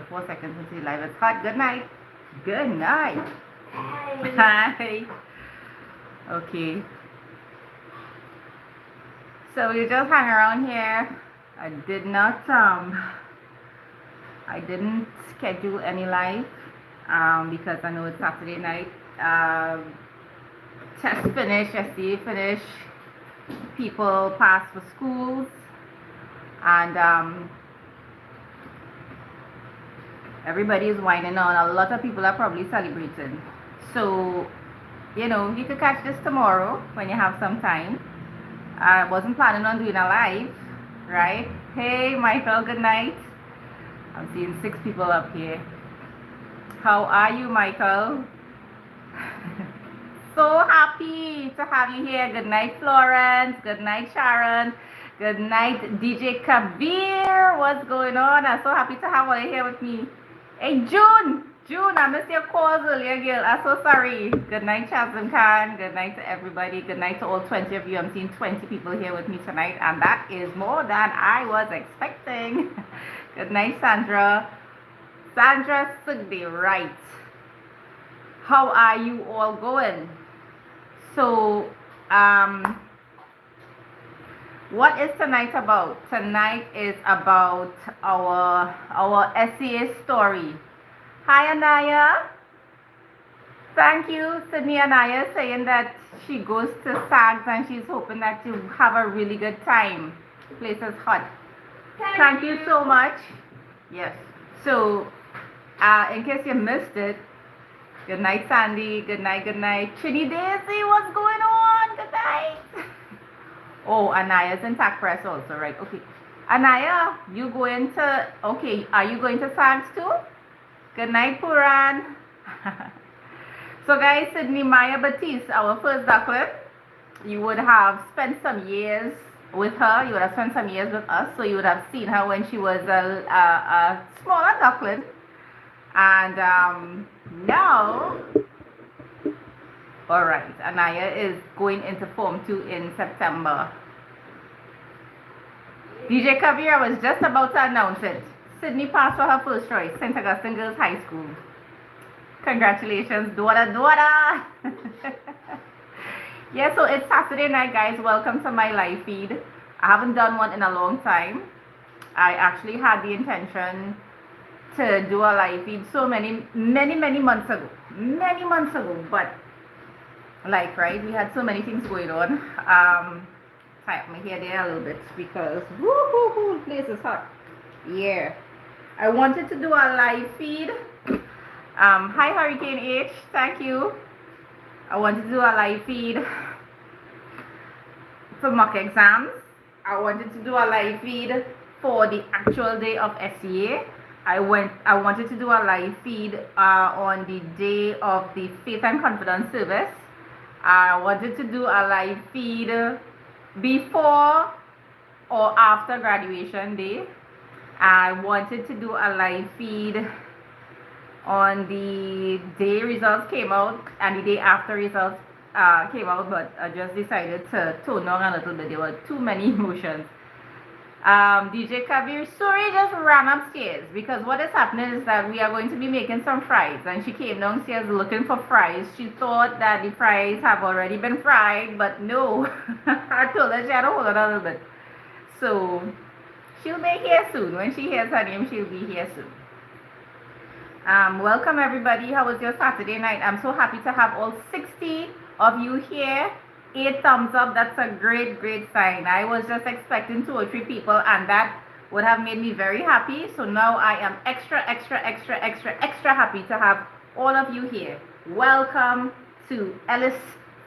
4 seconds into the live. It's hot. Good night. Good night. Hi. Okay. So you just hang around here. I didn't schedule any live because I know it's Saturday night. Test finish, SDA finish. People pass for schools, and everybody is winding on. A lot of people are probably celebrating. So, you could catch this tomorrow when you have some time. I wasn't planning on doing a live, right? Hey, Michael, good night. I'm seeing 6 people up here. How are you, Michael? So happy to have you here. Good night, Florence. Good night, Sharon. Good night, DJ Kabir. What's going on? I'm so happy to have you here with me. Hey, June, I missed your calls earlier, girl. I'm so sorry. Good night, Shazam Khan. Good night to everybody. Good night to all 20 of you. I'm seeing 20 people here with me tonight, and that is more than I was expecting. Good night, Sandra. Sandra Sugdi, right. How are you all going? So, what is tonight about? Tonight is about our essay story. Hi, Anaya. Thank you, Sydney Anaya, saying that she goes to SAGs and she's hoping that you have a really good time. The place is hot. Thank you so much. Yes. So, in case you missed it, good night, Sandy. Good night, good night. Trini Daisy, what's going on? Good night. Oh, Anaya's in TAC Press also, right? Okay. Anaya, you going to, okay, are you going to SAGs too? Good night, Puran. So guys, Sydney Maya Batiste, our first duckling, you would have spent some years with her. You would have spent some years with us. So you would have seen her when she was a smaller duckling. And now, all right, Anaya is going into Form 2 in September. DJ Kabir, I was just about to announce it. Sydney passed for her first choice, St. Augustine Girls High School. Congratulations, daughter. Yeah, so it's Saturday night, guys. Welcome to my live feed. I haven't done one in a long time. I actually had the intention to do a live feed so many months ago. Many months ago, but like, right, we had so many things going on. Tie up my hair there a little bit because woo, place is hot. Yeah. I wanted to do a live feed. Hi Hurricane H, thank you. I wanted to do a live feed for mock exams. I wanted to do a live feed for the actual day of SEA. I wanted to do a live feed on the day of the Faith and Confidence service. I wanted to do a live feed before or after graduation day. I wanted to do a live feed on the day results came out and the day after results came out, but I just decided to tone down a little bit. There were too many emotions. DJ Kabir, sorry, just ran upstairs because what is happening is that we are going to be making some fries, and she came downstairs looking for fries. She thought that the fries have already been fried, but no. I told her she had to hold on a little bit. So she'll be here soon. When she hears her name, she'll be here soon. Welcome everybody. How was your Saturday night? I'm so happy to have all 60 of you here. 8 thumbs up. That's a great sign. I was just expecting 2 or 3 people, and that would have made me very happy. So now I am extra happy to have all of you here. Welcome to Ellis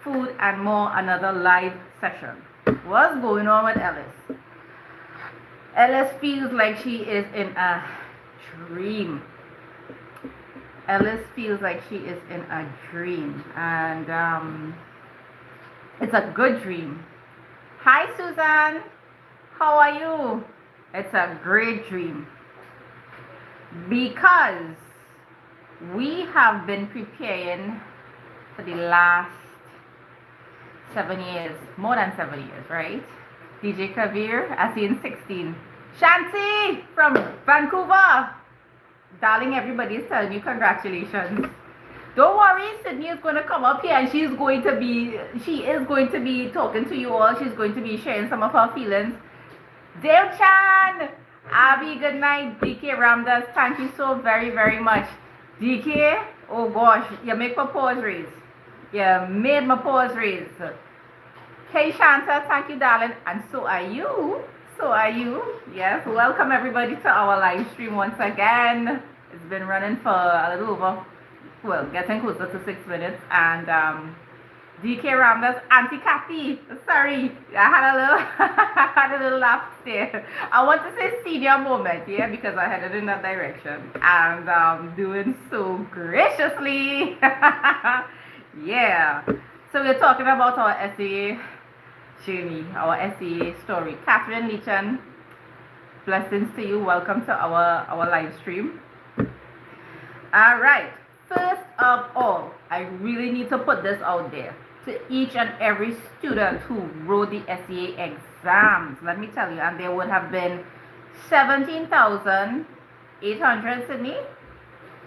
Food and More, another live session. What's going on with Ellis? Ellis feels like she is in a dream. Ellis feels like she is in a dream, and it's a good dream. Hi Susan, how are you? It's a great dream because we have been preparing for the last 7 years, more than 7 years, right? DJ Kabir, I see in 16. Shanti from Vancouver. Darling, everybody is telling you congratulations. Don't worry, Sydney is going to come up here and she is going to be talking to you all. She's going to be sharing some of her feelings. Dale Chan, Abby, good night. DK Ramdas, thank you so very, very much. DK, oh gosh, you make my pause raise. You made my pause raise. Hey Shanta, thank you, darling. And so are you. So are you. Yes, welcome everybody to our live stream once again. It's been running for a little over, well, getting closer to 6 minutes. And DK Ramdas, Auntie Kathy, sorry, I had a little, had a little laugh there. I want to say senior moment, yeah, because I headed in that direction. And doing so graciously. Yeah. So we're talking about our essay journey, our essay story. Catherine Leachan, blessings to you. Welcome to our live stream. All right. First of all, I really need to put this out there to each and every student who wrote the SEA exams. Let me tell you, and there would have been 17,800, Sydney?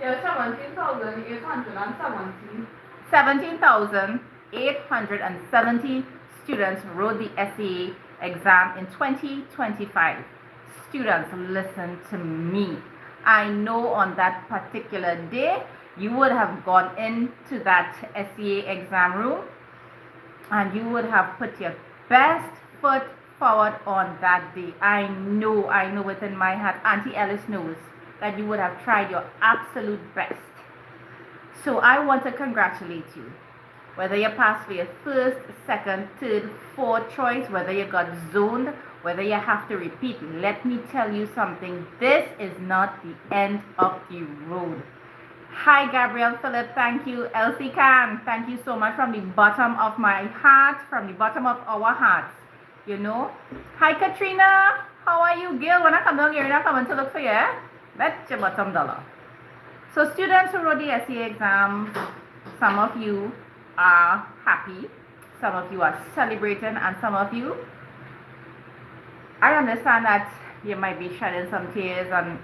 Yeah, 17,870. 17,870 students wrote the SEA exam in 2025. Students, listen to me. I know on that particular day, you would have gone into that SEA exam room and you would have put your best foot forward on that day. I know within my heart, Auntie Ellis knows that you would have tried your absolute best. So I want to congratulate you. Whether you passed for your first, second, third, fourth choice, whether you got zoned, whether you have to repeat, let me tell you something. This is not the end of the road. Hi, Gabrielle Phillip. Thank you. Elsie Khan, thank you so much from the bottom of my heart, from the bottom of our hearts. You know. Hi, Katrina. How are you, Gil? When I come down here, you're not coming to look for you. That's your bottom dollar. So students who wrote the SEA exam, some of you are happy, some of you are celebrating, and some of you, I understand that you might be shedding some tears, and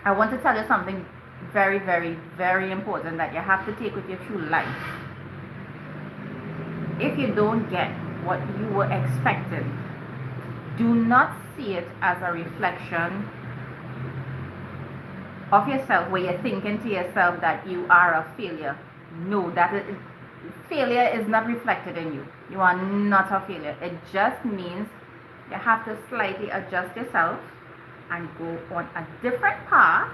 I want to tell you something very, very, very important that you have to take with you through life. If you don't get what you were expecting, do not see it as a reflection of yourself where you're thinking to yourself that you are a failure. No, failure is not reflected in you. You are not a failure. It just means you have to slightly adjust yourself and go on a different path.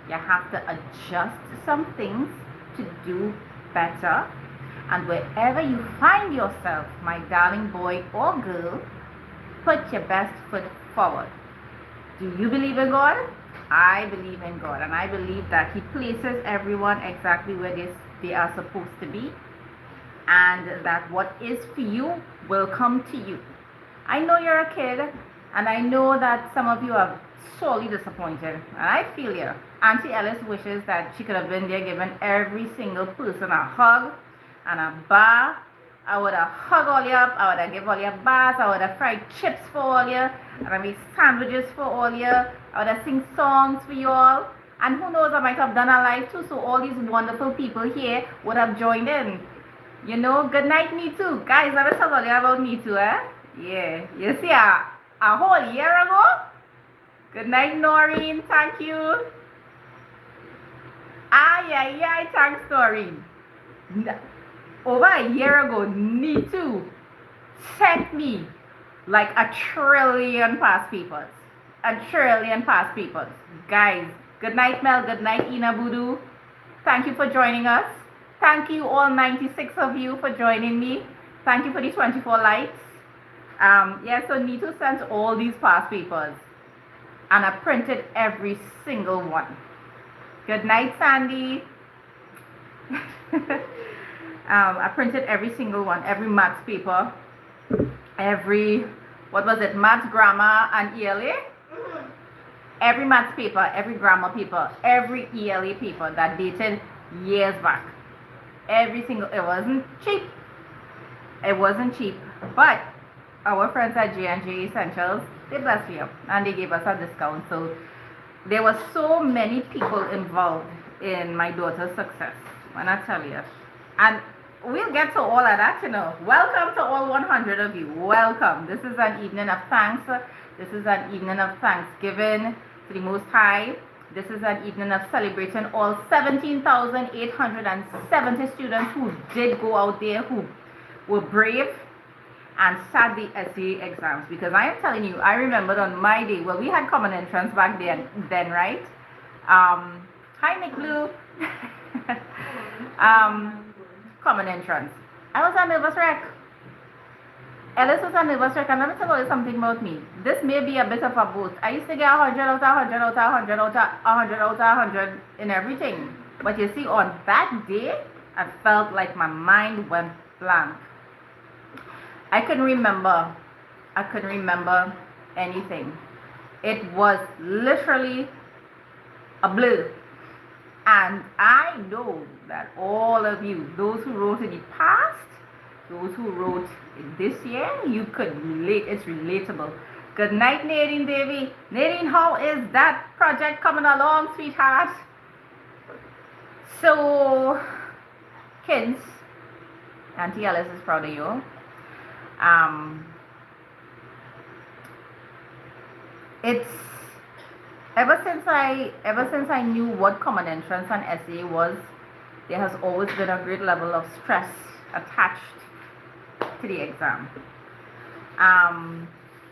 You have to adjust some things to do better. And wherever you find yourself, my darling boy or girl, put your best foot forward. Do you believe in God? I believe in God, and I believe that He places everyone exactly where they are supposed to be, and that what is for you will come to you. I know you're a kid, and I know that some of you are sorely disappointed, and I feel you. Auntie Ellis wishes that she could have been there giving every single person a hug and a bar. I would have hugged all you up, I would have given all you bars, I would have fried chips for all you, and I made sandwiches for all you, I would have sing songs for you all, and who knows, I might have done a live too, so all these wonderful people here would have joined in. You know, good night, Me Too. Guys, let me tell you about Me Too, eh? Yeah, you see, a whole year ago? Good night, Noreen, thank you. Yeah, thanks, Noreen. Over a year ago, Me Too sent me like a trillion past papers. A trillion past papers. Guys, good night, Mel. Good night, Ina Budu. Thank you for joining us. Thank you, all 96 of you, for joining me. Thank you for the 24 likes. Yeah, so Nito sent all these past papers, and I printed every single one. Good night, Sandy. I printed every single one, every maths paper, every, what was it, maths, grammar, and ELA? Every maths paper, every grammar paper, every ELA paper that dated years back. Every single, it wasn't cheap. It wasn't cheap, but our friends at J&J Essentials, they blessed me up and they gave us a discount. So There were so many people involved in my daughter's success, when I tell you. And we'll get to all of that, you know. Welcome to all 100 of you. Welcome. This is an evening of thanks. This is an evening of thanksgiving to the Most High. This is an evening of celebrating all 17,870 students who did go out there, who were brave and sat the essay exams. Because I am telling you, I remembered on my day, well, we had common entrance back then, right? Hi, Nick Blue. Common entrance. I was a nervous wreck. Ellis was a nervous wreck, and let me tell you something about me. This may be a bit of a boost. I used to get 100 out of 100 out of 100 out of 100 out of 100 in everything. But you see, on that day, I felt like my mind went blank. I couldn't remember anything. It was literally a blur. And I know that all of you, those who wrote in the past, those who wrote this year, you could relate. It's relatable. Good night, Nadine Davy. Nadine, how is that project coming along, sweetheart? So, kids, Auntie Alice is proud of you. It's ever since I knew what common entrance and essay was, there has always been a great level of stress attached to the exam.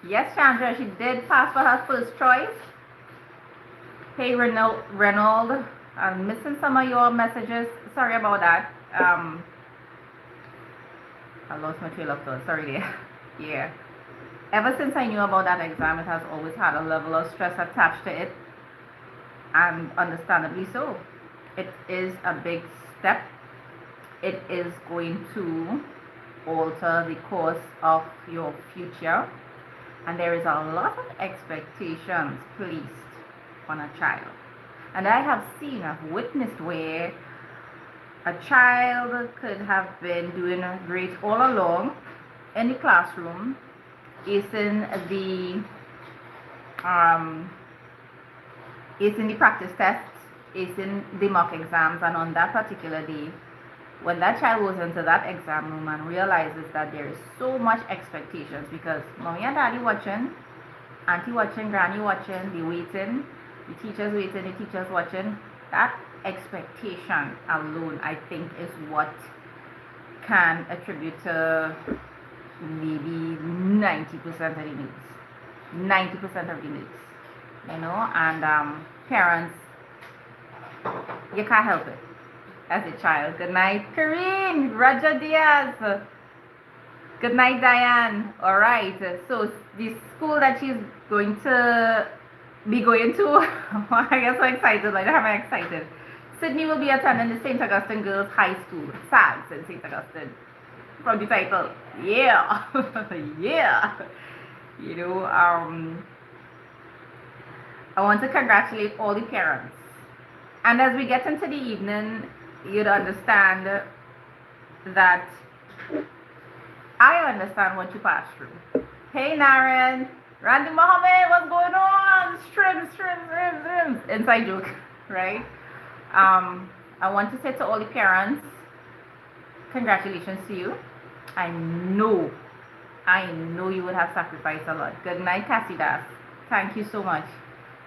Yes, Chandra, she did pass for her first choice. Hey, Reynold, I'm missing some of your messages. Sorry about that. I lost my trail of thought. Sorry there. Yeah. Ever since I knew about that exam, it has always had a level of stress attached to it. And understandably so. It is a big step. It is going to alter the course of your future. And there is a lot of expectations placed on a child. And I have witnessed where a child could have been doing great all along in the classroom, acing the practice tests, acing the mock exams, and on that particular day, when that child goes into that exam room and realizes that there is so much expectations because mommy and daddy watching, auntie watching, granny watching, they waiting, the teachers waiting, the teachers watching, that expectation alone, I think, is what can attribute to maybe 90% of the news. 90% of the news. You know, and parents, you can't help it as a child. Good night, Karine, Roger Diaz. Good night, Diane. All right, so the school that she's going to be going to, I get so excited, like I'm excited. Sydney will be attending the St. Augustine Girls High School, SAGS in St. Augustine. From the title, yeah, yeah. You know, I want to congratulate all the parents. And as we get into the evening, you'd understand that I understand what you passed through. Hey, Naren, Randy Mohammed, what's going on? Shrimps. Inside joke, right? I want to say to all the parents, congratulations to you. I know you would have sacrificed a lot. Good night, Cassidas. Thank you so much.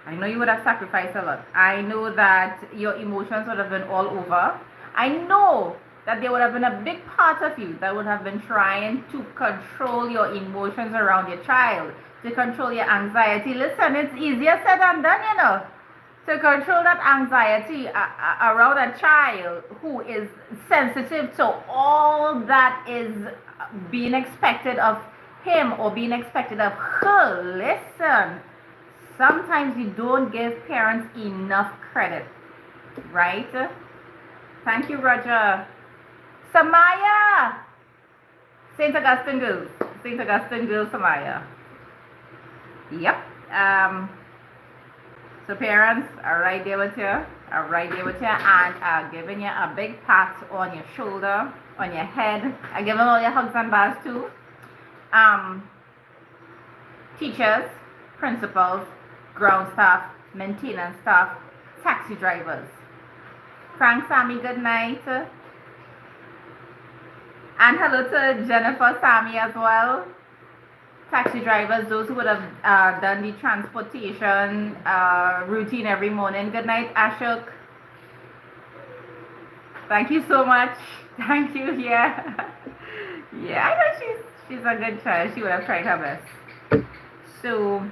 I know you would have sacrificed a lot. I know that your emotions would have been all over. I know that there would have been a big part of you that would have been trying to control your emotions around your child, to control your anxiety. Listen, it's easier said than done, you know. To control that anxiety around a child who is sensitive to all that is being expected of him or being expected of her. Listen, sometimes you don't give parents enough credit, right? Thank you, Roger. Samaya, St. Augustine Girls, Samaya. Yep. So parents are right there with you, and giving you a big pat on your shoulder, on your head. I give them all your hugs and bars too. Teachers, principals, ground staff, maintenance staff, taxi drivers. Frank, Sammy, good night. And hello to Jennifer, Sammy as well. Taxi drivers, those who would have done the transportation routine every morning. Good night, Ashok. Thank you so much. Thank you. Yeah. Yeah, I know she's a good child. She would have tried her best. So,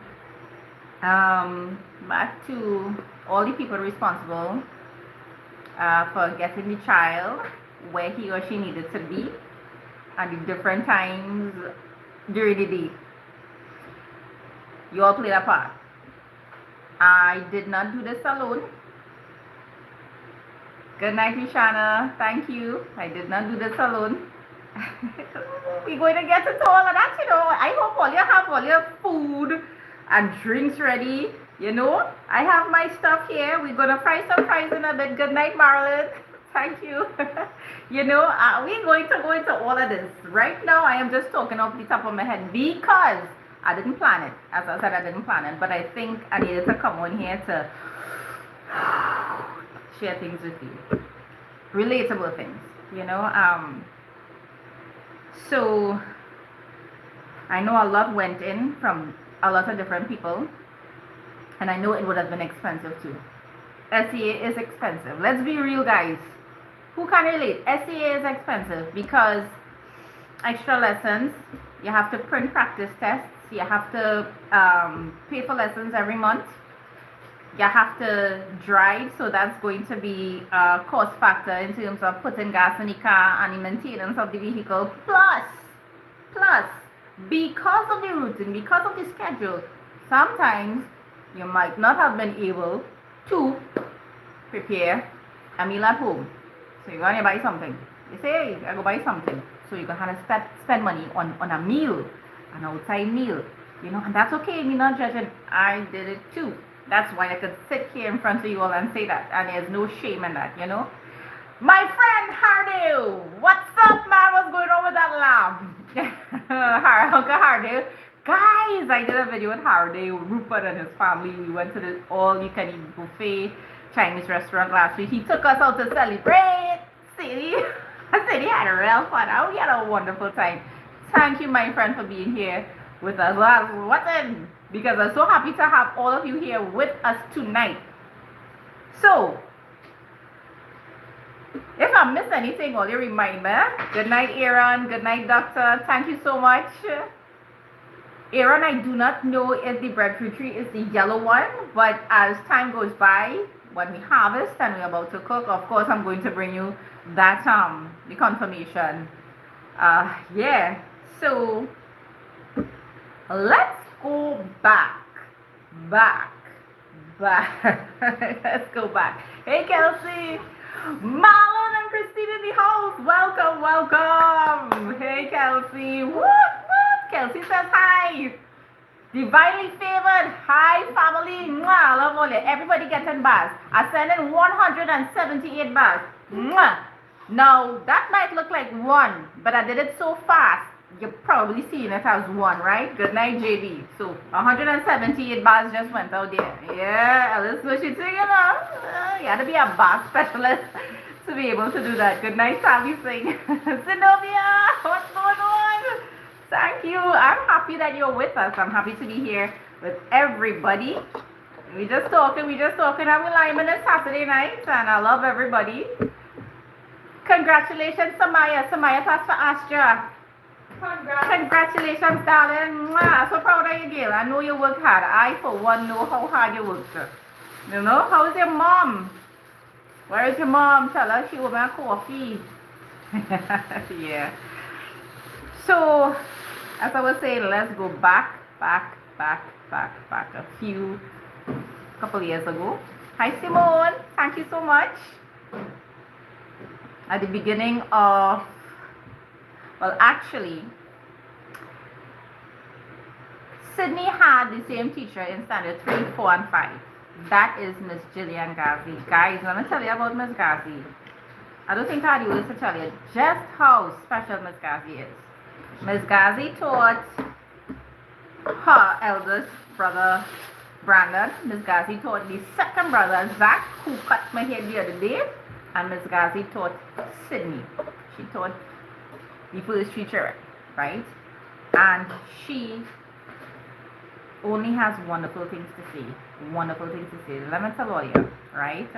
back to all the people responsible for getting the child where he or she needed to be at the different times during the day. You all played a part. I did not do this alone. Good night, Rishana. Thank you. I did not do this alone. We're going to get into all of that, you know. I hope all you have all your food and drinks ready. You know, I have my stuff here. We're going to fry some fries in a bit. Good night, Marilyn. Thank you. You know, we're going to go into all of this. Right now, I am just talking off the top of my head because I didn't plan it. As I said, I didn't plan it. But I think I needed to come on here to share things with you. Relatable things, you know. So I know a lot went in from a lot of different people, and I know it would have been expensive too. SEA is expensive. Let's be real, guys. Who can relate? SEA is expensive because extra lessons, you have to print practice tests, you have to pay for lessons every month, you have to drive, so that's going to be a cost factor in terms of putting gas in the car and the maintenance of the vehicle. Plus, because of the routine, because of the schedule, sometimes you might not have been able to prepare a meal at home. So you're going to buy something. You say, hey, I go buy something. So you're going to spend money on a meal, an outside meal. You know, and that's okay. You're not judging. I did it too. That's why I could sit here in front of you all and say that. And there's no shame in that, you know. My friend Hardew, what's up, man? What's going on with that lamb? Uncle Hardew. Guys, I did a video with Hardew, Rupert and his family. We went to the all-you-can-eat buffet Chinese restaurant last week. He took us out to celebrate. Sadie had a real fun. Oh, we had a wonderful time. Thank you, my friend, for being here with us. What's in? Because I'm so happy to have all of you here with us tonight. So, if I miss anything, only remind me. Good night, Aaron. Good night, Doctor. Thank you so much. Aaron, I do not know if the breadfruit tree is the yellow one, but as time goes by, when we harvest and we're about to cook, of course, I'm going to bring you that the confirmation. Yeah. So, let's go back. Let's go back. Hey, Kelsey. Marlon and Christine in the house. Welcome. Hey, Kelsey. What? Kelsey says hi. Divinely favored. Hi, family. Mwah. Love all you. Everybody getting bars. I sent in 178 bars. Mwah. Now, that might look like one, but I did it so fast. You're probably seeing it as one, right? Good night, JB. So, 178 bars just went out there. Yeah, listen what she's saying, you know. You got to be a bar specialist to be able to do that. Good night, Sally Singh. Zenobia, what's going on? Thank you. I'm happy that you're with us. I'm happy to be here with everybody. We just talking. I'm live on a Saturday night, and I love everybody. Congratulations, Samaya. Samaya passed for Astra. Congratulations, darling. Mwah. So proud of you, girl. I know you worked hard. I, for one, know how hard you worked. You know? How's your mom? Where is your mom? Tell her she will make coffee. Yeah. So, as I was saying, let's go back a couple years ago. Hi, Simone. Thank you so much. At the beginning of, well, actually, Sydney had the same teacher in standard 3, 4, and 5. That is Miss Jillian Ghazi. Guys, let me tell you about Miss Ghazi. I don't think I do this to tell you just how special Miss Ghazi is. Miss Ghazi taught her eldest brother Brandon. Miss Gazi taught the second brother, Zach, who cut my hair the other day. And Miss Gazi taught Sydney. She taught the first three children, right? And she only has wonderful things to say. Wonderful things to say. Let me tell you, right?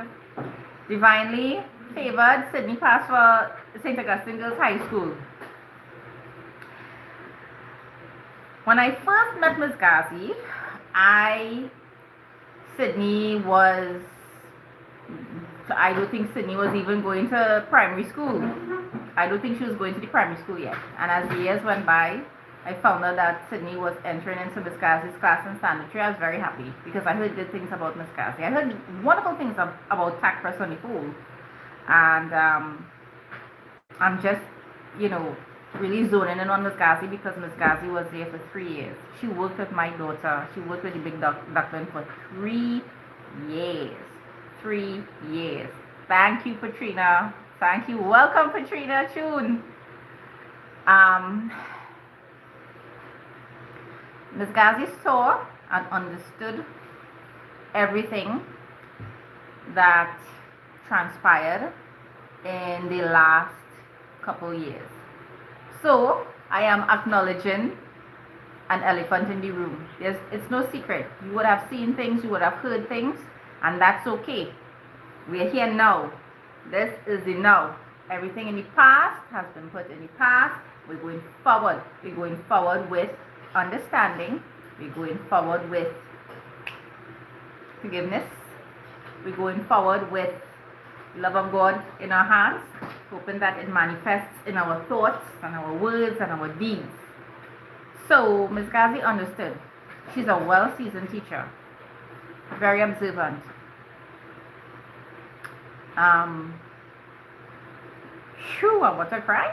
Divinely favored, Sydney passed for St. Augustine Girls High School. When I first met Miss Gazi, Sydney was, I don't think Sydney was even going to primary school. I don't think she was going to the primary school yet. And as the years went by, I found out that Sydney was entering into Miss Gazi's class in Standard 3. I was very happy because I heard good things about Miss Gazi. I heard wonderful things about TAC Press on the whole. And I'm just, really zoning in on Miss Gazi because Miss Gazi was there for 3 years. She worked with my daughter. She worked with the big duckling for 3 years. 3 years. Thank you, Patrina. Thank you. Welcome, Patrina Chun. Miss Gazi saw and understood everything that transpired in the last couple years. So I am acknowledging an elephant in the room. It's no secret. You would have seen things, you would have heard things, and that's okay. We're here now. This is the now. Everything in the past has been put in the past. We're going forward. We're going forward with understanding. We're going forward with forgiveness. We're going forward with love of God in our hearts, hoping that it manifests in our thoughts and our words and our deeds. So Ms. Gazi understood. She's a well-seasoned teacher, very observant. I want to cry,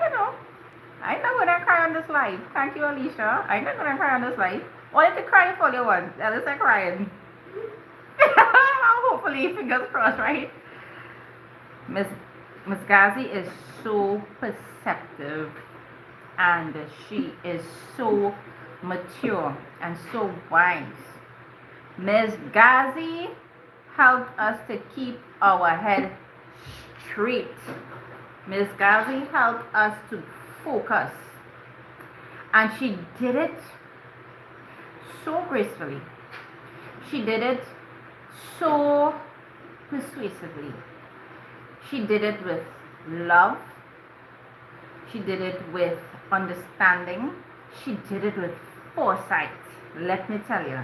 I'm not going to cry on this live. Thank you, Alicia. I'm not going to cry on this live. Only to cry for you once. At least I'm crying. Hopefully, fingers crossed, right? Miss Gazi is so perceptive and she is so mature and so wise. Miss Gazi helped us to keep our head straight. Miss Gazi helped us to focus, and she did it so gracefully. She did it so persuasively. She did it with love. She did it with understanding. She did it with foresight. Let me tell you,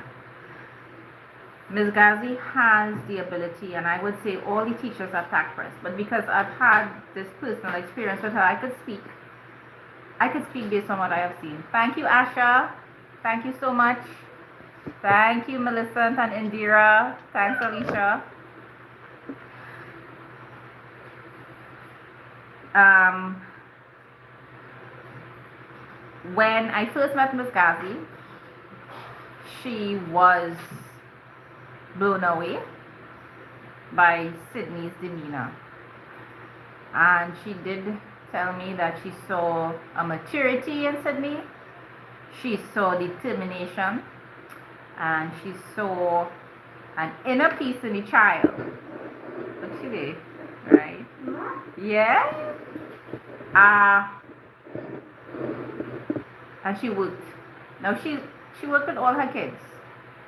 Ms. Gazi has the ability, and I would say all the teachers at TAC Press, but because I've had this personal experience with her, I could speak based on what I have seen. Thank you, Asha. Thank you so much. Thank you, Millicent and Indira. Thanks, Alicia. When I first met Ms. Gazi, she was blown away by Sydney's demeanor, and she did tell me that she saw a maturity in Sydney, she saw determination, and she saw an inner peace in the child. But she did, right? Yeah. And she worked. Now she worked with all her kids.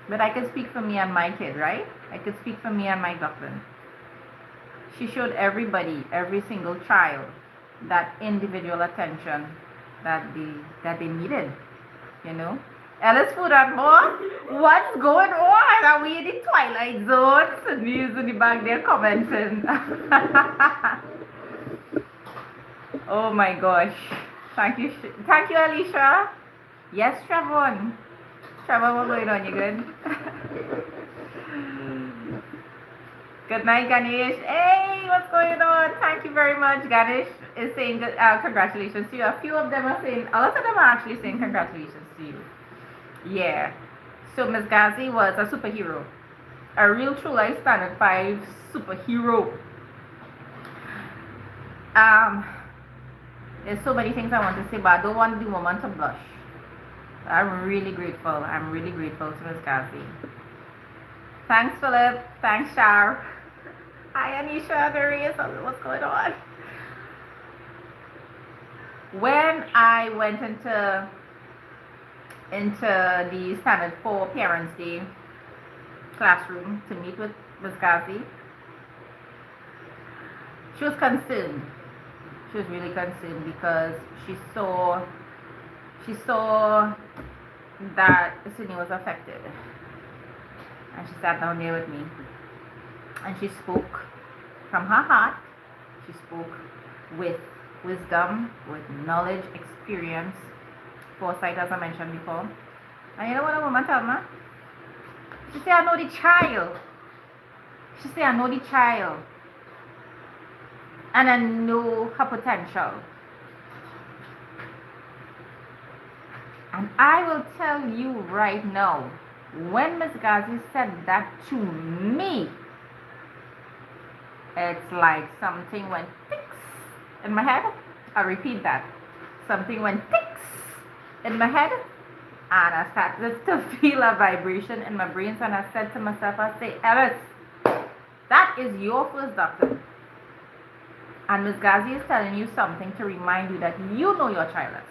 But I can speak for me and my kid, right? I could speak for me and my duckling. She showed everybody, every single child, that individual attention that they needed, Ellis Food and More, what's going on? Are we in the twilight zone? Sydney's in the back there commenting. Oh my gosh. Thank you, Alicia. Yes, Trevon. Trevor, what's going on? You good? Good night, Ganesh. Hey, what's going on? Thank you very much. Ganesh is saying congratulations to you. A few of them are saying, a lot of them are actually saying congratulations to you. Yeah. So Ms. Gazi was a superhero. A real true life Standard 5 superhero. There's so many things I want to say, but I don't want the woman to blush. I'm really grateful. I'm really grateful to Ms. Gazi. Thanks, Philip. Thanks, Shar. Hi, Anisha. There he is. What's going on? When I went into the Standard 4 Parents' Day classroom to meet with Ms. Ghazi, she was concerned. She was really concerned because she saw that Sydney was affected. And she sat down there with me. And she spoke from her heart. She spoke with wisdom, with knowledge, experience, foresight, as I mentioned before. And you know what a woman told me? She said, I know the child. She said, I know the child. And I know her potential. And I will tell you right now, when Ms. Ghazi said that to me, it's like something went ticks in my head. I repeat that. Something went ticks in my head. And I started to feel a vibration in my brain. And I said to myself, I say, Alice, that is your first doctor. And Ms. Ghazi is telling you something to remind you that you know your child.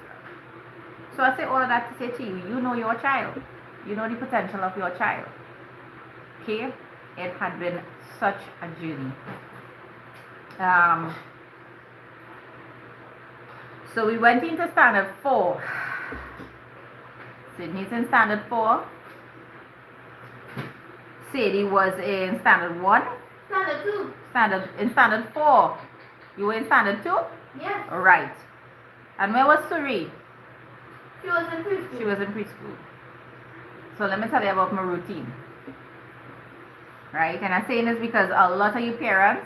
So I say all of that to say to you, you know your child. You know the potential of your child. Okay? It had been such a journey. So we went into Standard 4. Sydney's in Standard 4. Sadie was in Standard 1. Standard 2. In Standard 4. You were in Standard 2? Yes. Right. And where was Suri? She was in preschool. She was in preschool. So let me tell you about my routine. Right? And I'm saying this because a lot of you parents,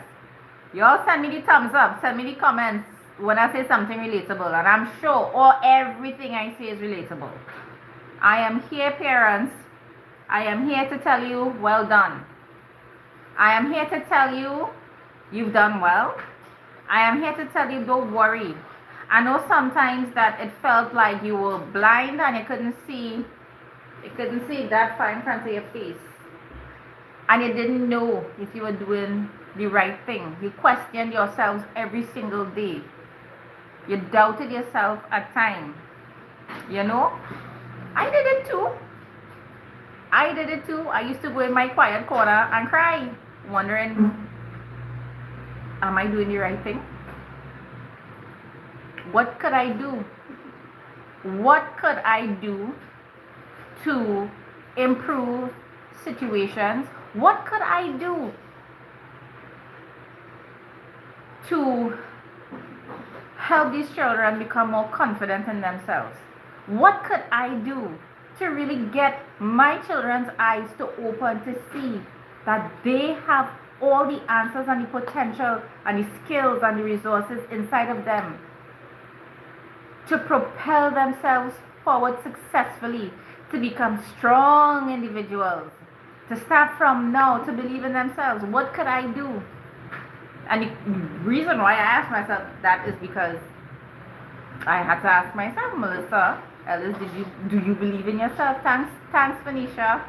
you all send me the thumbs up, send me the comments when I say something relatable. And I'm sure everything I say is relatable. I am here, parents. I am here to tell you, well done. I am here to tell you, you've done well. I am here to tell you, don't worry. I know sometimes that it felt like you were blind and you couldn't see that far in front of your face. And you didn't know if you were doing the right thing. You questioned yourselves every single day. You doubted yourself at times. You know? I did it too. I used to go in my quiet corner and cry, wondering, am I doing the right thing? What could I do? What could I do to improve situations? What could I do to help these children become more confident in themselves? What could I do to really get my children's eyes to open to see that they have all the answers and the potential and the skills and the resources inside of them to propel themselves forward successfully, to become strong individuals, to start from now, to believe in themselves? What could I do? And the reason why I asked myself that is because I had to ask myself, Melissa, Ellis, do you believe in yourself? Thanks, Phoenicia.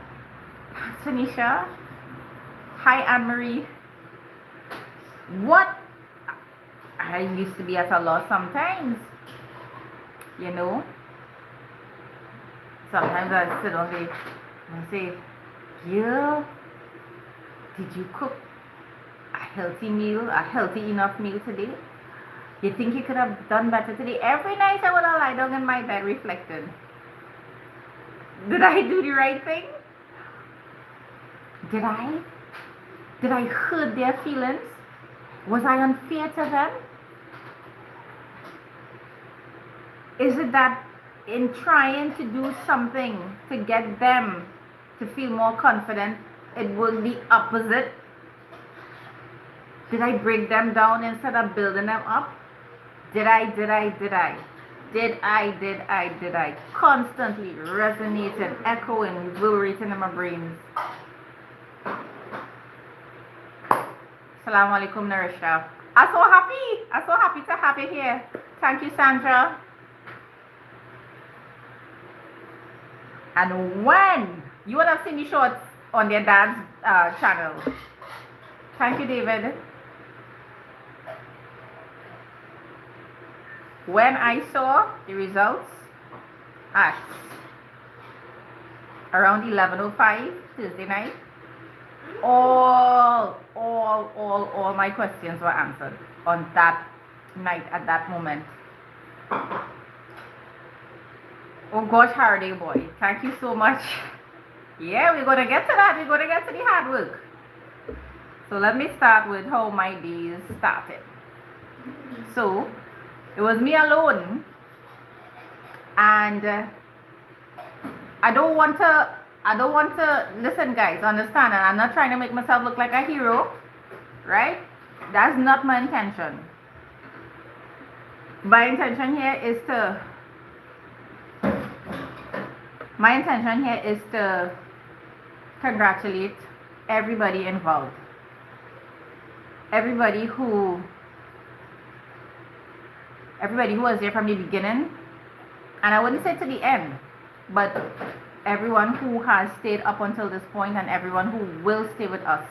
Thanks, Phoenicia. Hi, Anne-Marie. What? I used to be at a loss sometimes. You know? Sometimes I sit on there and I say, girl, did you cook a healthy meal, a healthy enough meal today? You think you could have done better today? Every night I would lie down in my bed reflecting. Did I do the right thing? Did I hurt their feelings? Was I unfair to them? Is it that in trying to do something to get them to feel more confident, it will be opposite? Did I break them down instead of building them up? Did I constantly resonating, echoing, reverberating in my brains? Assalamu alaikum, Narisha. I'm so happy to have you here. Thank you, Sandra. And when you would have seen the shorts on their dad's channel. Thank you, David. When I saw the results at around 11:05 Tuesday night, all my questions were answered on that night at that moment. Oh gosh, Hardy boy, thank you so much. Yeah, we're gonna get to that. We're gonna get to the hard work. So let me start with how my days started. So it was me alone, and I don't want to listen, guys, understand, and I'm not trying to make myself look like a hero, right? That's not my intention. My intention here is to congratulate everybody involved, everybody who was there from the beginning, and I wouldn't say to the end, but everyone who has stayed up until this point, and everyone who will stay with us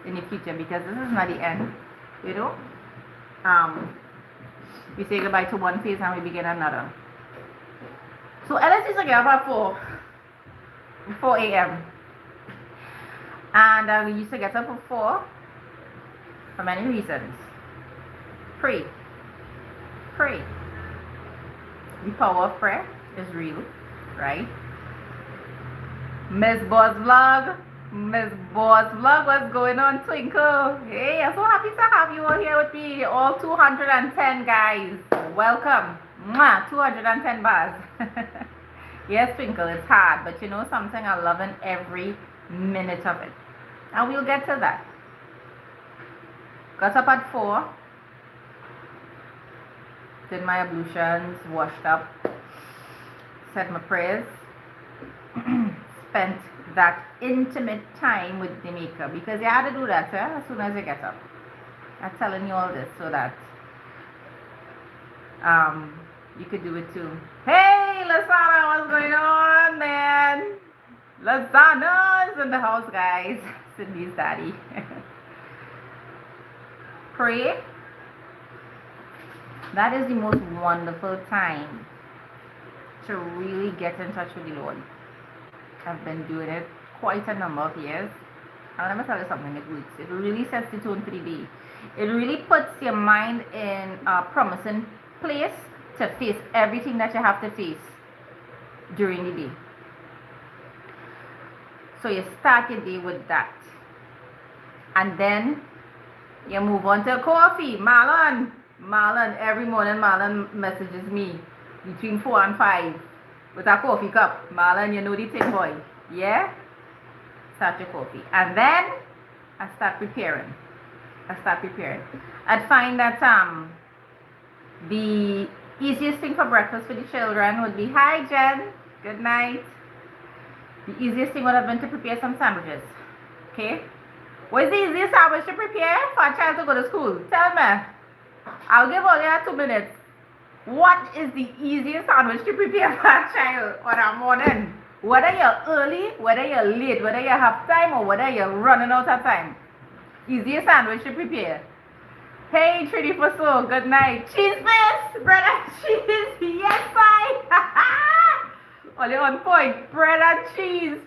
in the future, because this is not the end, you know. We say goodbye to one phase and we begin another. So Ellis used to get up at 4 a.m. and we used to get up at 4 for many reasons. Pray. The power of prayer is real, right? Miss Boss Vlog, what's going on, Twinkle? Hey, I'm so happy to have you all here with me, all 210 guys. Welcome. Mwah, 210 bars. Yes, Twinkle, it's hard, but you know something, I'm loving every minute of it. And we'll get to that. Got up at 4. Did my ablutions, washed up, said my prayers, spent that intimate time with the maker, because you had to do that as soon as you get up. I'm telling you all this so that you could do it too. Hey, Lasana, what's going on, man? Lasana's in the house, guys. Cindy's daddy. Pray. That is the most wonderful time to really get in touch with the Lord. I've been doing it quite a number of years. And let me tell you something, it works. It really sets the tone for the day. It really puts your mind in a promising place to face everything that you have to face during the day. So you start your day with that. And then you move on to coffee. Marlon, every morning Marlon messages me between 4 and 5 with a coffee cup. Marlon, you know the thing, boy. Yeah? Start your coffee. And then I start preparing. I'd find that the easiest thing for breakfast for the children would be, hi Jen, good night. The easiest thing would have been to prepare some sandwiches. Okay? What's the easiest sandwich to prepare for a child to go to school? Tell me. I'll give all you 2 minutes. What is the easiest sandwich to prepare for a child on a morning? Whether you're early, whether you're late, whether you have time, or whether you're running out of time. Easiest sandwich to prepare. Hey, Trinity for so, good night. Cheese fist, bread and cheese. Yes, I. Only on point. Bread and cheese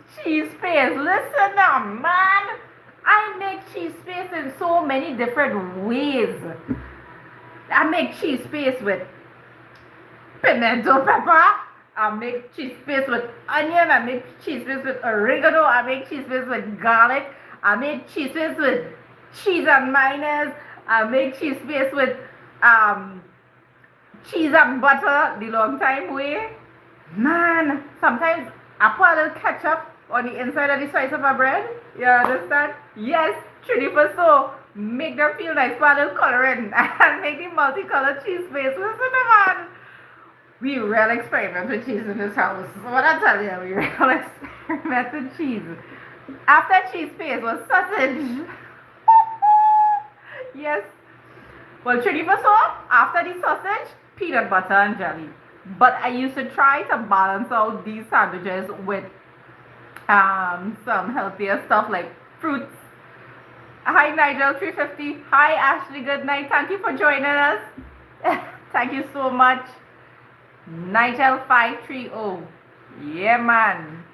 paste. Listen now, man. I make cheese paste in so many different ways. I make cheese paste with pimento pepper. I make cheese paste with onion. I make cheese paste with oregano. I make cheese paste with garlic. I make cheese paste with cheese and mayonnaise. I make cheese paste with cheese and butter the long time way. Man, sometimes I put a little ketchup on the inside of the slice of my bread. You understand? Yes, truly for so. Make them feel nice, put a little coloring and make the multicolored cheese paste. Listen, man. We real experiment with cheese in this house. What I tell you, we real experiment with cheese. After cheese paste was sausage. Yes. Well, truly for so, after the sausage, peanut butter and jelly. But I used to try to balance out these sandwiches with some healthier stuff like fruits. Hi Nigel 350. Hi Ashley, good night. Thank you for joining us. Thank you so much. Nigel 530. Yeah man.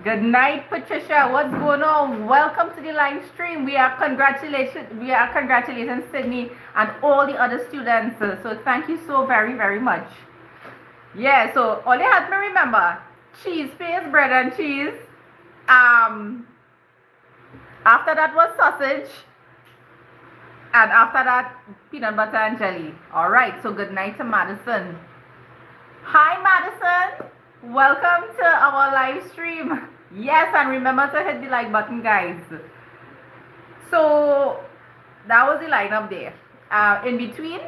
Good night Patricia. What's going on? Welcome to the live stream. We are congratulating Sydney and all the other students. So thank you so very much. Yeah, so all you have to remember, cheese paste, bread and cheese. After that was sausage. And after that, peanut butter and jelly. Alright, so good night to Madison. Hi Madison. Welcome to our live stream. Yes, and remember to hit the like button, guys. So that was the lineup there. In between,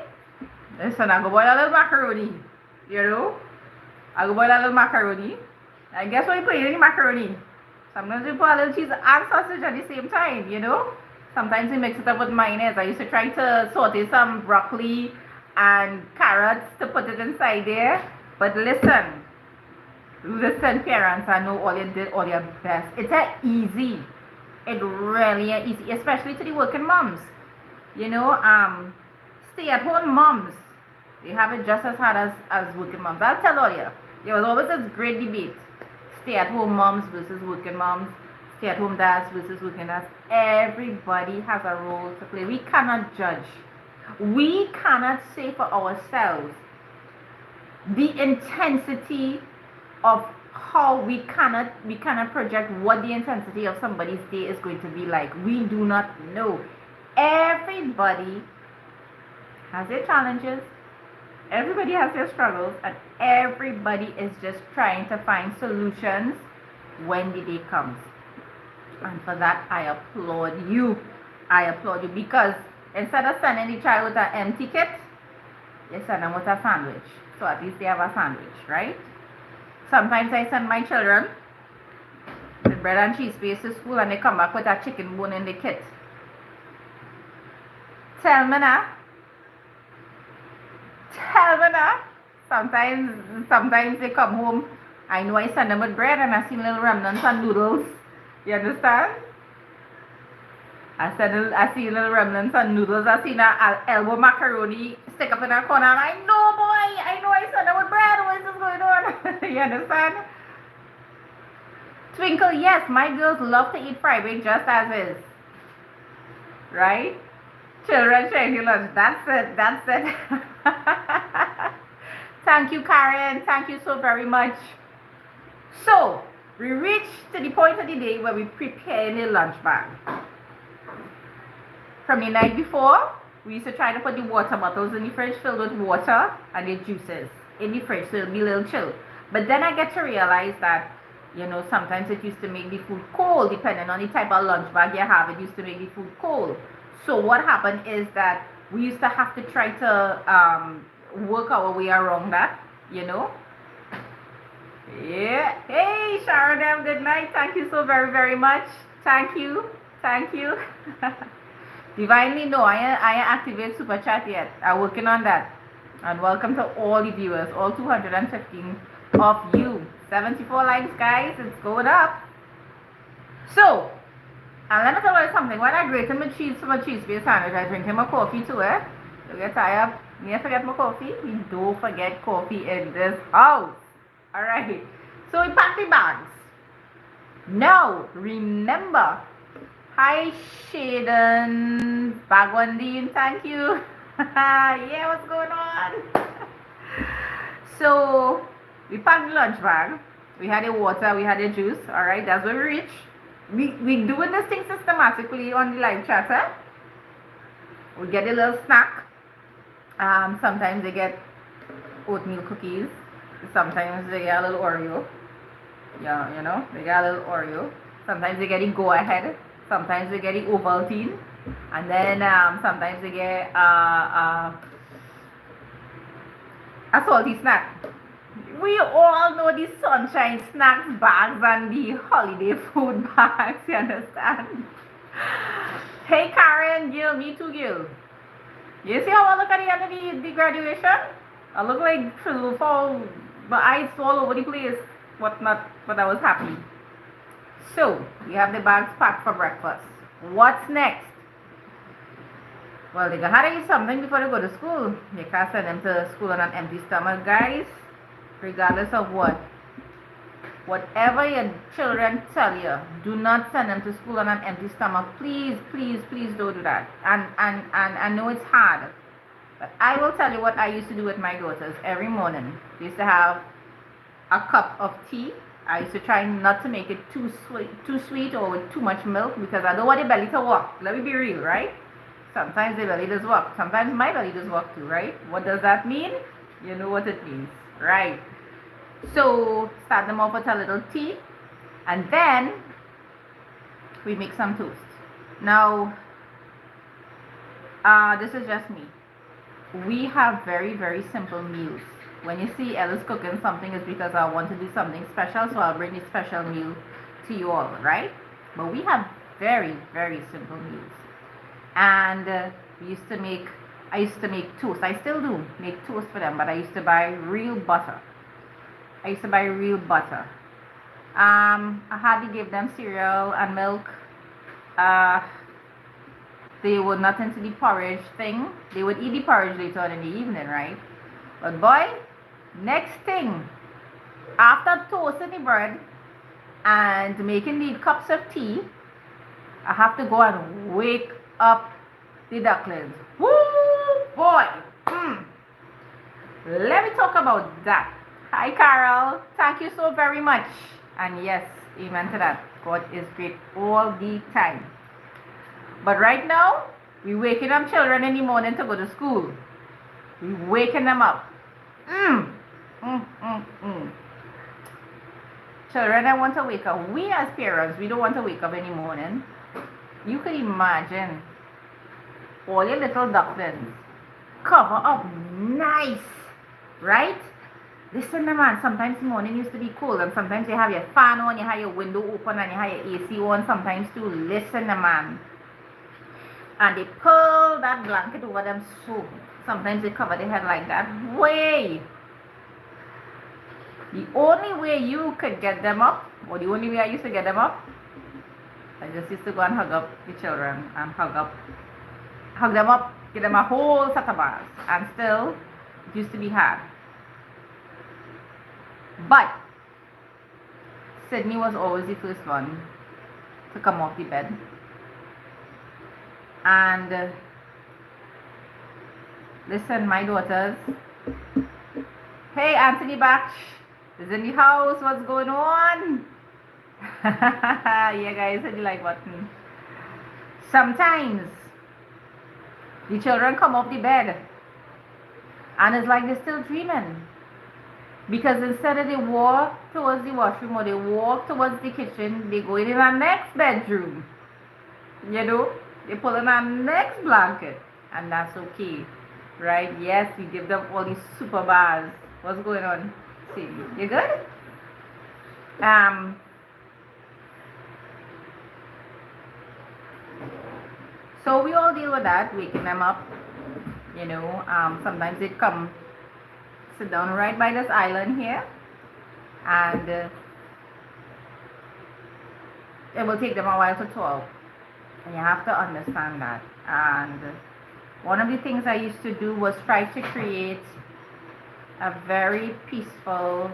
listen, I go boil a little macaroni. You know? I go boil a little macaroni. And guess what you put in the macaroni? Sometimes you put a little cheese and sausage at the same time, you know? Sometimes you mix it up with mayonnaise. I used to try to saute some broccoli and carrots to put it inside there. But listen, parents, I know all you did all your best. It's easy. It really is easy, especially to the working moms. You know, stay-at-home moms. They have it just as hard as working moms. I'll tell all you. There was always this great debate. Stay-at-home moms versus working moms. Stay-at-home dads versus working dads. Everybody has a role to play. We cannot judge. We cannot say for ourselves the intensity of how we cannot project what the intensity of somebody's day is going to be like. We do not know. Everybody has their challenges. Everybody has their struggles, and everybody is just trying to find solutions when the day comes. And for that, I applaud you. I applaud you, because instead of sending the child with an empty kit, you send them with a sandwich. So at least they have a sandwich, right? Sometimes I send my children with bread and cheese paste to school, and they come back with a chicken bone in the kit. Tell me now. Sometimes they come home. I know I send them with bread, and I see little remnants and noodles. You understand? I see little remnants and noodles. I see an elbow macaroni stick up in a corner, and I know, boy, I send them with bread. What is this going on? You understand? Twinkle, yes, my girls love to eat fried bake just as is. Right? Children sharing lunch. That's it. Thank you, Karen. Thank you so very much. So, we reached to the point of the day where we prepare the lunch bag. From the night before, we used to try to put the water bottles in the fridge filled with water and the juices in the fridge so it'll be a little chill. But then I get to realize that, you know, sometimes it used to make the food cold depending on the type of lunch bag you have. It used to make the food cold. So what happened is that we used to have to try to work our way around that, you know. Yeah. Hey, Sharon, good night. Thank you so very much. Thank you. Divinely, no, I activate super chat yet. I'm working on that. And welcome to all the viewers, all 215 of you. 74 likes, guys. It's going up. So, and let me tell you something. When I grate my cheese for my cheese based sandwich, I drink him a coffee too, eh? You get tired? Me forget my coffee? We don't forget coffee in this house. Alright. So we pack the bags. Now, remember. Hi, Shaden Bagwandine. Thank you. Yeah, what's going on? So, we packed the lunch bag. We had the water, we had the juice. Alright, that's where we reach. We doing this thing systematically on the live chatter. We get a little snack. Sometimes they get oatmeal cookies. Sometimes they get a little Oreo. Yeah, you know, they get a little Oreo. Sometimes they get the go ahead. Sometimes they get the Ovaltine. And then sometimes they get a salty snack. We all know the sunshine snacks bags and the holiday food bags, you understand? Hey Karen, Gil, me too, Gil. You see how I look at the end of the graduation? I look like true fall, my eyes all over the place, but I was happy. So, we have the bags packed for breakfast. What's next? Well, they gotta eat something before they go to school. You can't send them to school on an empty stomach, guys. Regardless of whatever your children tell you, do not send them to school on an empty stomach. Please, please, please don't do that. And I know it's hard, but I will tell you what I used to do with my daughters every morning. We used to have a cup of tea. I used to try not to make it too sweet or with too much milk because I don't want the belly to work. Let me be real, right? Sometimes the belly does work. Sometimes my belly does work too, right? What does that mean? You know what it means, right? So start them off with a little tea, and then we make some toast. Now, this is just me. We have very, very simple meals. When you see Ella's cooking something, it's because I want to do something special, so I'll bring a special meal to you all, right? But we have very, very simple meals. And I used to make toast. I still do make toast for them, but I used to buy real butter. I hardly give them cereal and milk. They were not into the porridge thing. They would eat the porridge later on in the evening, right? But boy, next thing, after toasting the bread and making the cups of tea, I have to go and wake up the ducklings. Woo, boy! Let me talk about that. Hi, Carol. Thank you so very much. And yes, amen to that. God is great all the time. But right now, we're waking up children in the morning to go to school. We're waking them up. Children, I want to wake up. We as parents, we don't want to wake up in the morning. You could imagine all your little ducklings cover up nice, right? Listen, man, sometimes the morning used to be cold, and sometimes you have your fan on, you have your window open, and you have your AC on sometimes too. Listen, man. And they pull that blanket over them so sometimes they cover their head like that. Way. The only way you could get them up, or the only way I used to get them up, I just used to go and hug up the children and hug them up, give them a whole set of bars, and still, it used to be hard. But Sydney was always the first one to come off the bed. And listen, my daughters. Hey, Anthony Batch is in the house. What's going on? Yeah, guys, hit the like button. Sometimes the children come off the bed and it's like they're still dreaming. Because instead of they walk towards the washroom or they walk towards the kitchen, they go in our next bedroom. You know, they pull in our next blanket. And that's okay. Right? Yes, we give them all these super bars. What's going on? See, you good? So we all deal with that, waking them up. You know, sometimes they come sit down right by this island here, and it will take them a while to talk, and you have to understand that. And one of the things I used to do was try to create a very peaceful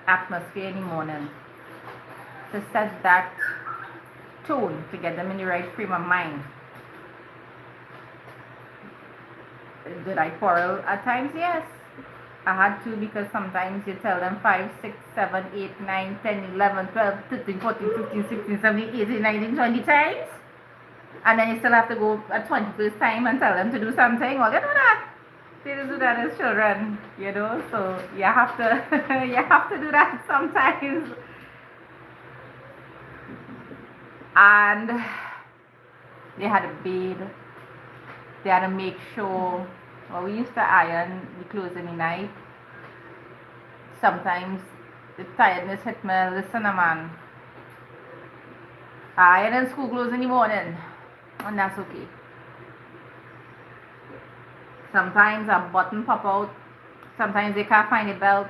atmosphere in the morning to set that tone, to get them in the right frame of mind. Did I quarrel at times? Yes. I had to, because sometimes you tell them 5, 6, 7, 8, 9, 10, 11, 12, 13, 14, 15, 16, 17, 18, 19, 20 times. And then you still have to go a 21st time and tell them to do something. Well, you know that. They just do that as children, you know. So you have to you have to do that sometimes. And they had a bathe. They had to make sure. Well, we used to iron the clothes in the night. Sometimes the tiredness hit me. Listen, man. I iron school clothes in the morning, and that's okay. Sometimes a button pop out. Sometimes they can't find a belt.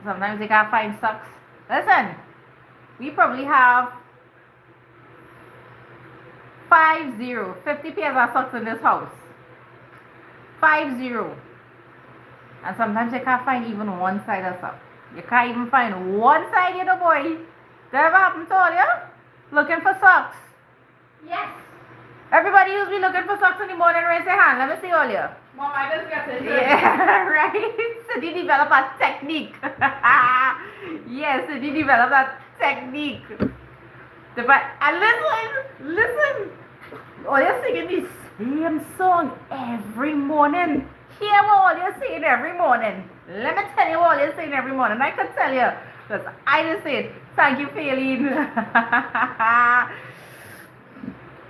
Sometimes they can't find socks. Listen, We probably have 50 pairs of socks in this house. 50. And sometimes you can't find even one side of sock. You can't even find one side, you know, boy. That ever happened to all you? Looking for socks. Yes. Everybody who's been looking for socks in the morning, raise their hand. Let me see all you. Mom, I just got it. Yeah, right. So they develop a technique. Yes, so they develop that technique. And listen. All you're singing the same song every morning. Hear what all you're saying every morning. Let me tell you what all you're saying every morning. I can tell you, because I just said, thank you, Faylene.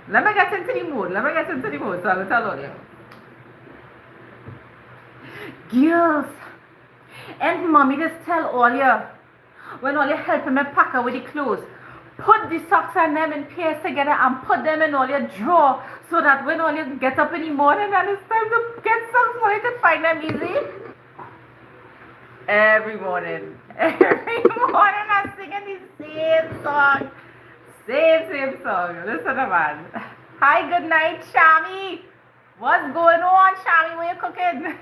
Let me get into the mood. So I will tell all you. Girls, and mommy just tell all you, when all you helping me pack her with the clothes, put the socks and them in pairs together and put them in all your drawer so that when all you get up in the morning and it's time to get socks, so you can find them easy. Every morning I'm singing the same song. Same song. Listen, man. Hi, good night, Shami. What's going on, Shami? What you cooking?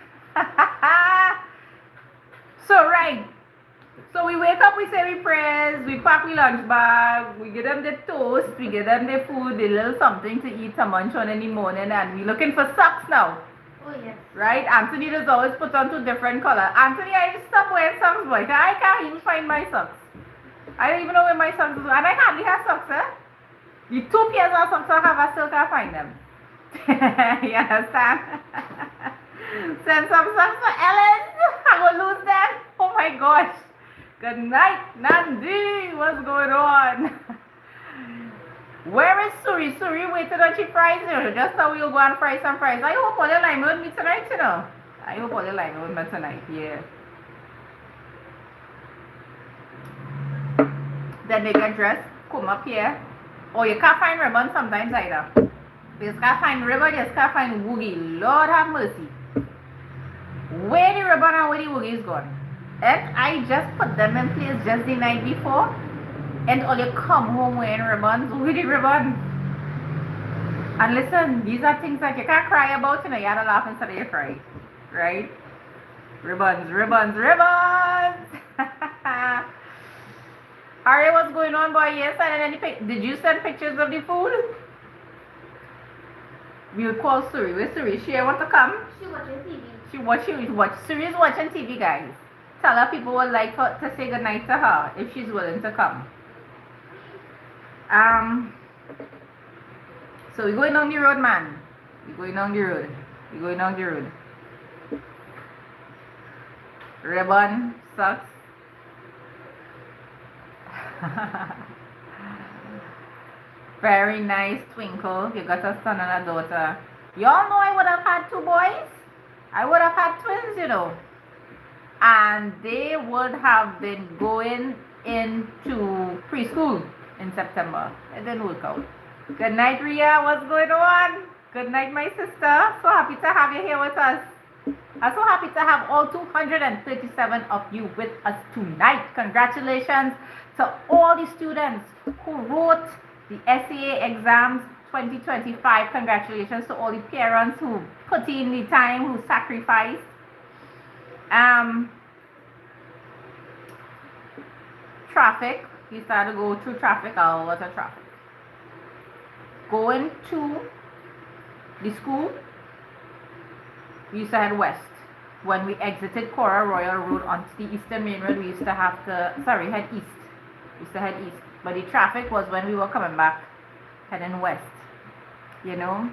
So we wake up, we say we prayers, we pack we lunch bag, we give them the toast, we give them the food, a little something to eat, to munch on in the morning, and we looking for socks now. Oh, yes. Right? Anthony does always put on 2 different colors. Anthony, I stop wearing socks, boy. I can't even find my socks. I don't even know where my socks are. And I hardly have socks, eh? The 2 pairs of socks I have, I still can't find them. You understand? Send some socks for Ellen. I'm going to lose them. Oh my gosh. Good night, Nandi. What's going on? Where is Suri? Suri waited on she fries you. Just how we'll go and fry some fries. I hope all your line with me tonight, you know. I hope all your line with me tonight, yeah. Then they get dressed, come up here. Oh, you can't find ribbon sometimes either. You just can't find ribbon, you just can't find woogie. Lord have mercy. Where the ribbon and where the woogie is gone? And I just put them in place just the night before. And all you come home wearing ribbons, with the ribbon. And listen, these are things that you can't cry about, you know, you have to laugh instead of you cry. Right? Ribbons. Harry, what's going on, boy? Yes, and did you send pictures of the food? We'll call Suri. Where's Suri? She want to come? She watching TV. Suri is watching TV, guys. Tell her people would like to say goodnight to her if she's willing to come. So we're going down the road, man. We're going down the road. Ribbon, socks. Very nice, Twinkle. You got a son and a daughter. Y'all know I would have had 2 boys. I would have had twins, you know. And they would have been going into preschool in September. It didn't work out. Good night, Ria. What's going on? Good night, my sister. So happy to have you here with us. I'm so happy to have all 237 of you with us tonight. Congratulations to all the students who wrote the SAA exams 2025. Congratulations to all the parents who put in the time, who sacrificed. Traffic. We started to go through traffic. A lot of traffic. Going to the school, we used to head west. When we exited Cora Royal Road onto the Eastern Main Road, we used to have to, head east. We used to head east. But the traffic was when we were coming back, heading west. You know?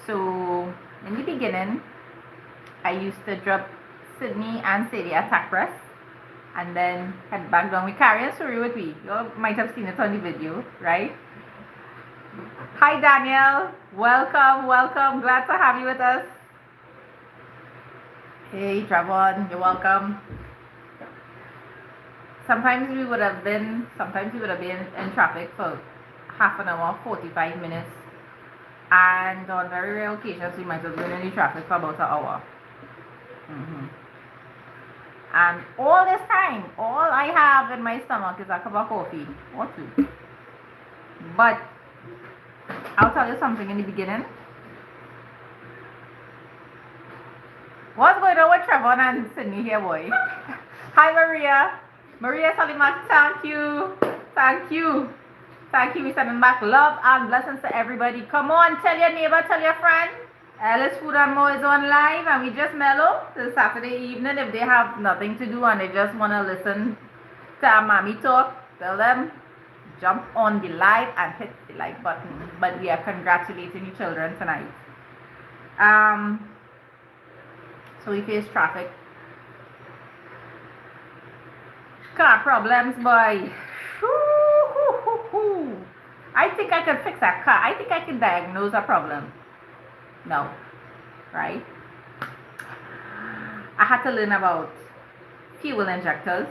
So, in the beginning, I used to drop Sydney and Sadie at Takras and then head back down. We carry a Suri with me. You might have seen it on the video, right? Hi, Daniel. Welcome. Glad to have you with us. Hey, Travon, you're welcome. Sometimes we would have been in traffic for half an hour, 45 minutes. And on very rare occasions, we might have been in the traffic for about an hour. And all this time, all I have in my stomach is a cup of coffee or two. But I'll tell you something in the beginning. What's going on with Trevor and Sydney here, boy? Hi, Maria. Maria Salimak, thank you. Thank you. Thank you. We sending back love and blessings to everybody. Come on, tell your neighbor, tell your friend. Alice Food and More is on live, and we just mellow this Saturday evening. If they have nothing to do and they just want to listen to our mommy talk, tell them jump on the live and hit the like button. But we are congratulating the children tonight. So we face traffic. Car problems, boy. I think I can fix that car. I think I can diagnose a problem. No. Right? I had to learn about fuel injectors.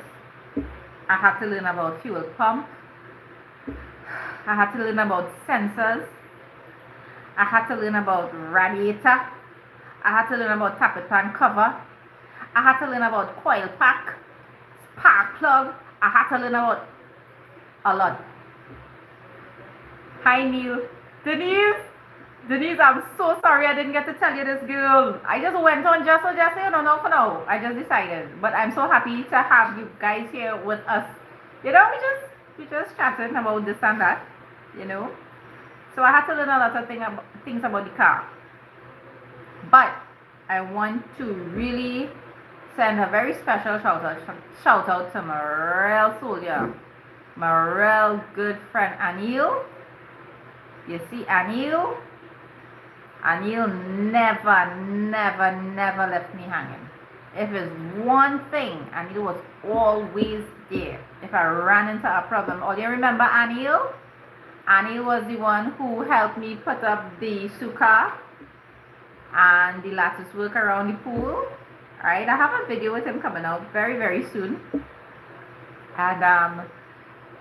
I had to learn about fuel pump. I had to learn about sensors. I had to learn about radiator. I had to learn about tappet pan cover. I had to learn about coil pack, spark plug. I had to learn about a lot. Hi Neil. Denise, I'm so sorry I didn't get to tell you this, girl. I just went on just for now. I just decided. But I'm so happy to have you guys here with us. You know, we just chatting about this and that, you know. So I had to learn a lot of things about the car. But I want to really send a very special shout out to my real soldier, my real good friend Anil. You see Anil never left me hanging. If it's one thing, Anil was always there. If I ran into a problem, or you remember Anil? Anil was the one who helped me put up the sukkah and the lattice work around the pool. Right, I have a video with him coming out very soon.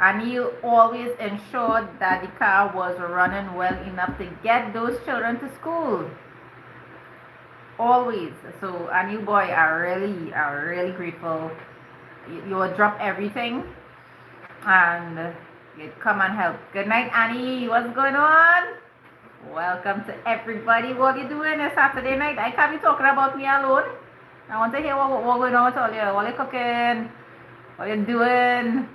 And he always ensured that the car was running well enough to get those children to school. Always. So Anil boy, I'm really grateful. You will drop everything and you'd come and help. Good night, Annie. What's going on? Welcome to everybody. What you doing this Saturday night? I can't be talking about me alone. I want to hear what going on with all you. What you cooking? What you doing?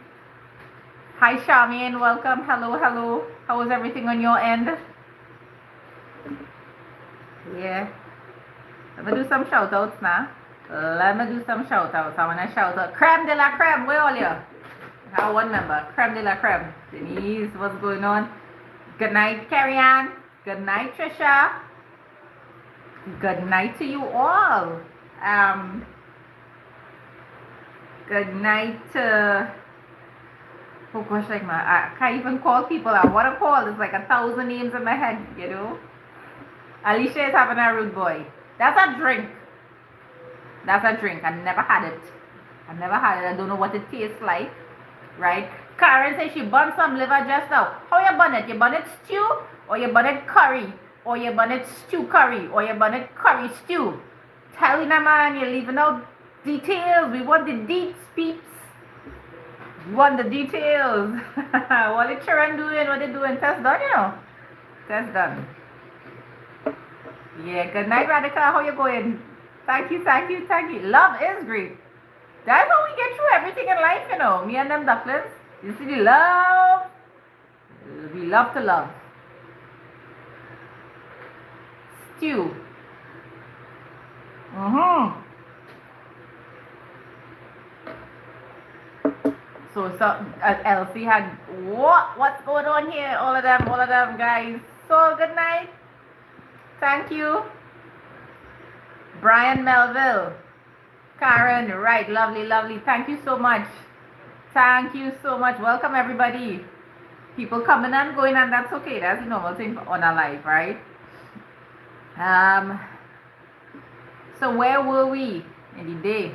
Hi, Charmaine. Welcome. Hello. How is everything on your end? Yeah. Let me do some shout outs now. I want to shout out Creme de la Creme. Where are you? I have one member. Creme de la Creme. Denise, what's going on? Good night, Carrie Ann. Good night, Trisha. Good night to you all. Good night to, oh gosh, I can't even call people. I want to call. There's like 1,000 names in my head, you know. Alicia is having a rude boy. That's a drink. I never had it. I don't know what it tastes like. Right? Karen says she bun some liver just now. How you bun it? You bun it stew? Or you bun it curry? Or you bun it stew curry? Or you bun it curry stew? Telling a man you're leaving out details. We want the deets, peeps. We want the details. What the children doing? What they doing? Test done, you know. Test done. Yeah, good night, Radical. How you going? Thank you. Love is great. That's how we get through everything in life, you know. Me and them ducklings. You see the love. We love to love. Stew. So Elsie had what's going on here? All of them, guys. So good night. Thank you. Brian Melville. Karen, right, lovely. Thank you so much. Welcome everybody. People coming and going, and that's okay. That's the normal thing on our life, right? So where were we in the day?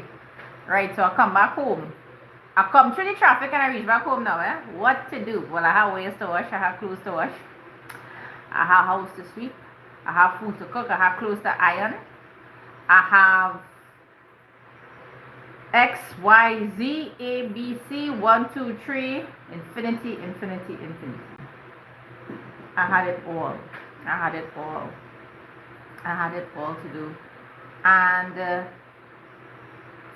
Right, so I come back home. I come through the traffic and I reach back home now, eh? What to do? Well, I have ways to wash, I have clothes to wash, I have house to sweep, I have food to cook, I have clothes to iron, I have X, Y, Z, A, B, C, 1, 2, 3, infinity, infinity, infinity. I had it all. I had it all. I had it all to do. And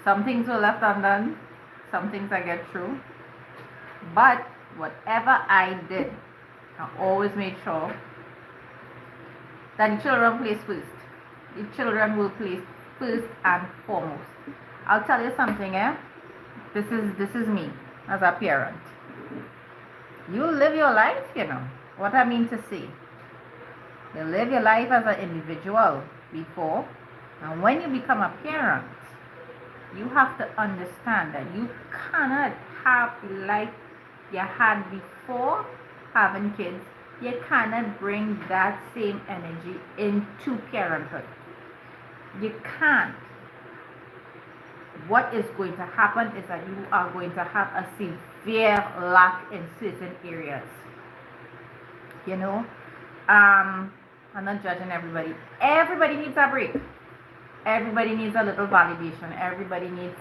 some things were left undone, some things I get through. But whatever I did, I always made sure that the children place first. The children will place first and foremost. I'll tell you something, This is me as a parent. You live your life, what I mean to say. You live your life as an individual before, and when you become a parent, you have to understand that you cannot have the life you had before having kids. You cannot bring that same energy into parenthood. You can't. What is going to happen is that you are going to have a severe lack in certain areas. I'm not judging everybody. Everybody needs a break. Everybody needs a little validation. Everybody needs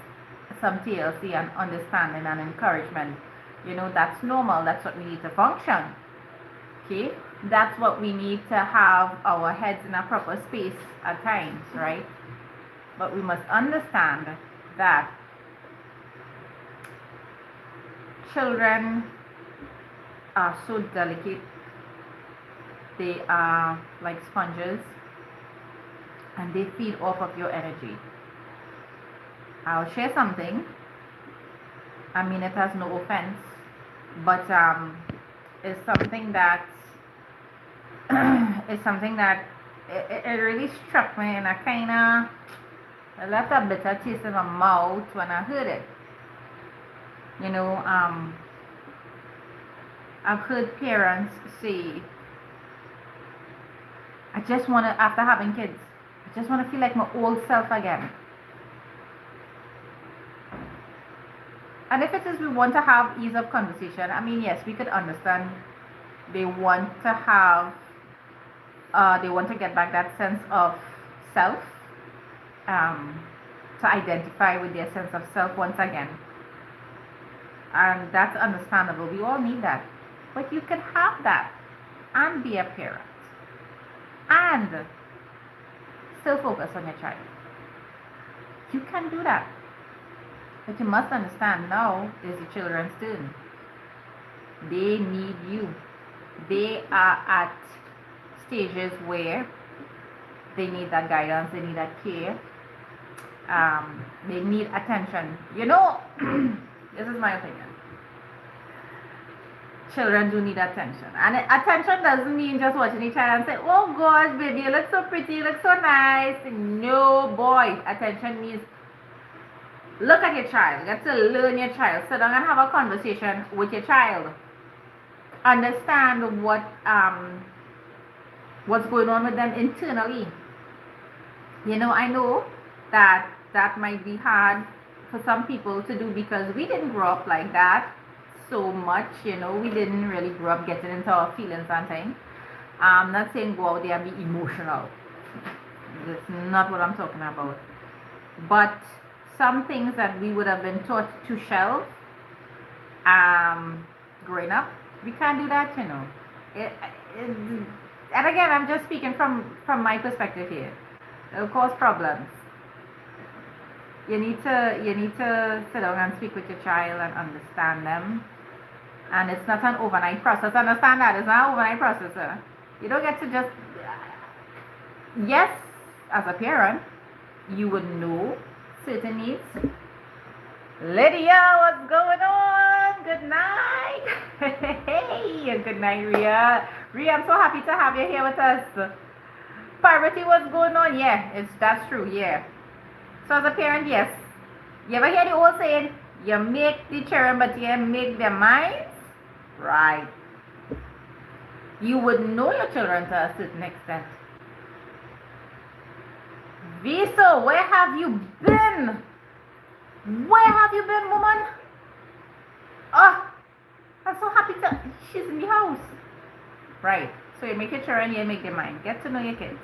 some TLC and understanding and encouragement. That's normal. That's what we need to function. Okay? That's what we need to have our heads in a proper space at times, right? But we must understand that children are so delicate. They are like sponges, and they feed off of your energy. I'll share something. I mean, it has no offense, but it's something that it really struck me, and I left a bitter taste in my mouth when I heard it. I've heard parents say, I just want to, after having kids, I just want to feel like my old self again. And if it is we want to have ease of conversation, I mean, yes, we could understand they want to have, they want to get back that sense of self, to identify with their sense of self once again. And that's understandable. We all need that. But you can have that and be a parent and still focus on your child. You can do that. But you must understand now is the children's turn. They need you. They are at stages where they need that guidance, they need that care, they need attention. This is my opinion. Children do need attention. And attention doesn't mean just watching each other and say, oh gosh, baby, you look so pretty, you look so nice. No, boy. Attention means look at your child. Get to learn your child. Sit down and have a conversation with your child. Understand what's going on with them internally. I know that might be hard for some people to do because we didn't grow up like that so much. We didn't really grow up getting into our feelings and things. I'm not saying go out there and be emotional. That's not what I'm talking about. But some things that we would have been taught to shelve growing up, we can't do that. And again, I'm just speaking from my perspective here. It'll cause problems. You need to sit down and speak with your child and understand them. And it's not an overnight process. Understand that. It's not an overnight process. You don't get to just... Yes, as a parent, you would know certain needs. Lydia, what's going on? Good night. Hey, good night, Ria. Ria, I'm so happy to have you here with us. Parvati, what's going on? Yeah, that's true, yeah. So as a parent, yes. You ever hear the old saying, you make the children, but you make their minds? Right. You would know your children to a certain extent. Visa, where have you been? Where have you been, woman? Oh, I'm so happy she's in the house. Right. So you make your children, you make their mind. Get to know your kids.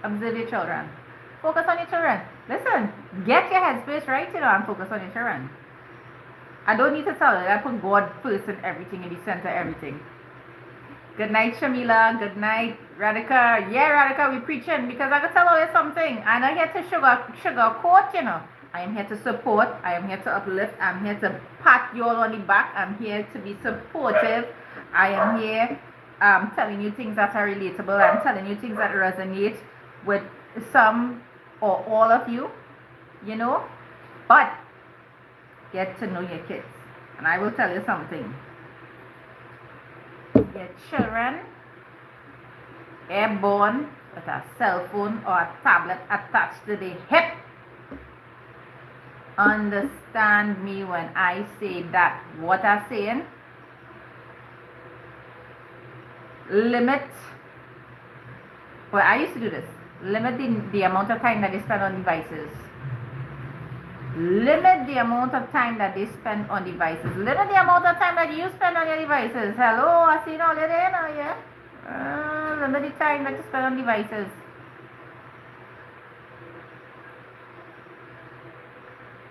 Observe your children. Focus on your children. Listen, get your headspace right, and focus on your children. I don't need to tell you, I put God first in everything, in the center of everything. Good night, Shamila. Good night, Radhika. Yeah, Radhika, we preaching because I can tell you something. I'm not here to sugarcoat. I am here to support. I am here to uplift. I'm here to pat you all on the back. I'm here to be supportive. I am here telling you things that are relatable. I'm telling you things that resonate with some or all of you, But get to know your kids. And I will tell you something. Your children airborne with a cell phone or a tablet attached to the hip. Understand me when I say that. What I'm saying, limit. Well, I used to do this. Limit the amount of time that they spend on devices. Limit the amount of time that they spend on devices. Limit the amount of time that you spend on your devices. Hello, I see all that in, yeah? Limit the time that you spend on devices.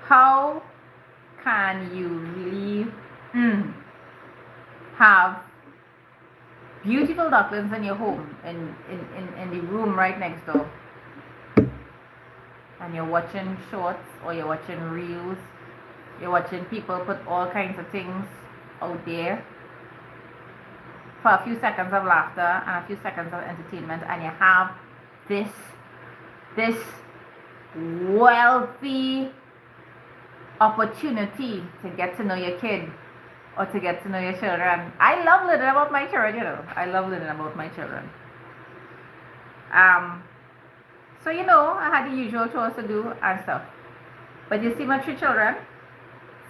How can you really have beautiful ducklings in your home, in the room right next door, and you're watching shorts or you're watching reels, you're watching people put all kinds of things out there for a few seconds of laughter and a few seconds of entertainment, and you have this wealthy opportunity to get to know your kid or to get to know your children. I love learning about my children, I love learning about my children. So I had the usual chores to do and stuff. But you see my 3 children,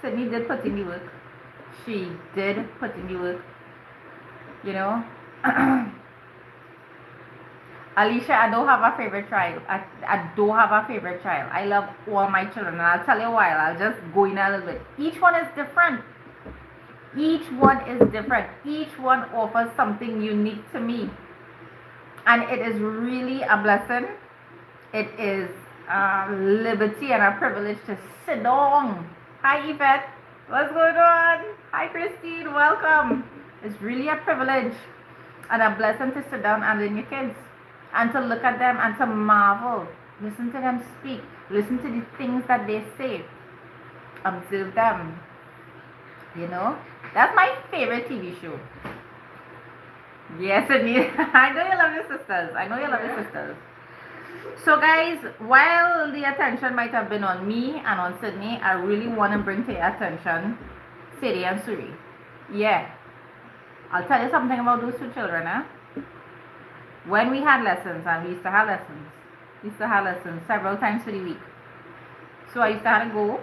Sydney did put in the work. She did put in the work. Alicia, I don't have a favorite child. I don't have a favorite child. I love all my children, and I'll tell you why. I'll just go in a little bit. Each one is different. Each one is different. Each one offers something unique to me. And it is really a blessing. It is a liberty and a privilege to sit down. Hi, Yvette. What's going on? Hi, Christine. Welcome. It's really a privilege and a blessing to sit down and learn your kids and to look at them and to marvel. Listen to them speak. Listen to the things that they say. Observe them. That's my favorite TV show. Yes, Anita. I know you love your sisters. I know you love your sisters. So guys, while the attention might have been on me and on Sydney, I really want to bring to your attention Sadie and Suri. Yeah. I'll tell you something about those 2 children, When we had lessons, and we used to have lessons several times for the week. So I used to have to go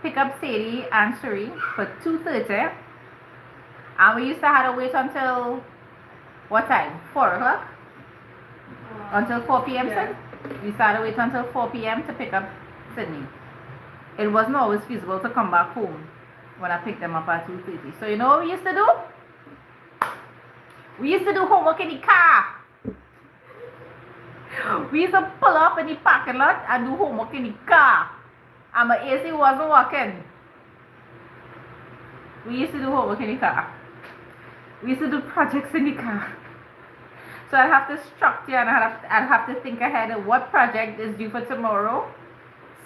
pick up Sadie and Suri for 2:30, and we used to have to wait until what time? 4 o'clock? Until 4 p.m. Yeah. We started wait until 4 p.m. to pick up Sydney. It wasn't always feasible to come back home when I picked them up at 2:30. So you know what we used to do? We used to do homework in the car. We used to pull up in the parking lot and do homework in the car. And my AC wasn't working. We used to do homework in the car. We used to do projects in the car. So I'd have to structure and I'd have to think ahead of what project is due for tomorrow.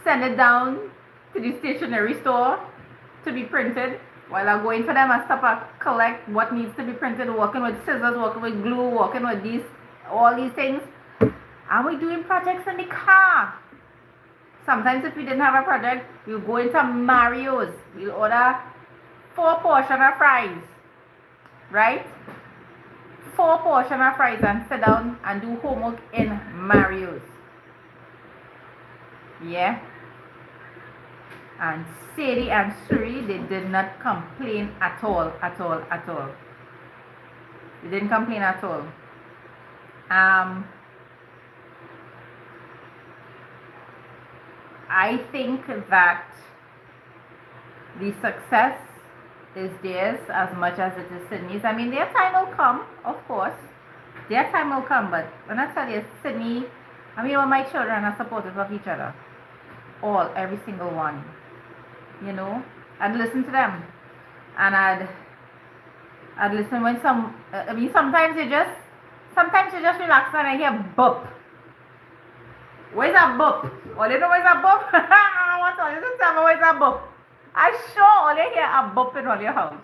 Send it down to the stationery store to be printed. While I'm going for them, I stop and collect what needs to be printed, working with scissors, working with glue, working with all these things. And we're doing projects in the car. Sometimes if we didn't have a project, we'll go into Mario's. We'll order 4 portions of fries. Right? 4 portions of fries and sit down and do homework in Mario's. Yeah? And Sadie and Suri, they did not complain at all. They didn't complain at all. I think that the success is theirs as much as it is Sydney's. I mean, their time will come, of course. Their time will come, but when I tell you, Sydney I mean, all my children are supportive of each other. All, every single one. You know, I'd listen to them, and I'd listen when I mean, sometimes you just relax and I hear bop. Where's that bop? All you know where's that bop? I want all you to tell me where's that bop. I sure all you hear a bop in all your house.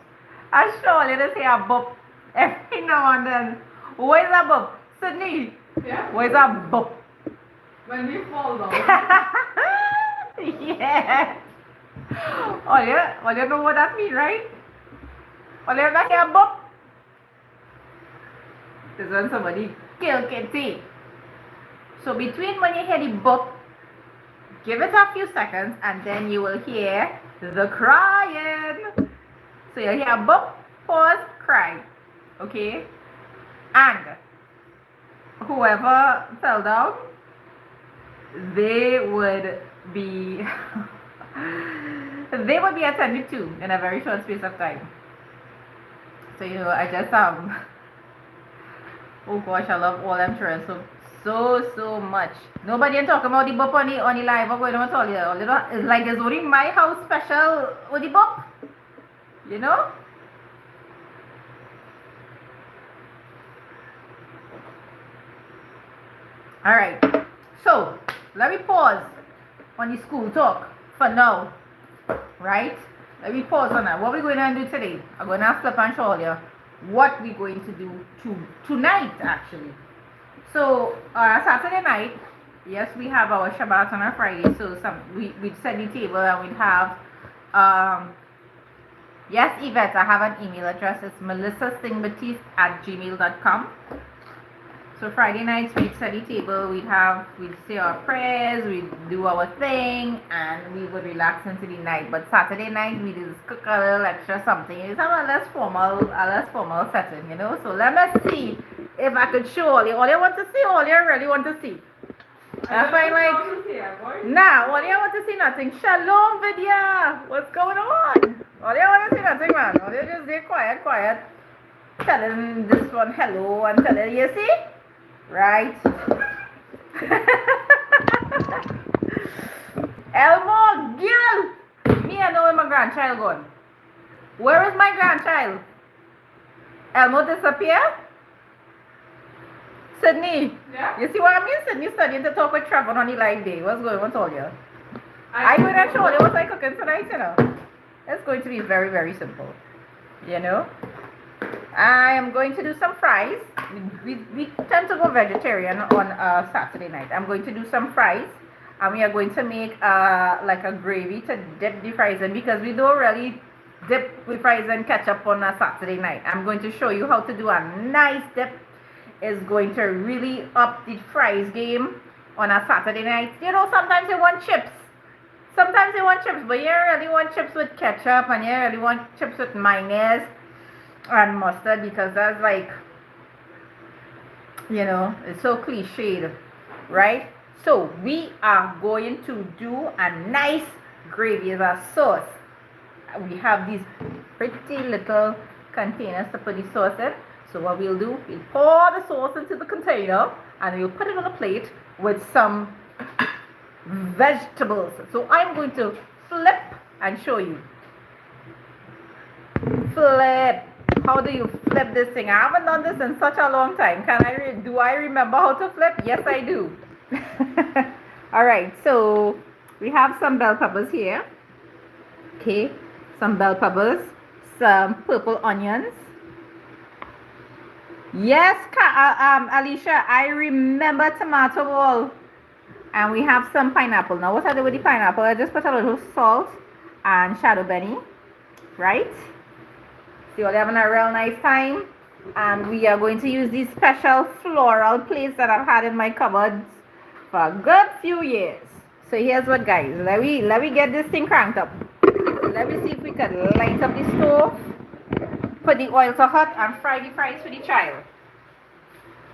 I sure all you just hear a bop every now and then. Where's that bop? Sydney, Yeah. where's that bop? When we fall down. Yeah. All you know what that means, right? All you ever hear bop is when somebody kill Kitty. So between when you hear the bop, give it a few seconds and then you will hear the crying. So you hear bop, pause, cry. Okay? And whoever fell down, they would be attended to in a very short space of time. So I just oh gosh, I love all them children so much. Nobody can talk about the bop on the live or going on all you. It's like it's only my house special with the bop. You know? Alright. So let me pause on the school talk for now. Right? Let me pause on that. What we're going to do today, I'm going to flip and show you what we're going to do tonight actually. So Saturday night, yes, we have our Shabbat on a Friday. So we'd set the table and we'd have yes, Yvette, I have an email address. It's melissasingbatiste@gmail.com. So Friday nights we'd set the table, we'd say our prayers, we'd do our thing, and we would relax into the night. But Saturday night we'd just cook a little extra something. It's a less formal setting, So let me see if I could show all you want to see, all you really want to see. I find like all you want to see nothing. Shalom Vidya, what's going on? All you want to see nothing, man. All you just stay quiet, telling this one hello and telling you see. Right? Elmo, girl! Me, I know where my grandchild gone. Where is my grandchild? Elmo disappear? Sydney, Yeah? you see what I mean? Sydney studying to talk with Trevor on the live day. What's going on, told you? I'm going to show you what I cooking tonight, It's going to be very, very simple. I am going to do some fries. We tend to go vegetarian on Saturday night. I'm going to do some fries, and we are going to make like a gravy to dip the fries in, because we don't really dip with fries and ketchup on a Saturday night. I'm going to show you how to do a nice dip. Is going to really up the fries game on a Saturday night. Sometimes you want chips. Sometimes you want chips, but you don't really want chips with ketchup, and you don't really want chips with mayonnaise and mustard, because that's like, it's so cliched, right? So we are going to do a nice gravy as a sauce. We have these pretty little containers to put the sauce in. So what we'll do, we'll pour the sauce into the container and we'll put it on a plate with some vegetables. So I'm going to flip and show you. Flip. How do you flip this thing? I haven't done this in such a long time. Do I remember how to flip? Yes, I do. Alright, so we have some bell peppers here. Okay, some bell peppers, some purple onions. Yes, Alicia, I remember tomato ball. And we have some pineapple. Now, what I do with the pineapple? I just put a little salt and shadow benny, right? So you're having a real nice time. And we are going to use these special floral plates that I've had in my cupboards for a good few years. So here's what, guys. Let me get this thing cranked up. Let me see if we can light up the stove. Put the oil to hot and fry the fries for the child.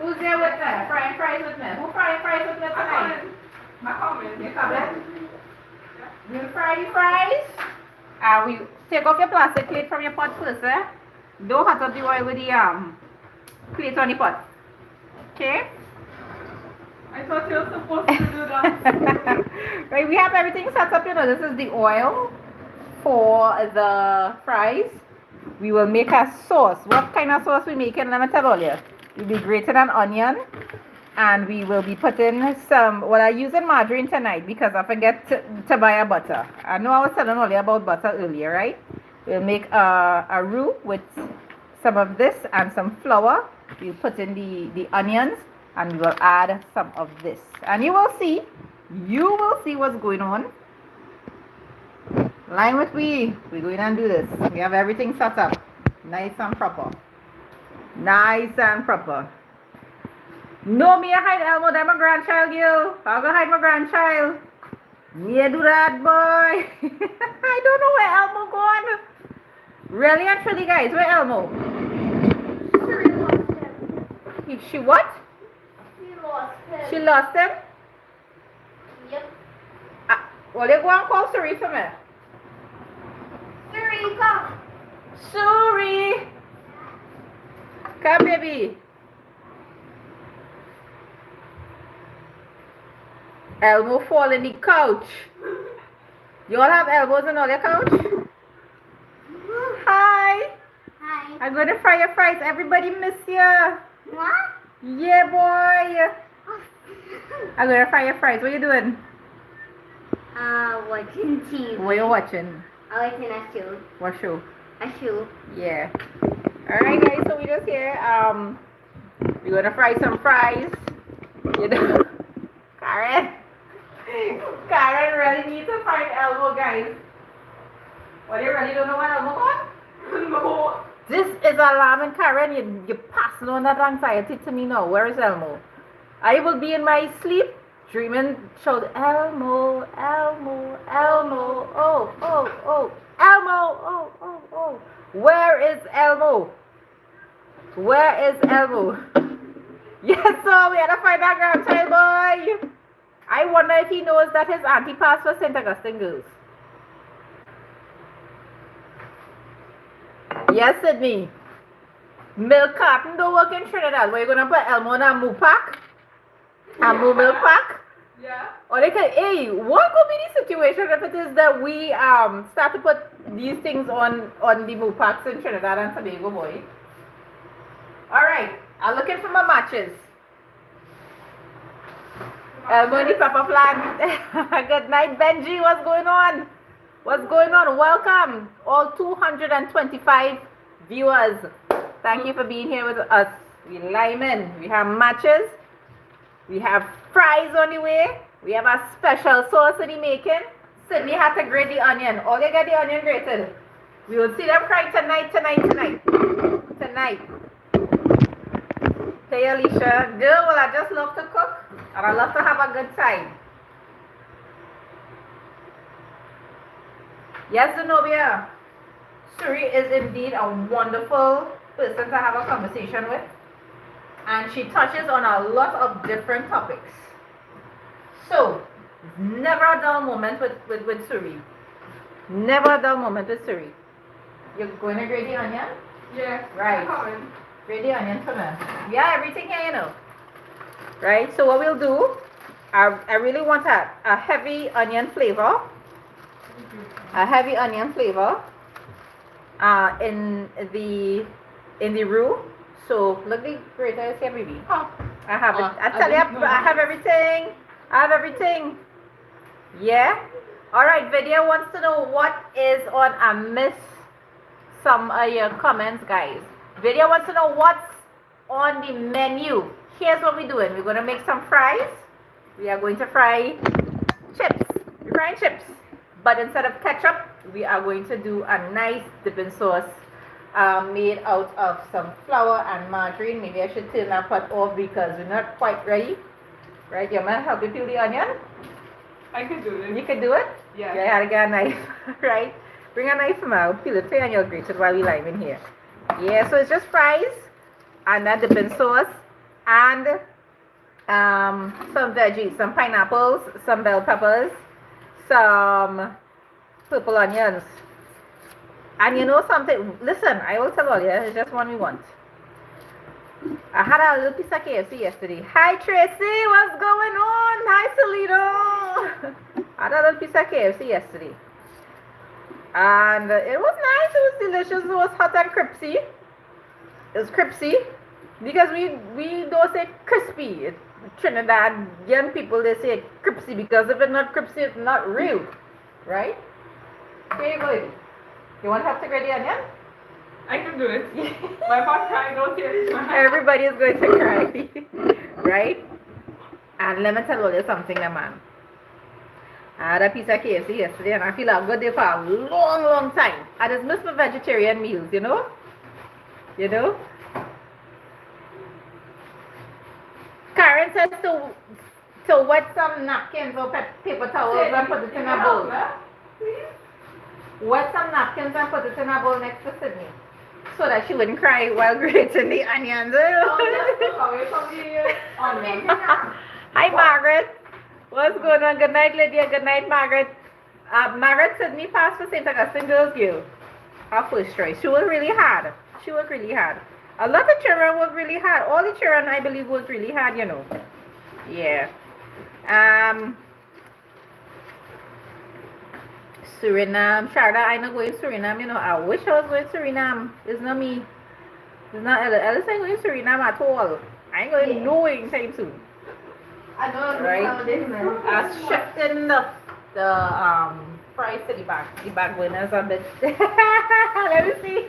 Who's there with me? Frying fries with me. Who frying fries with me tonight? My comment. You coming? We'll fry the fries. And we take off your plastic plate from your pot first, eh? Don't hot up the oil with the plate on the pot. Okay? I thought you were supposed to do that. Right, we have everything set up, you know. This is the oil for the fries. We will make a sauce. What kind of sauce we making? Let me tell you. We'll be grating an onion, and we will be putting some, well, I'm using margarine tonight because I forget to buy a butter. I know I was telling earlier about butter earlier, right? We'll make a roux with some of this and some flour. We'll put in the onions, and we will add some of this. And you will see what's going on. Line with me. We're going and do this. We have everything set up. Nice and proper. Nice and proper. No, me I hide Elmo, that's my grandchild, girl. I'll go hide my grandchild. Me do that, boy. I don't know where Elmo gone. Really and truly, guys, where Elmo? Suri lost him. She what? She lost him. She lost him? Yep. Well, you go and call Suri for me. Suri, come. Suri! Come, baby. Elmo fall in the couch. You all have elbows on all your couch? Hi. Hi. I'm going to fry your fries. Everybody miss you. What? Yeah, boy. I'm going to fry your fries. What you doing? Watching TV. What you watching? I watching a show. What show? A show. Yeah. Alright, guys. So we just here. We're going to fry some fries. You know. Karen. Karen really needs to find Elmo, guys. What, you really don't know where Elmo gone? No. This is alarming, Karen. You're passing on that anxiety to me now. Where is Elmo? I will be in my sleep dreaming, shout, Elmo, Elmo, Elmo, oh, oh, oh, Elmo, oh, oh, oh. Where is Elmo? Where is Elmo? Yes, so we had to find that grandchild boy. I wonder if he knows that his auntie passed for St. Augustine girls. Yes, Sydney. Milk carton don't work in Trinidad. Where you gonna put Elmo in a moo pack? A moo milk pack? Yeah. Or they can, hey, what could be the situation if it is that we start to put these things on the moo packs in Trinidad and Tobago, boy? Alright, I'm looking for my matches. Elmo in the pepper plant. Good night, Benji. What's going on? What's going on? Welcome, all 225 viewers. Thank you for being here with us. We linemen. We have matches. We have fries on the way. We have a special sauce in the making. Sydney had to grate the onion. All you get the onion grated. We will see them fry tonight. Tonight. Hey, Alicia. Girl, well, I just love to cook. And I love to have a good time. Yes, Zenobia. Suri is indeed a wonderful person to have a conversation with. And she touches on a lot of different topics. So, never a dull moment with Suri. Never a dull moment with Suri. You're going to grate the onion? Yeah. Right. Coming. Grate the onion for me. Yeah, everything here, you know. Right, so what we'll do, I really want a heavy onion flavor. A heavy onion flavor in the roux. So look the grater is here, baby. Oh. I have it. I I tell you, didn't know I have that. everything. I have everything. Yeah. All right. Video wants to know what is on. I miss some of your comments, guys. Video wants to know what's on the menu. Here's what we're doing. We're gonna make some fries. We are going to fry chips. We're frying chips. But instead of ketchup, we are going to do a nice dipping sauce made out of some flour and margarine. Maybe I should turn that pot off because we're not quite ready. Right? You want to help you peel the onion? I can do this. You can do it? Yeah. Yeah, I gotta get a knife. Right? Bring a knife from out. Peel it. And you'll grate it while we lime in here. Yeah, so it's just fries and that dipping sauce and some veggies, some pineapples, some bell peppers, some purple onions. And you know something? Listen, I will tell all you, it's just one we want. I had a little piece of KFC yesterday. Hi Tracy, what's going on? Hi Salito. I had a little piece of KFC yesterday. And it was nice, it was delicious, it was hot and crispy. It was crispy. Because we don't say crispy. Trinidad young people they say crispy because if it's not crispy, it's not real. Right? Here you go. You want help to grate the onion? I can do it. My mom crying, don't hear it. Everybody is going to cry. Right? And let me tell you something, man. I had a piece of KFC yesterday and I feel I've got there for a long, long time. I just miss my vegetarian meals, you know? You know? Karen says to wet some napkins or paper towels and put it in a bowl. Wet some napkins and put it in a bowl next to Sydney. So that she wouldn't cry while grating the onions. Hi Margaret. What's going on? Good night, Lydia. Good night, Margaret. Margaret Sydney passed for St. Augustine Girls Girl. Her first choice. She worked really hard. She worked really hard. A lot of children work really hard. All the children, I believe, work really hard, you know. Yeah. Suriname. Sharda, I not going to Suriname, you know. I wish I was going to Suriname. It's not me. It's not Alice ain't going to Suriname at all. I ain't going nowhere anytime soon. I don't know Right? how this man. I shifting the fries to the back burners a bit. Let me see.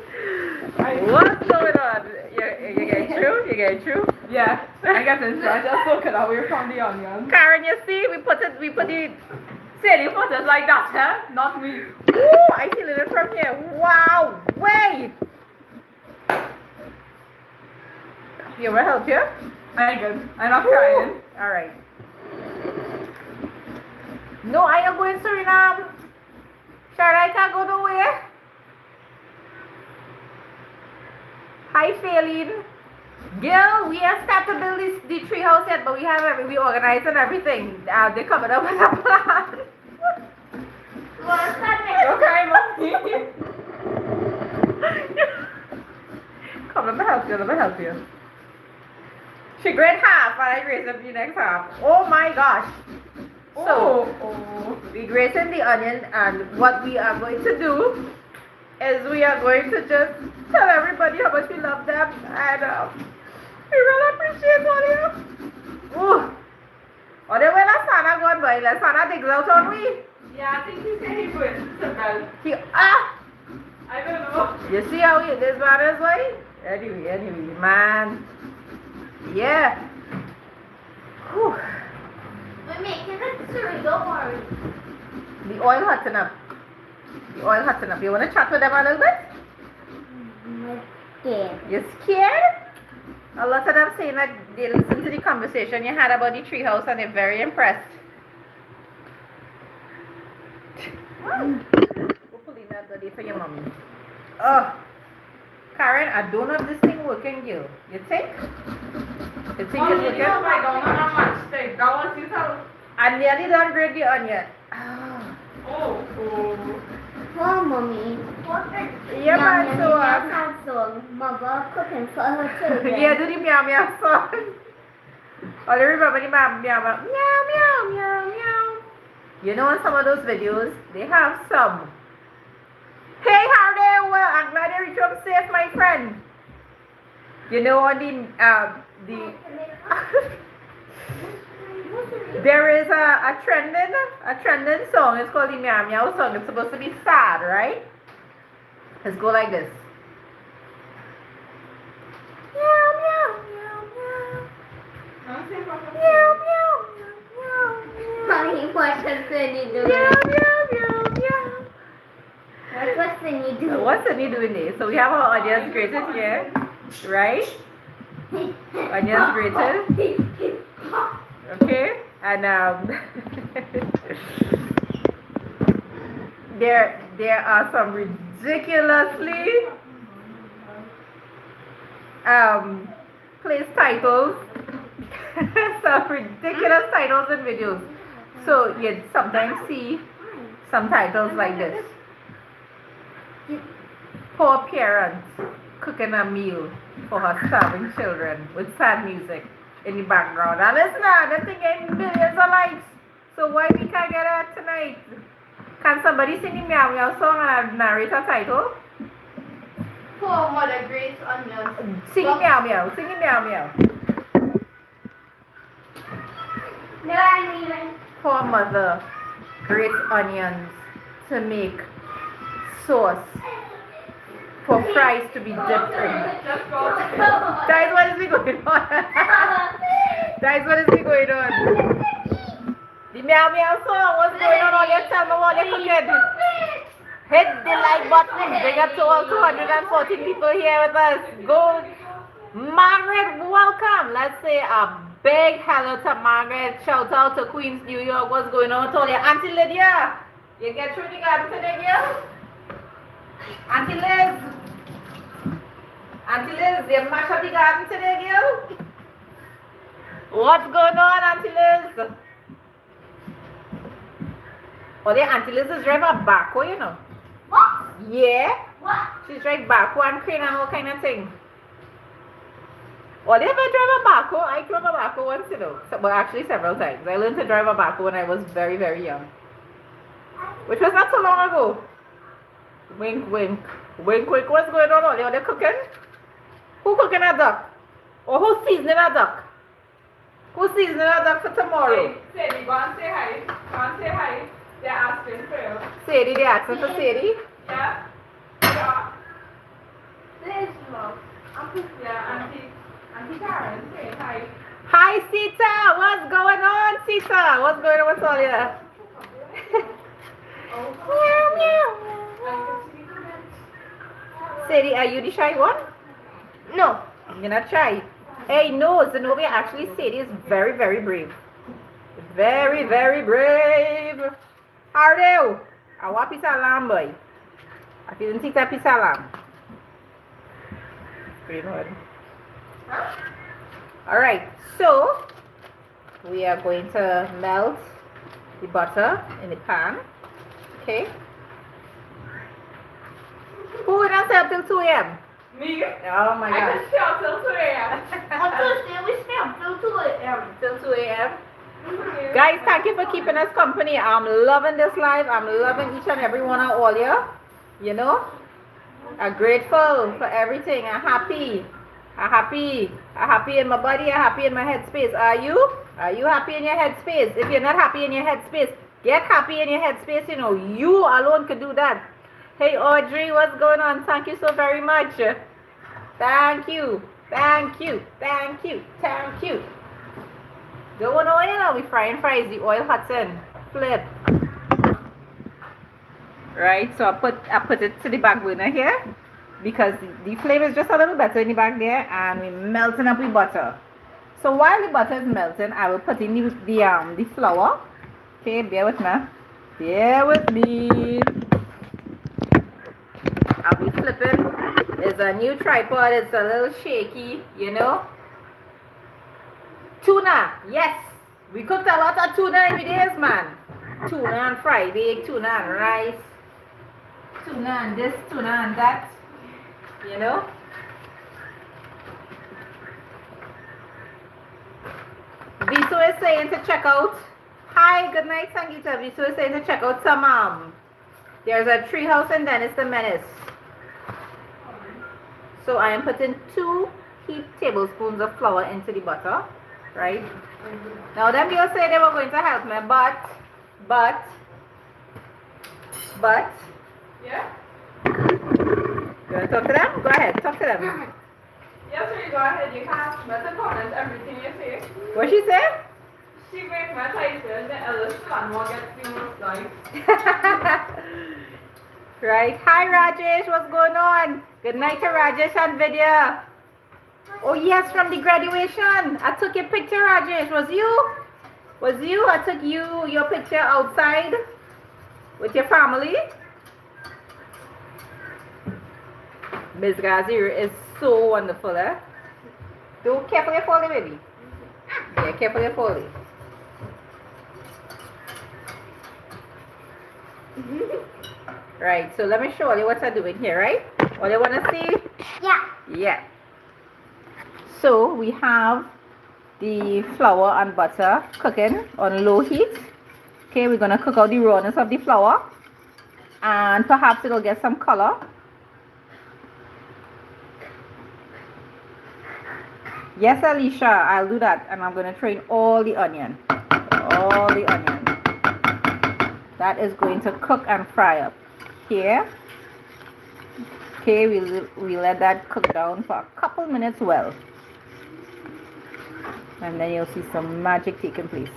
What's going on? You get through? You get through? Yeah, I got this. I just took it away from the onion. Karen, you see, we put the Say you put it like that, huh? Not me. ooh, I feel it from here. Wow, wait. You want help you? I good. I'm not crying. All right. No, I am going to Suriname. Shara, I can't go nowhere. Hi, Faylene. Girl, we have started to build the tree house yet, but we organized and everything. They're coming up with a plan. Okay, mommy. Come, let me help you. She grade half and I grade the next half. Oh my gosh. So, we grate the onion and what we are going to do is we are going to just tell everybody how much we love them and we really appreciate all of you. Ooh. Or they will let Sana go on by. Let Sana digs out on we. Yeah, I think he said he would. He, I don't know. you see how this man is why? Anyway, man. Yeah. Whew. We're making it through, don't worry. The oil hotting up. You want to chat with them a little bit? I'm scared. You're scared? A lot of them saying that they listened to the conversation you had about the treehouse and they're very impressed. Hopefully not good day for your mommy. Oh, Karen, I don't know if this thing working, you think? You think it's working? I don't know how much steak. That was you tell. I nearly done grate the onion. Oh. Oh, mommy. Yeah, man, so That song. Mother cooking for her children. yeah, do the meow meow song. Oh, do you remember the meow meow meow meow meow meow? You know, in some of those videos, they have some. Hey, how they? Well, I'm glad you reached up safe, my friend. You know, on the there is a trending song. It's called the meow meow song. It's supposed to be sad, right? Let's go like this. Meow meow meow meow. Meow meow meow meow. Mommy, what does Sunny do? Meow meow meow meow. What's Sunny do? What's Sunny doing there? So we have our onions grated here, right? Onions grated. Okay, and there are some ridiculously place titles, some ridiculous titles and videos. So you sometimes see some titles like this: poor parents cooking a meal for her starving children with sad music in the background. And listen, that thing getting millions of likes. So why we can't get that tonight? Can somebody sing the Meow Meow song and a narrator title? Poor mother grates onions. Sing the Meow Meow. Sing the Meow Meow. No, I mean it. Poor mother grates onions to make sauce for fries to be dipped in. Just go. That is what is going on. That is what is going on. The Meow Meow song, what's going on? All you tell me what you're cooking. Hit the like button. Bring up to all 214 people here with us. Go. Margaret, welcome. Let's say a big hello to Margaret. Shout out to Queens, New York. What's going on? Told you, Auntie Lydia. You get through the garden today, girl? Auntie Liz. Auntie Liz, you mash up the garden today, girl? What's going on, Auntie Liz? Oh, the Auntie Liz is driving a backhoe, you know. What? Yeah. What? She's driving backhoe and crane and all kind of thing. Oh, they ever drive a backhoe? I drove a backhoe once, you know. So, well, actually several times. I learned to drive a backhoe when I was very, very young. Which was not so long ago. Wink, wink. Wink, wink. What's going on? Are they cooking? Who cooking a duck? Or who's seasoning a duck? Who's seasoning a duck for tomorrow? Sadie, go and say hi. Go and say hi. They're asking for you. Sadie, they asking for Sadie. Yeah? Yeah. This love. Yeah, Auntie Karen, say hi. Hi, Sita. What's going on, Sita? What's going on with all you? Meow, meow. Sadie, are you the shy one? No. I'm gonna try. Hey, no, Zenobia, actually, Sadie is very, very brave. Very, very brave. How are you? I want piece of lamb, boy. I didn't take that piece of lamb. Pretty good. Alright, so we are going to melt the butter in the pan. Okay. Who will not stay up till 2 a.m.? Me? Oh my I god. can stay up till 2 a.m. On Tuesday, we stay up till 2 a.m. Till 2 a.m. Guys, thank you for keeping us company. I'm loving this live. I'm loving each and every one of all you. You know? I'm grateful for everything. I'm happy. I'm happy. I'm happy in my body. I'm happy in my headspace. Are you? Are you happy in your headspace? If you're not happy in your headspace, get happy in your headspace. You know, you alone could do that. Hey Audrey, what's going on? Thank you so very much. Thank you. Thank you. Thank you. Thank you. Don't want oil, you know, we frying fries. The oil hot in. Flip. Right, so I put it to the back burner here because the flavor is just a little better in the back there, and we're melting up with butter. So while the butter is melting, I will put in the flour. Okay, bear with me. Bear with me. I'll be flipping. It's a new tripod. It's a little shaky, you know. Tuna, yes. We cooked a lot of tuna every day, man. Tuna and fried egg, tuna and rice. Tuna and this, tuna and that. You know. Viso is saying to check out. Hi, good night, Sangeeta. Viso is saying to check out some there's a tree house in Dennis the Menace. So I am putting 2 heaped tablespoons of flour into the butter. Right? Now them girls say they were going to help me, but Yeah? you want to talk to them? Go ahead, talk to them. Yes, sir, go ahead. You can better comment everything you say. What she say? She makes my title, the eldest son will get the most likes. Right. Hi Rajesh, what's going on? Good night to Rajesh and Vidya. Oh yes, from the graduation. I took your picture, Rajesh. Was you? Was you? I took your picture outside with your family. Miss Gazir is so wonderful, eh? Do carefully foley, baby. Yeah, carefully foley. Right, so let me show you what I'm doing here, right? What you wanna see? Yeah. Yeah. So we have the flour and butter cooking on low heat. Okay, we're gonna cook out the rawness of the flour, and perhaps it'll get some color. Yes, Alicia, I'll do that, and I'm gonna throw in all the onion. All the onion. That is going to cook and fry up here. Okay, we let that cook down for a couple minutes well, and then you'll see some magic taking place.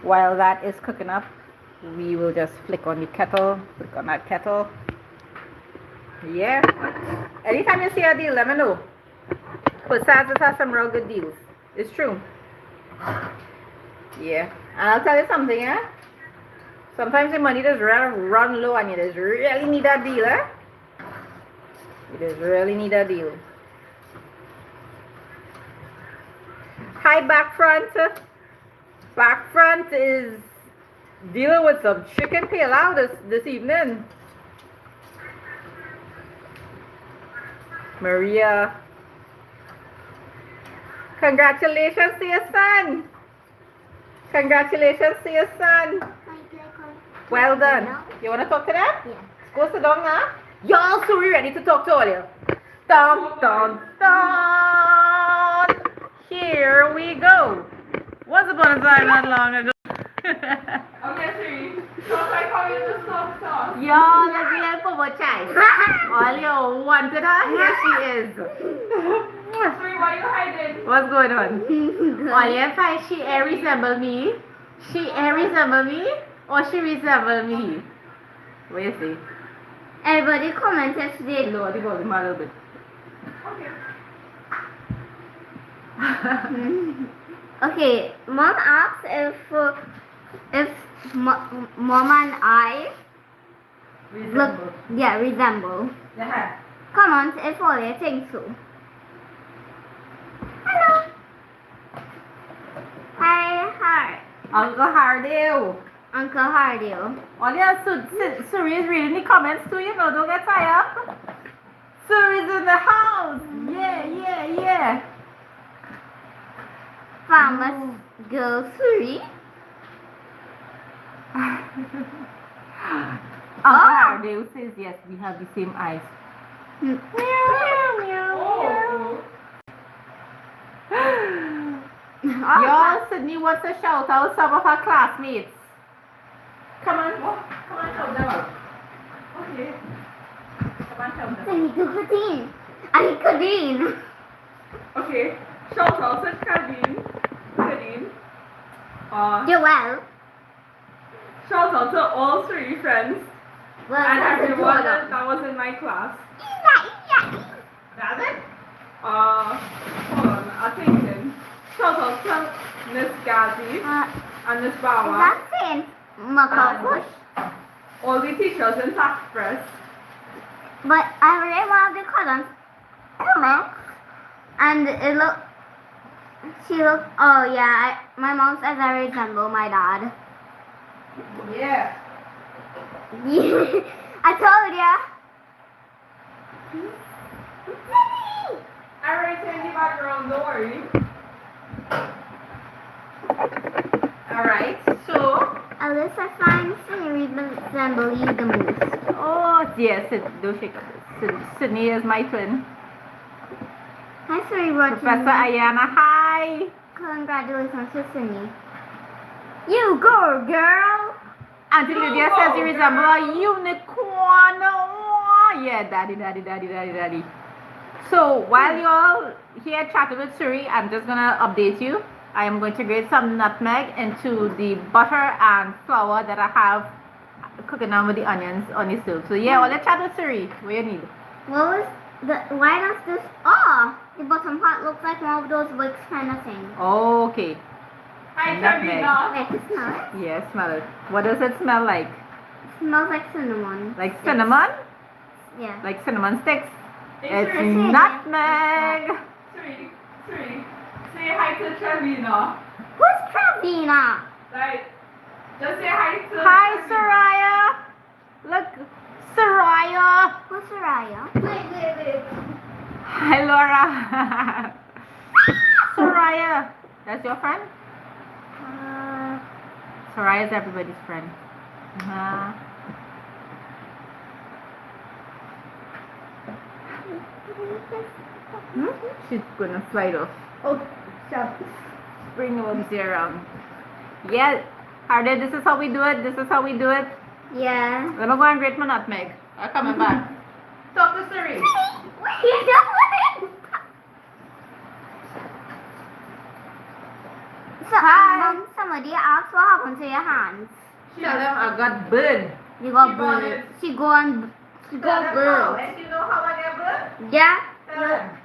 While that is cooking up, we will just flick on the kettle, flick on that kettle. Yeah. Anytime you see a deal, let me know. Posades has some real good deals. It's true. Yeah. And I'll tell you something, eh? Sometimes the money does run low and you just really need that deal, eh? You just really need a deal. Hi, back front. Back front is dealing with some chicken pilau this evening. Maria. Congratulations to your son. Congratulations to your son. Well done. You want to talk to them? Yeah. Go sit down now. Y'all so we ready to talk to all you. Dun, dun, dun. Here we go. Once upon a time not long ago. Okay, Siri. Don't like how you just talk sauce. Y'all are real for what child. All you wanted her, here she is. Siri, why are you hiding? What's going on? All you find she resemble me. She resemble me or she resemble me? What you say? Everybody commented today. Lower the volume a little bit. Okay. Okay, Mom asked if Mom and I Resemble. resemble. Yeah. Comment if all you think so. Hello. Hi, Uncle Hardale. Uncle Hardale. All you Suri is reading the comments too, you know, don't get tired. Suri's in the house. Yeah. Farmer's girl Suri. Uncle Hardale says yes, we have the same eyes. Hmm. Oh. Y'all, Sydney wants to shout out some of her classmates. Come on, shout them out. Okay. Come on, shout them out. Sydney to Kadeen. I Kadeen. Okay. Shout out to Kadeen. Joel. Shout out to all three friends Well, and that's a everyone Jordan. that was in my class. That's it? Hold on, I'm thinking. Shout out to Miss Gazi and Miss Is Bawa, that Saint Macapush? all the teachers in Tax Press. But I really want the columns. And it look. She look. Oh yeah. My mom says I resemble my dad. Yeah. I told ya. I already in the background, don't worry. Alright, so. Alyssa finds Siri resemble you the most. Oh, yes, don't shake up. Sydney is my twin. Hi Siri watching. Professor Ayana, hi. Congratulations to Sydney. You go, girl. Auntie Lydia says you resemble a unicorn. Oh, yeah, daddy. So while you're here chatting with Suri, I'm just gonna update you. I am going to grate some nutmeg into the butter and flour that I have cooking down with the onions on the stove. So yeah, well, let's chat with Suri. What you need? What was why does this? Oh, the bottom part looks like one of those wicks kind of thing. Okay. Hi, Nutmeg. Sharmina. Like it smell it? Yeah, smell it. What does it smell like? It smells like cinnamon. Like sticks. cinnamon? Yeah. Like cinnamon sticks? Hey, It's Siri, nutmeg. Siri, say hi to Sharmina. Who's Travina? Like, just say hi to Hi, Sharmina. Soraya. Look, Soraya. Who's Soraya? Wait. Hi, Laura. Soraya? That's your friend? Uh, Soraya is everybody's friend. Uh-huh. She's gonna slide off. Oh, shucks. Bring Wubsy around. Yeah, Hardy, this is how we do it. This is how we do it. yeah. Let me go and grate my nutmeg. I'm coming back. Talk to Siri. Hi. Somebody asked what happened to your hands. Tell them I got burned. You got You got burned. it. She got burned. And you know how I get burned? Yeah. Tell them.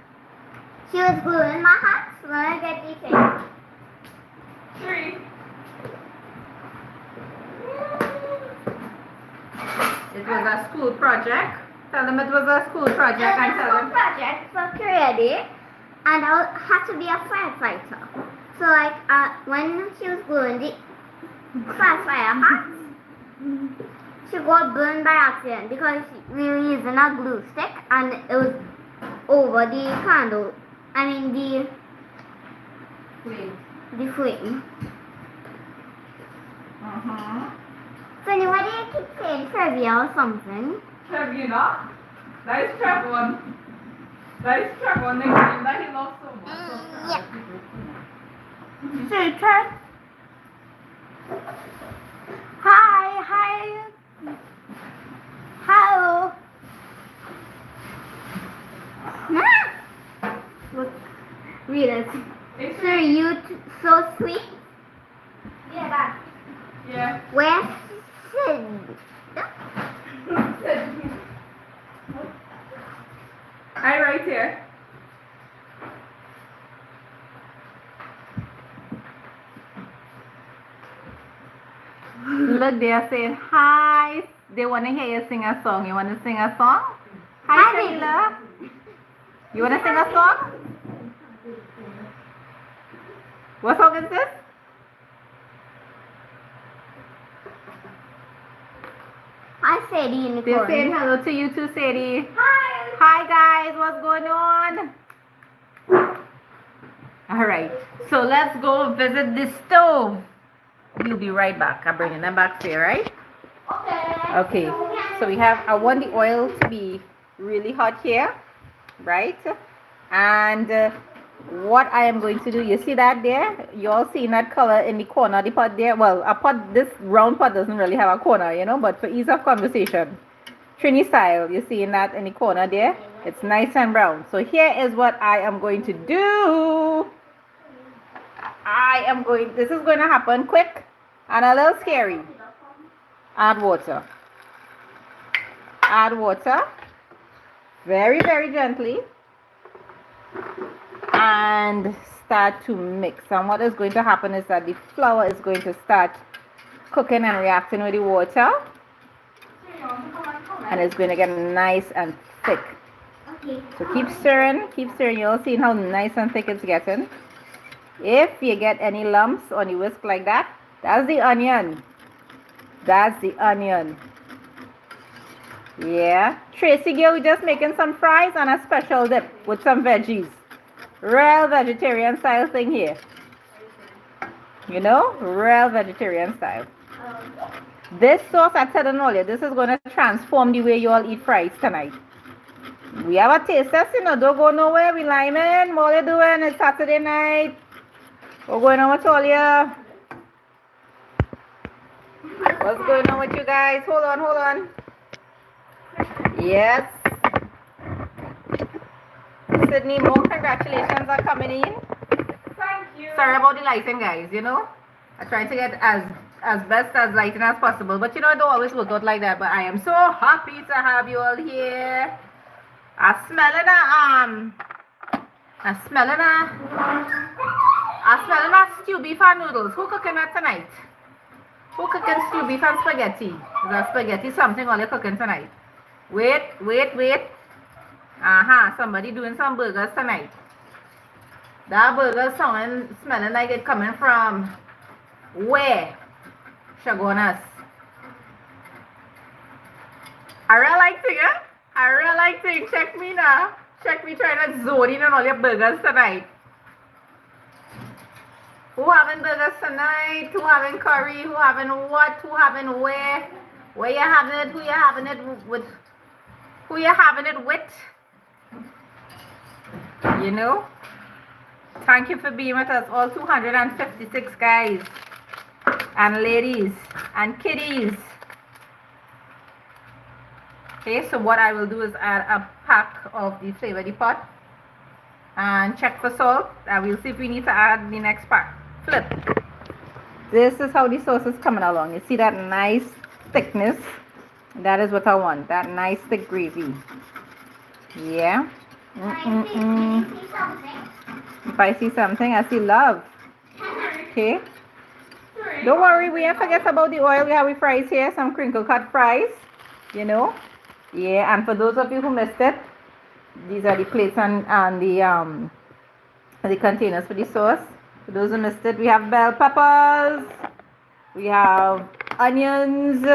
She was gluing my hands when I get eating. 3. It was a school project. Tell them it was a school project and tell them. Project for career day, and I had to be a firefighter. So like when she was gluing the firefighter hat, she got burned by accident because we were using a glue stick and it was over the candle. I mean the flame. So anybody keep saying trivia or something? Trevina. That is Trevon. That is Trevon nickname that he loves so much. Yeah. Say, Trev. Hi. Hello. Look, read it. It's Sir, you so sweet. Yeah, that. Yeah. Where Sid? I right here. Look, they are saying hi. They want to hear you sing a song. You want to sing a song? Hi, Hi, Sheila. You want to sing a song? What song is this? I said unicorn. They're saying hello to you too, Sadie. Hi. Hi, guys. What's going on? All right. So let's go visit the stove. We'll be right back. I'm bringing them back here, right? Okay. Okay. So I want the oil to be really hot here, right? And what I am going to do, you see that there? You all seeing that color in the corner of the pot there? Well, this round pot doesn't really have a corner, you know, but for ease of conversation, Trini style, you seeing that in the corner there? It's nice and brown. So here is what I am going to do. This is going to happen quick and a little scary. Add water. Add water. Very, very gently. And start to mix. And what is going to happen is that the flour is going to start cooking and reacting with the water. And it's going to get nice and thick. Okay. So keep stirring. You'll see how nice and thick it's getting. If you get any lumps on the whisk like that, that's the onion. That's the onion. Yeah. Tracy girl, we're just making some fries and a special dip with some veggies. Real vegetarian style thing here. You know? Real vegetarian style. This sauce, I'm telling all you, this is going to transform the way you all eat fries tonight. We have a taste test, you know. Don't go nowhere. We liming. What you doing? It's Saturday night. What's going on with all you? What's going on with you guys? Hold on. Yes. Sydney, more congratulations are coming in. Thank you. Sorry about the lighting, guys, you know. I try to get as best as lighting as possible. But you know, it don't always work out like that. But I am so happy to have you all here. I'm smelling a stew beef and noodles. Who cooking that tonight? Who cooking stew beef and spaghetti? Is that spaghetti something all you're cooking tonight? Wait. Somebody doing some burgers tonight. That burger smelling like it coming from where? Shagonas. I really like to check me now. Check me trying to zone in on all your burgers tonight. Who having burgers tonight? Who having curry? Who having what? Who having where? Where you having it? Who you having it with? Who you having it with? You know? Thank you for being with us, all 256 guys and ladies and kiddies. Okay, so what I will do is add a pack of the flavor pot and check for salt, and we'll see if we need to add the next pack. Flip. This is how the sauce is coming along. You see that nice thickness? That is what I want, that nice thick gravy. Yeah. If I see something, I see love. Okay. Don't worry, we ain't forget about the oil. We have the fries here, some crinkle cut fries. You know. Yeah, and for those of you who missed it, these are the plates and the containers for the sauce. For those who missed it, we have bell peppers, we have onions,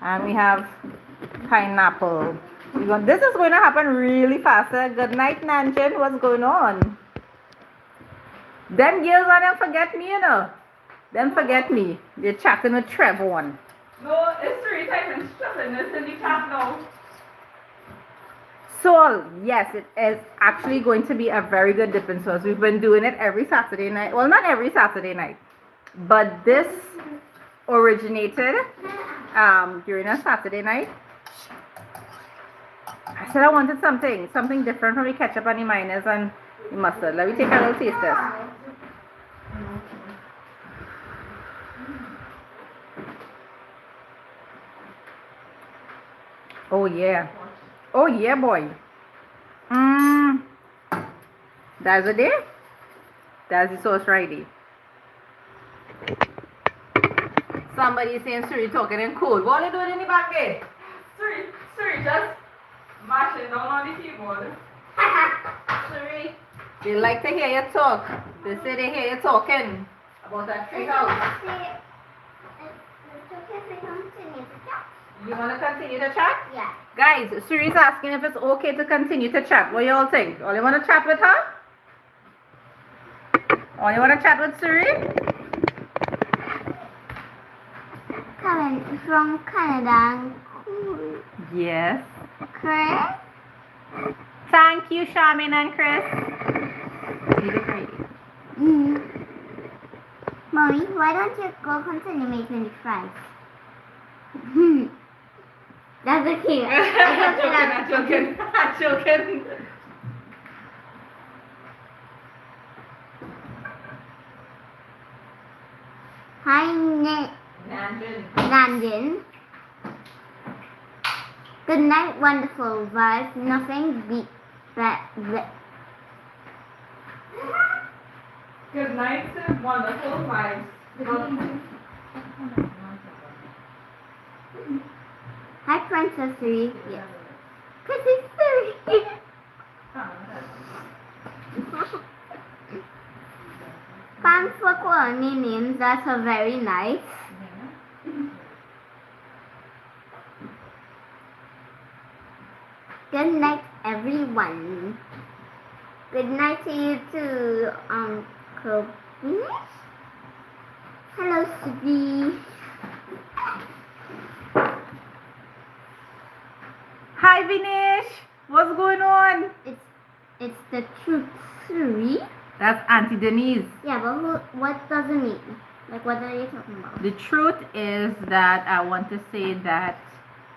and we have pineapple. This is going to happen really fast. Good night, Nanjin. What's going on? Them girls don't forget me, you know. Them forget me. They're chatting with Trevor one. No, it's 3 typing stuff in this in the chat now. So, yes, it is actually going to be a very good dipping sauce. We've been doing it every Saturday night. Well, not every Saturday night, but this originated during a Saturday night. I said I wanted something different from the ketchup and the mayonnaise and the mustard. Let me take a little taste test. Oh yeah. Oh yeah, boy. That's a day. That's the sauce right there. Somebody saying Suri talking in code. What are you doing in the back there? Suri, just mashing down on the keyboard. Suri, they like to hear you talk. They say they hear you talking about that tree house. You want to continue to chat? Yeah. Guys, Suri's asking if it's okay to continue to chat. What y'all think? All you want to chat with her? All you want to chat with Suri? Coming from Canada. Yes. Chris? Thank you, Charmaine and Chris. You look great. Mommy, why don't you go continue making the fries? That's okay. I'm joking. Hi, Nandin. Good night, wonderful vibes. Nothing beat that. Good night, wonderful vibes. Hi, Princess Suri. Yes. Princess Suri. Thanks for calling me names. That's a very nice. Good night, everyone. Good night to you too, Uncle Vinesh. Hello, Suri. Hi, Vinesh. What's going on? It's the truth, Suri. That's Auntie Denise. Yeah, but what does it mean? Like, what are you talking about? The truth is that I want to say that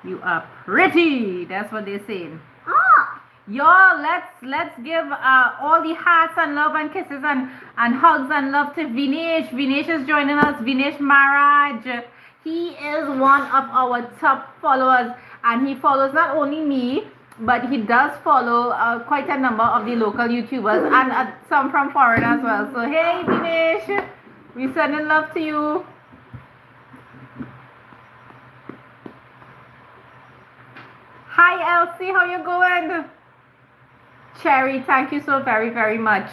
you are pretty. That's what they're saying. Oh! Y'all, let's give all the hearts and love and kisses and hugs and love to Vinesh. Vinesh is joining us. Vinesh Maharaj. He is one of our top followers, and he follows not only me, but he does follow quite a number of the local YouTubers and some from foreign as well. So hey, Vinesh, we sending love to you. Hi, Elsie, how you going? Cherry, thank you so very, very much.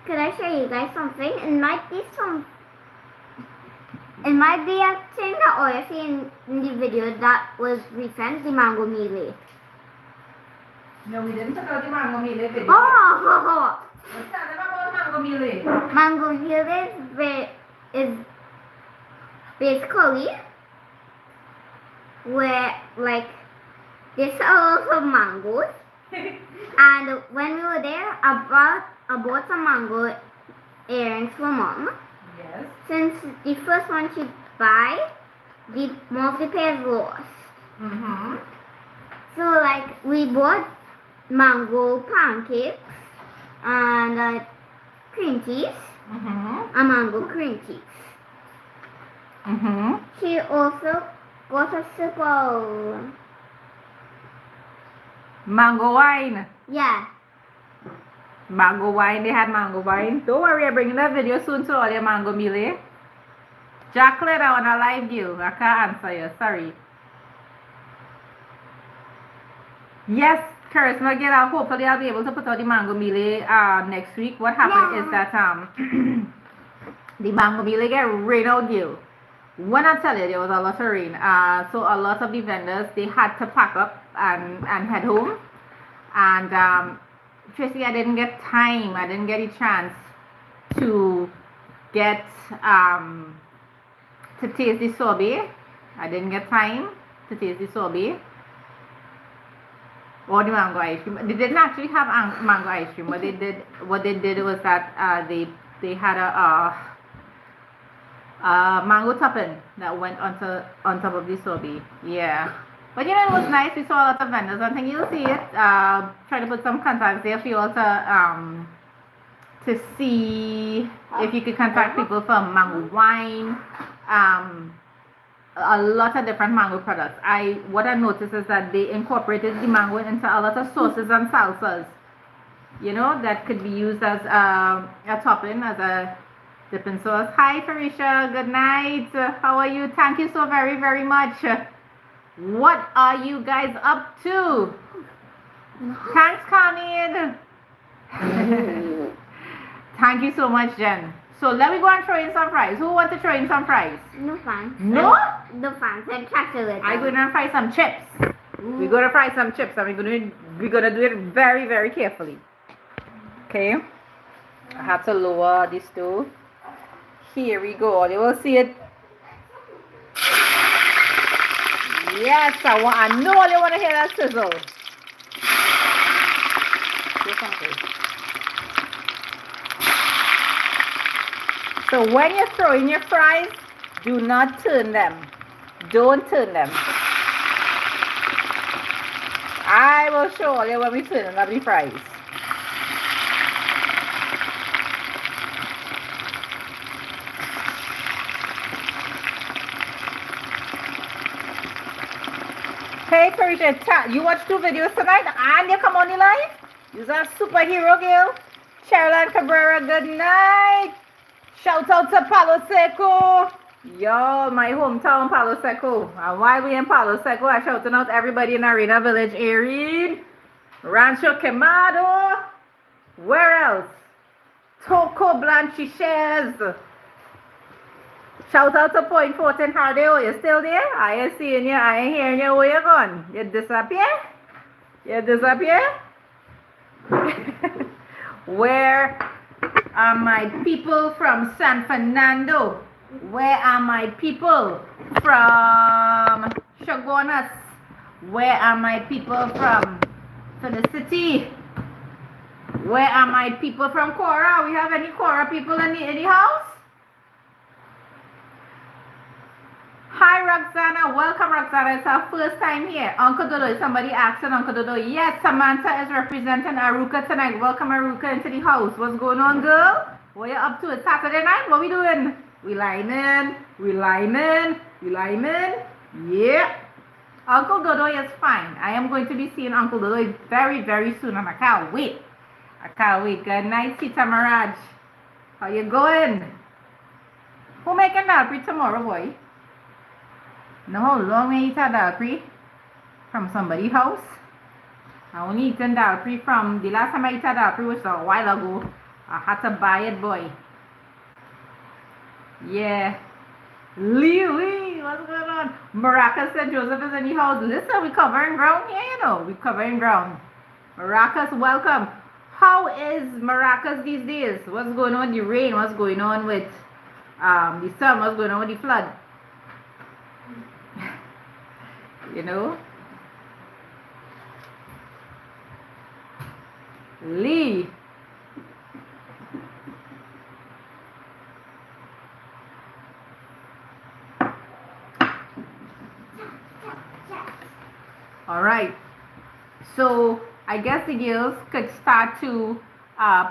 Could I show you guys something? It might be some It might be a thing that all you see in the video that was recent, the mango melee. No, we didn't talk about the mango melee video. Oh! Let's tell them about mango melee. Mango melee is basically where like they sell lots of mangoes. And when we were there, I bought some mango earrings for mom. Yes. Since the first one she buy, the more of the pairs lost. Mm-hmm. So like we bought mango pancakes and cream cheese Mm-hmm. and mango cream cheese. Mm-hmm. She also got a sip of Mango wine. yeah. Mango wine. They had mango wine. Don't worry, I'm bringing that video soon to all your mango melee. Jacqueline, I want to live you. I can't answer you. Sorry. Yes, Charisma Gila. Hopefully, I'll be able to put out the mango melee next week. What happened is that the mango melee get rain out you. When I tell you, there was a lot of rain. So a lot of the vendors, they had to pack up and head home. And Tracy, I didn't get time. I didn't get a chance to get to taste the sorbet. I didn't get time to taste the sorbet or the mango ice cream. They didn't actually have mango ice cream. What they did was that they had a mango topping that went on top of the sorbet. Yeah. But you know, it was nice. We saw a lot of vendors. I think you'll see it. Try to put some contacts there for you all to see if you could contact people from mango wine. A lot of different mango products. What I noticed is that they incorporated the mango into a lot of sauces and salsas. You know, that could be used as a topping, as a dipping sauce. Hi, Farisha. Good night. How are you? Thank you so very, very much. What are you guys up to? Thanks, Carmen. Thank you so much, Jen. So let me go and throw in some fries. Who wants to throw in some fries? No fans. No? No fans. I'm chocolate. I'm going to fry some chips. We're going to fry some chips and we're going to do it very, very carefully. Okay? I have to lower the stove. Here we go. You will see it. Yes, I know you want to hear that sizzle. So when you're throwing your fries, do not turn them. Don't turn them. I will show you when we turn them the fries. Hey, Parisha, you watch 2 videos tonight and you come on the live? You're a superhero girl. Caroline Cabrera, good night. Shout out to Palo Seco. Yo, my hometown, Palo Seco. And while we in Palo Seco, I'm shouting out everybody in Arena Village area. Rancho Quemado. Where else? Toco Blanchiches. Shout out to Point Fortin Hardale. You still there? I ain't seeing you. I ain't hearing you. Where you gone? You disappear? You disappear? Where are my people from San Fernando? Where are my people from Chaguanas? Where are my people from Felicity? Where are my people from Cora? We have any Cora people in the house? Hi Roxana, welcome Roxana. It's our first time here. Uncle Dodo, somebody asking Uncle Dodo. Yes, Samantha is representing Aruka tonight. Welcome Aruka into the house. What's going on, girl? What you up to? It's Saturday night. What we doing? We lining. Yeah. Uncle Dodo is fine. I am going to be seeing Uncle Dodo very, very soon, and I can't wait. Good night, Sita Maraj. How you going? Who making that for tomorrow, boy? Know how long I eat a dal from somebody's house? I only eaten dal from the last time I ate a dal was a while ago. I had to buy it, boy. Yeah. Lee, what's going on? Maracas said Joseph is in the house. Listen, we covering ground here, you know. We covering ground. Maracas, welcome. How is Maracas these days? What's going on with the rain? What's going on with the sun? What's going on with the flood? You know? Lee. All right. So I guess the girls could start to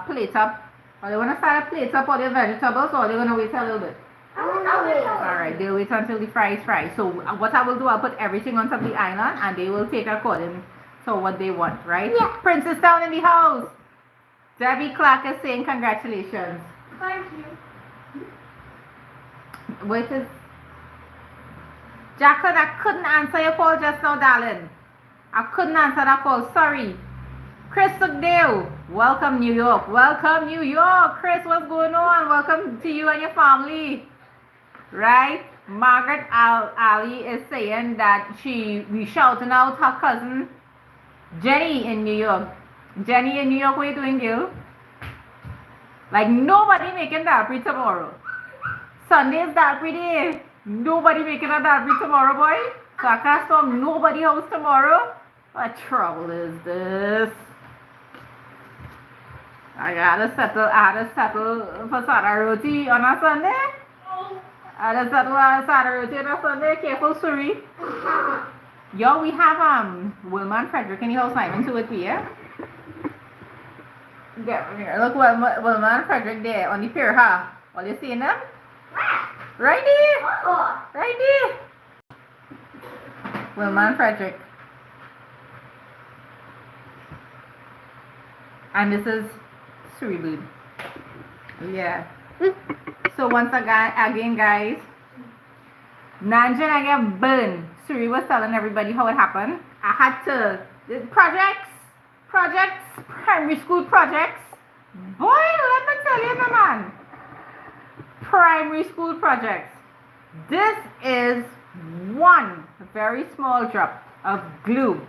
plate up. Or they want to start to plate up all their vegetables, or they're going to wait a little bit? All right, they'll wait until the fry is fried. So what I will do, I'll put everything on top of the island, and they will take according to what they want, right? Yeah. Princess down in the house. Debbie Clark is saying congratulations. Thank you. Wait is Jacqueline, I couldn't answer your call just now, darling. I couldn't answer that call. Sorry. Chris Sugdale, welcome New York. Welcome New York. Chris, what's going on? Welcome to you and your family. Right? Margaret Ali is saying that we shouting out her cousin Jenny in New York. Jenny in New York, what are you doing, girl? Like nobody making Dalpri tomorrow. Sunday is Dalpri day. Nobody making a Dalpri tomorrow, boy. So I can't stop nobody house tomorrow. What trouble is this? I had to settle for Sada roti on a Sunday. I had to settle on Sada roti on a Sunday. Careful, Suri. Yo, we have Wilma and Frederick in the house. Simon to it here. Get here. Look, Wilma and Frederick there on the pier, huh? Are you seeing them? Right there. Right there. Wilma and Frederick. And this is Suribu. Yeah. So once again, guys, Nanja and I get burned. Suri was telling everybody how it happened. I had to projects, primary school projects. Boy, let me tell you, my man. Primary school projects. This is one very small drop of glue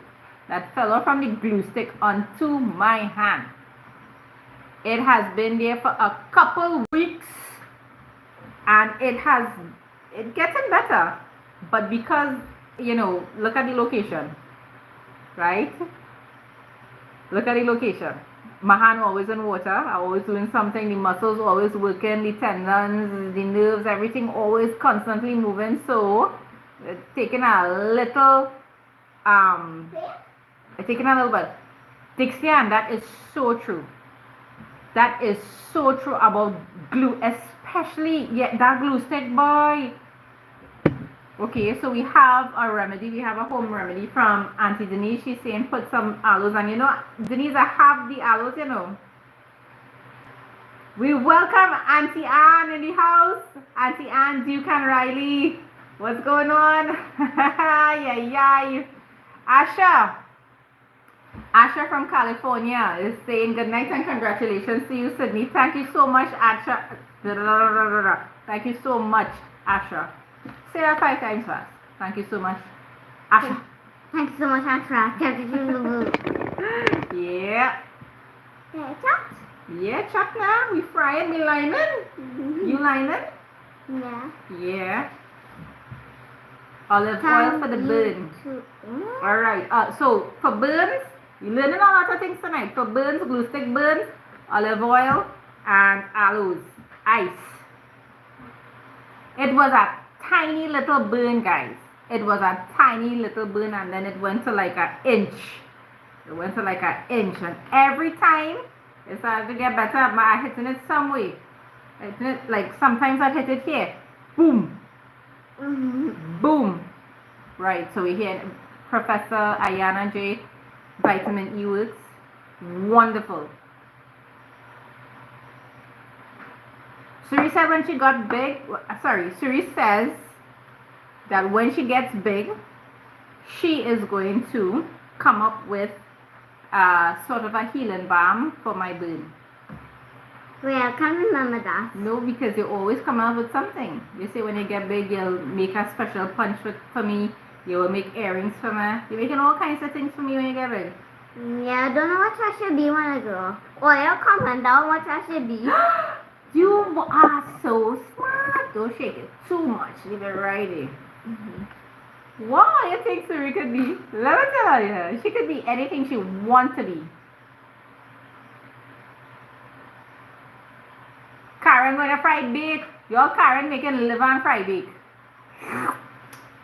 that fell off from the glue stick onto my hand. It has been there for a couple weeks and it's getting better. But because, you know, look at the location, right? Look at the location. My hand always in water. I'm always doing something. The muscles always working, the tendons, the nerves, everything always constantly moving. So it's taking a little bit. Dixian, that is so true. That is so true about glue, especially that glue stick, boy. Okay, so we have a remedy. We have a home remedy from Auntie Denise. She's saying put some aloes, and you know, Denise, I have the aloes, you know. We welcome Auntie Ann in the house. Auntie Ann, Duke and Riley. What's going on? Yeah. Asha from California is saying good night and congratulations to you, Sydney. Thank you so much, Asha. Thank you so much, Asha. Say that 5 times fast. Thank you so much, Asha. Thanks so much, Asha. Yeah. Yeah, chopped? Yeah, chop now. We frying the lemon. You lemon? Yeah. Yeah. Olive oil for the burn. Alright, so for burns, you're learning a lot of things tonight. For burns, glue stick burns, olive oil, and aloes, ice. It was a tiny little burn, guys. It was a tiny little burn, and then it went to like an inch. It went to like an inch, and every time it started to get better, I'm hitting it some way. Like sometimes I hit it here. Boom. Boom. Right, so we hear Professor Ayana J. Vitamin E works. Wonderful. Suri said when she got big, Suri says that when she gets big, she is going to come up with sort of a healing balm for my burn. Wait, I can't remember that. No, because you always come out with something. You say when you get big, you'll make a special punch for me. You will make earrings for me. You're making all kinds of things for me when you get big. Yeah, I don't know what I should be when I grow up. Or you'll comment down what I should be. You are so smart. Don't shake it too much. Leave it right there. Wow, you think Suri could be? Let me tell you, she could be anything she wants to be. Karen going to fried bake. Your Karen making liver and fried bake. Ay,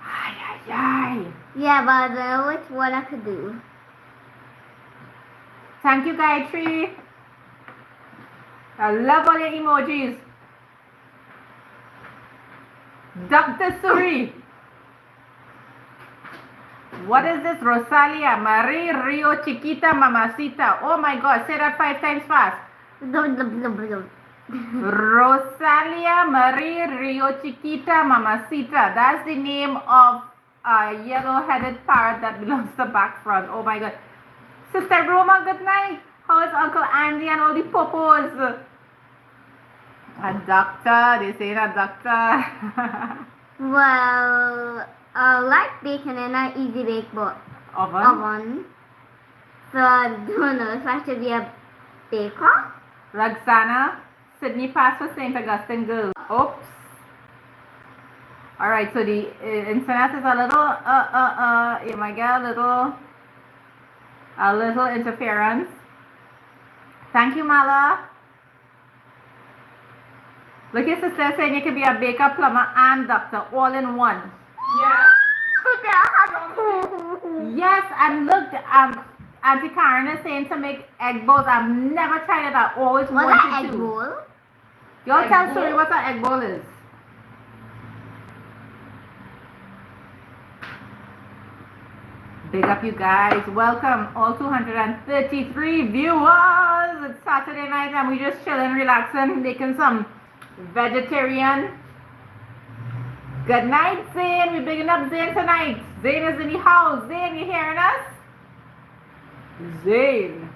ay, ay. Yeah, but I don't know which one I could do. Thank you, Gayatri. I love all your emojis. Dr. Suri. What is this? Rosalia, Marie, Rio, Chiquita, Mamacita. Oh my God, say that 5 times fast. Rosalia, Marie, Rio, Chiquita, Mamacita. That's the name of a yellow-headed parrot that belongs to back front. Oh my God. Sister Roma, good night. How is Uncle Andy and all the popos? A doctor, they say a doctor. Well, I like baking in an easy bake oven. So I don't know if I should be a baker. Roxana, Sydney passed for St. Augustine Girls. Oops. Alright, so the internet is a little, you might get a little interference. Thank you, Mala. Look, your sister saying you can be a baker, plumber, and doctor all in one. Yeah. Yes, and look, Auntie Karen is saying to make egg bowls. I've never tried it. I always What's wanted an egg to. bowl? Y'all Egg tell bowl? Suri what an egg bowl is. Big up, you guys. Welcome, all 233 viewers. It's Saturday night and we just chilling, relaxing, making some vegetarian. Good night, Zane. We're bigging up Zane tonight. Zane is in the house. Zane, you hearing us? Zane.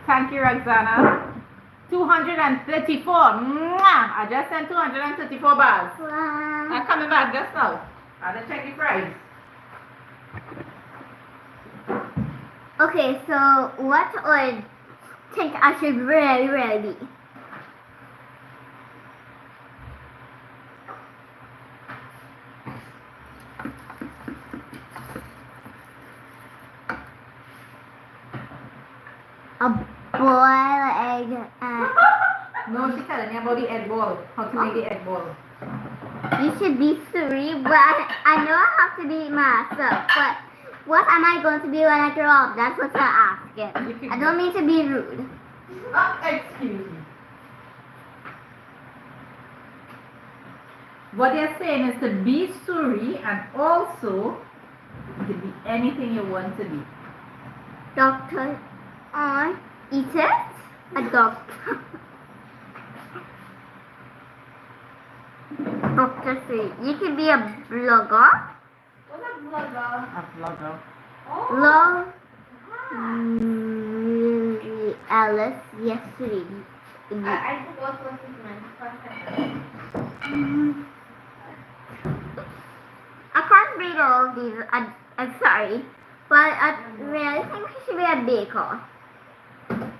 Thank you, Roxana. 234. Mwah! I just sent 234 bars. I'm coming back just now. I'll check the price. Okay, so what would think I should really be? A boiled egg and No, she's telling me about the egg ball. How to make the egg ball. you should be three, but I know I have to be myself, but what am I going to be when I grow up? That's what I'm asking. I don't mean to be rude. Excuse me. What they're saying is to be Suri and also you can be anything you want to be. Doctor on eat it? A doctor. Doctor Sri. You can be a blogger. What's a blogger? A vlogger. Oh. Love Alice yesterday. I forgot what it meant. I can't read all of these. I'm sorry. But I really think I should be a baker.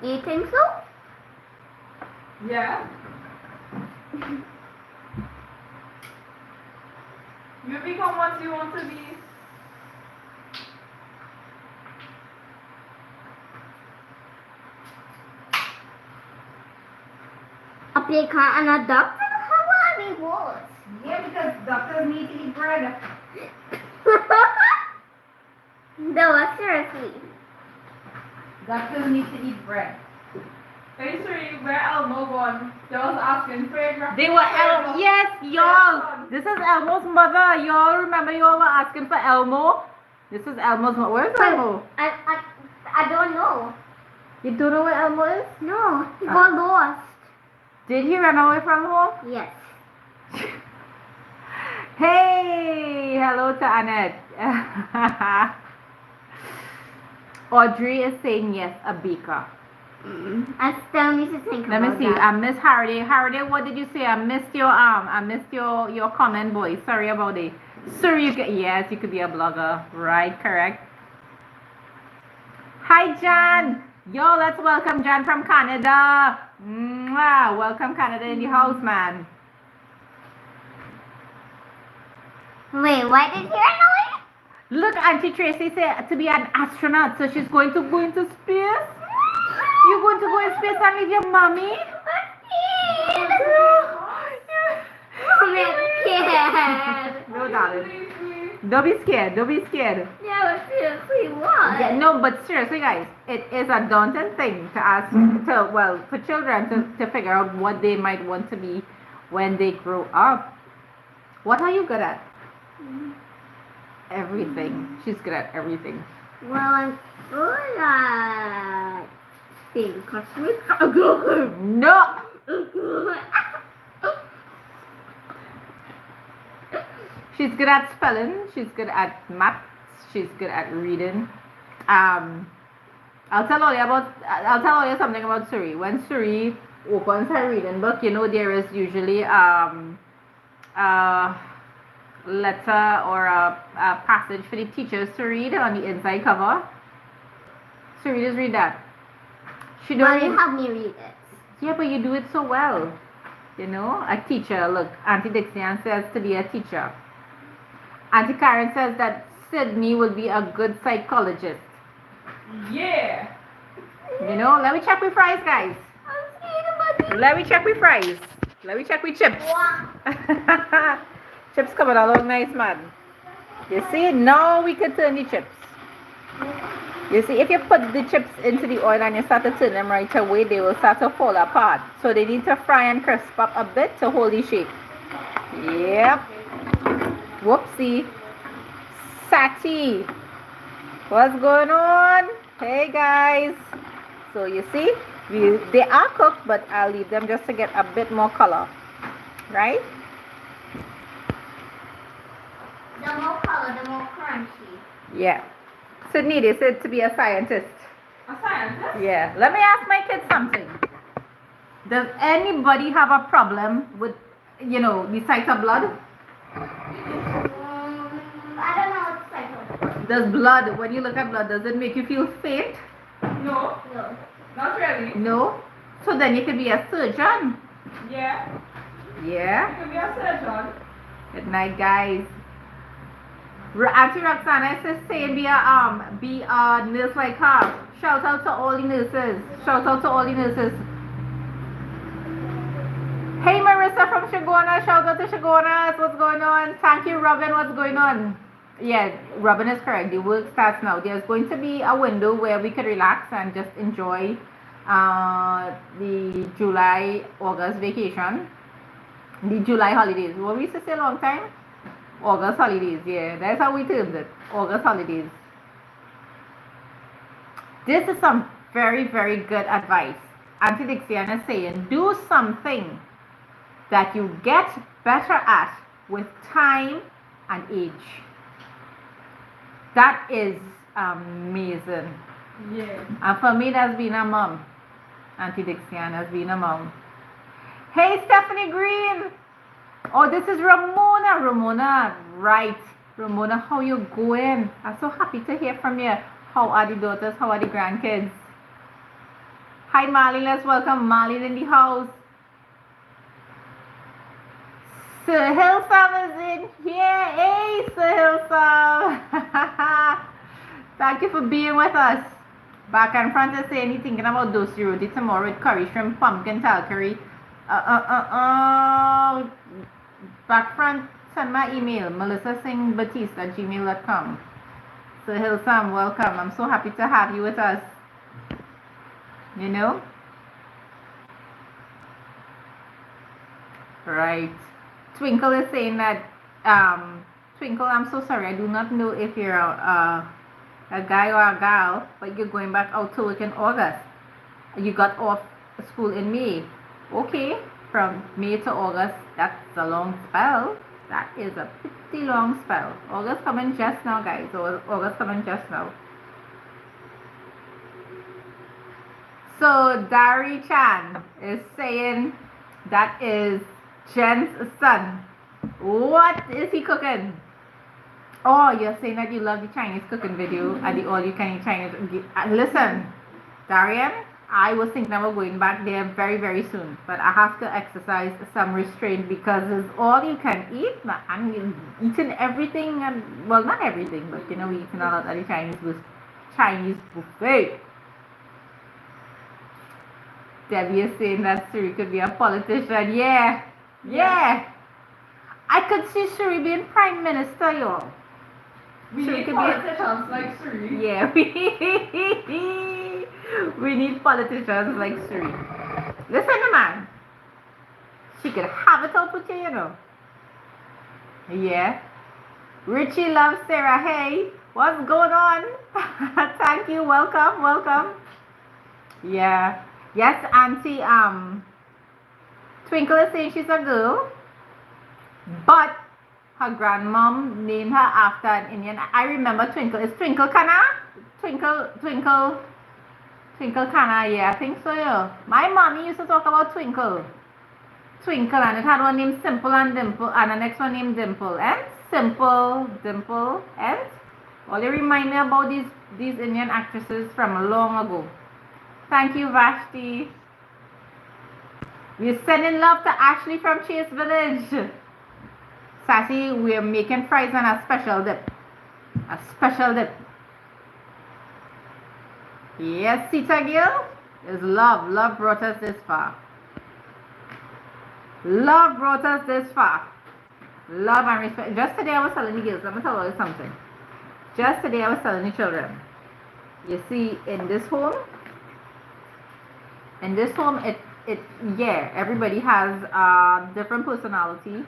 Do you think so? Yeah. You become what you want to be. A baker and a doctor? How will I be both? Yeah, because doctors need to eat bread. No, seriously. Doctors need to eat bread. Hey Sri, where Elmo gone? They was asking for They were yes, y'all. This is Elmo's mother. Y'all remember y'all were asking for Elmo? This is Elmo's mother. Where's Elmo? I don't know. You don't know where Elmo is? No, he got lost. Did he run away from home? Yes. Hey, hello to Annette. Audrey is saying yes, a baker. I still need to think Let me about see. that. I missed Hardy. Hardy, what did you say? I missed your comment, boy. Sorry about it. Sorry, yes, you could be a blogger. Right, correct. Hi, Jan. Yo, let's welcome Jan from Canada. Mwah. Welcome Canada in the house, man. Wait, why did you know Look, Auntie Tracy said to be an astronaut, so she's going to go into space. You're going to go in space and leave your mommy? No, darling. Don't be scared. Don't be scared. Yeah, but seriously, what? Yeah, no, but seriously, guys, it is a daunting thing to ask, for children to figure out what they might want to be when they grow up. What are you good at? Everything. She's good at everything. Well, I'm good at being cosmic. No! She's good at spelling. She's good at maths. She's good at reading. I'll tell you something about Suri. When Suri opens her reading book, you know there is usually a letter or a passage for the teachers to read on the inside cover. Suri, just read that. She don't. Well, you help me read it. Yeah, but you do it so well. You know, a teacher. Look, Auntie Dixian says to be a teacher. Auntie Karen says that Sydney will be a good psychologist. Yeah. You know, let me check with fries, guys. I'm scared about Let me check with fries. Let me check with chips. Chips coming along nice, man. You see, now we can turn the chips. You see, if you put the chips into the oil and you start to turn them right away, they will start to fall apart. So they need to fry and crisp up a bit to hold the shape. Yep. Whoopsie. Sati. What's going on? Hey guys. So you see, they are cooked, but I'll leave them just to get a bit more color. Right? The more color, the more crunchy. Yeah. Sydney, they said to be a scientist. A scientist? Yeah. Let me ask my kids something. Does anybody have a problem with, the sight of blood? I don't know what to say. Does blood, when you look at blood, does it make you feel faint? No. No. Not really. No. So then you could be a surgeon. Yeah. Yeah. You could be a surgeon. Good night, guys. Auntie Roxana is saying be a nurse like her. Shout out to all the nurses. Shout out to all the nurses. Hey Marissa from Shagona. Shout out to Shagona. What's going on? Thank you, Robin. What's going on? Yeah, Robin is correct. The work starts now. There's going to be a window where we can relax and just enjoy the July, August vacation. The July holidays. What we used to say a long time? August holidays, yeah. That's how we termed it. August holidays. This is some very, very good advice. Auntie Dixian is saying, do something that you get better at with time and age. That is amazing. Yeah. And for me, that's been a mom. Auntie Dixian has been a mom. Hey, Stephanie Green. Oh, this is Ramona. Ramona, right. Ramona, how you going? I'm so happy to hear from you. How are the daughters? How are the grandkids? Hi, Marlene. Let's welcome Marlene in the house. Sir Hillsam is in here. Hey, Sir Hillsam. Thank you for being with us. Back and front is saying he's thinking about dosi roti tomorrow with curry shrimp, pumpkin, tal curry. Back front, send my email, melissasingbatista@gmail.com. So Hillsam, welcome. I'm so happy to have you with us. You know? Right. Twinkle is saying that, Twinkle, I'm so sorry. I do not know if you're a guy or a gal, but you're going back out to work in August. You got off school in May. Okay. From May to August, that's a long spell. That is a pretty long spell. August coming just now, guys. August coming just now. So Dari Chan is saying that is Jen's son. What is he cooking? Oh, you're saying that you love the Chinese cooking video at the all you can eat Chinese. Listen, Darian, I was thinking about going back there very, very soon, but I have to exercise some restraint because it's all you can eat. And you're eating everything, and well, not everything, but you know, we're eating a lot of the Chinese buffet. Debbie is saying that Suri could be a politician. Yeah. I could see Suri being prime minister, y'all. We Suri need could politicians like Suri. Yeah, we need politicians like Suri. Listen, man. She could have it out with you, you know. Yeah. Richie loves Sarah. Hey, what's going on? Thank you. Welcome. Yeah. Yes, Auntie. Twinkle is saying she's a girl, but her grandmom named her after an Indian. I remember Twinkle. Is Twinkle Kana? Twinkle Kana. Yeah, I think so. Yeah. My mommy used to talk about Twinkle, and it had one named Simple and Dimple, and the next one named Dimple, and Simple, Dimple, and all they remind me about these Indian actresses from long ago. Thank you, Vashti. We're sending love to Ashley from Chase Village. Sassy, we're making fries and a special dip. Yes, Sita Gill is love. Love brought us this far. Love and respect. Just today I was telling the girls, let me tell you something. Just today I was telling the children. You see, in this home, everybody has a different personality.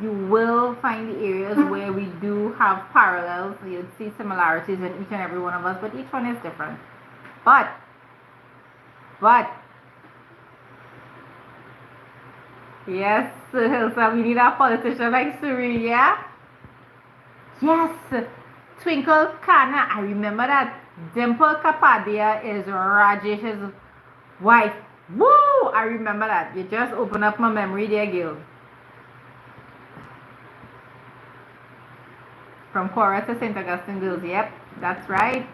You will find the areas where we do have parallels. You'll see similarities in each and every one of us, but each one is different. But yes, Hilsa, we need a politician like Suri, yeah? Yes, Twinkle Kana. I remember that. Dimple Kapadia is Rajesh's wife. Woo! I remember that. You just open up my memory there, Gil. From Cora to St. Augustine Girls. Yep, that's right.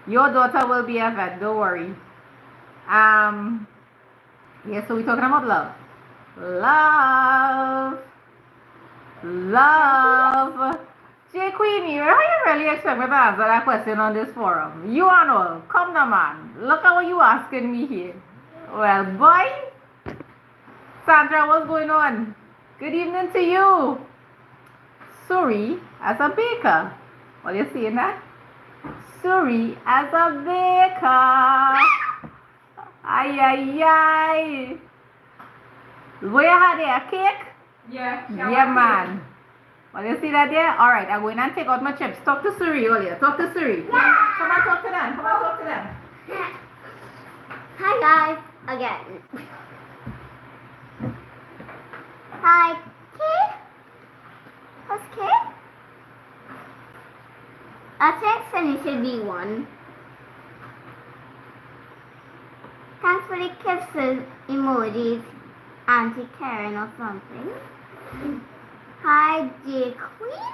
Your daughter will be a vet, don't worry. Yeah, so we're talking about love. J Queenie, how you really expect me to answer that question on this forum? You and all, come now, man. Look at what you asking me here. Well, boy, Sandra, what's going on? Good evening to you. Suri as a baker. What are you seeing that? Suri as a baker. Ay. Where you had there? A cake? Yeah, man. Well, you see that there? Alright, I'm going to take out my chips. Talk to Suri, Olia. Talk to Suri. Yeah. Come on, talk to them. Hi guys, again. Hi, Kate. What's Kate? I think Sunny should be one. Thanks for the kisses emojis, Auntie Karen or something. Hi, J Queen.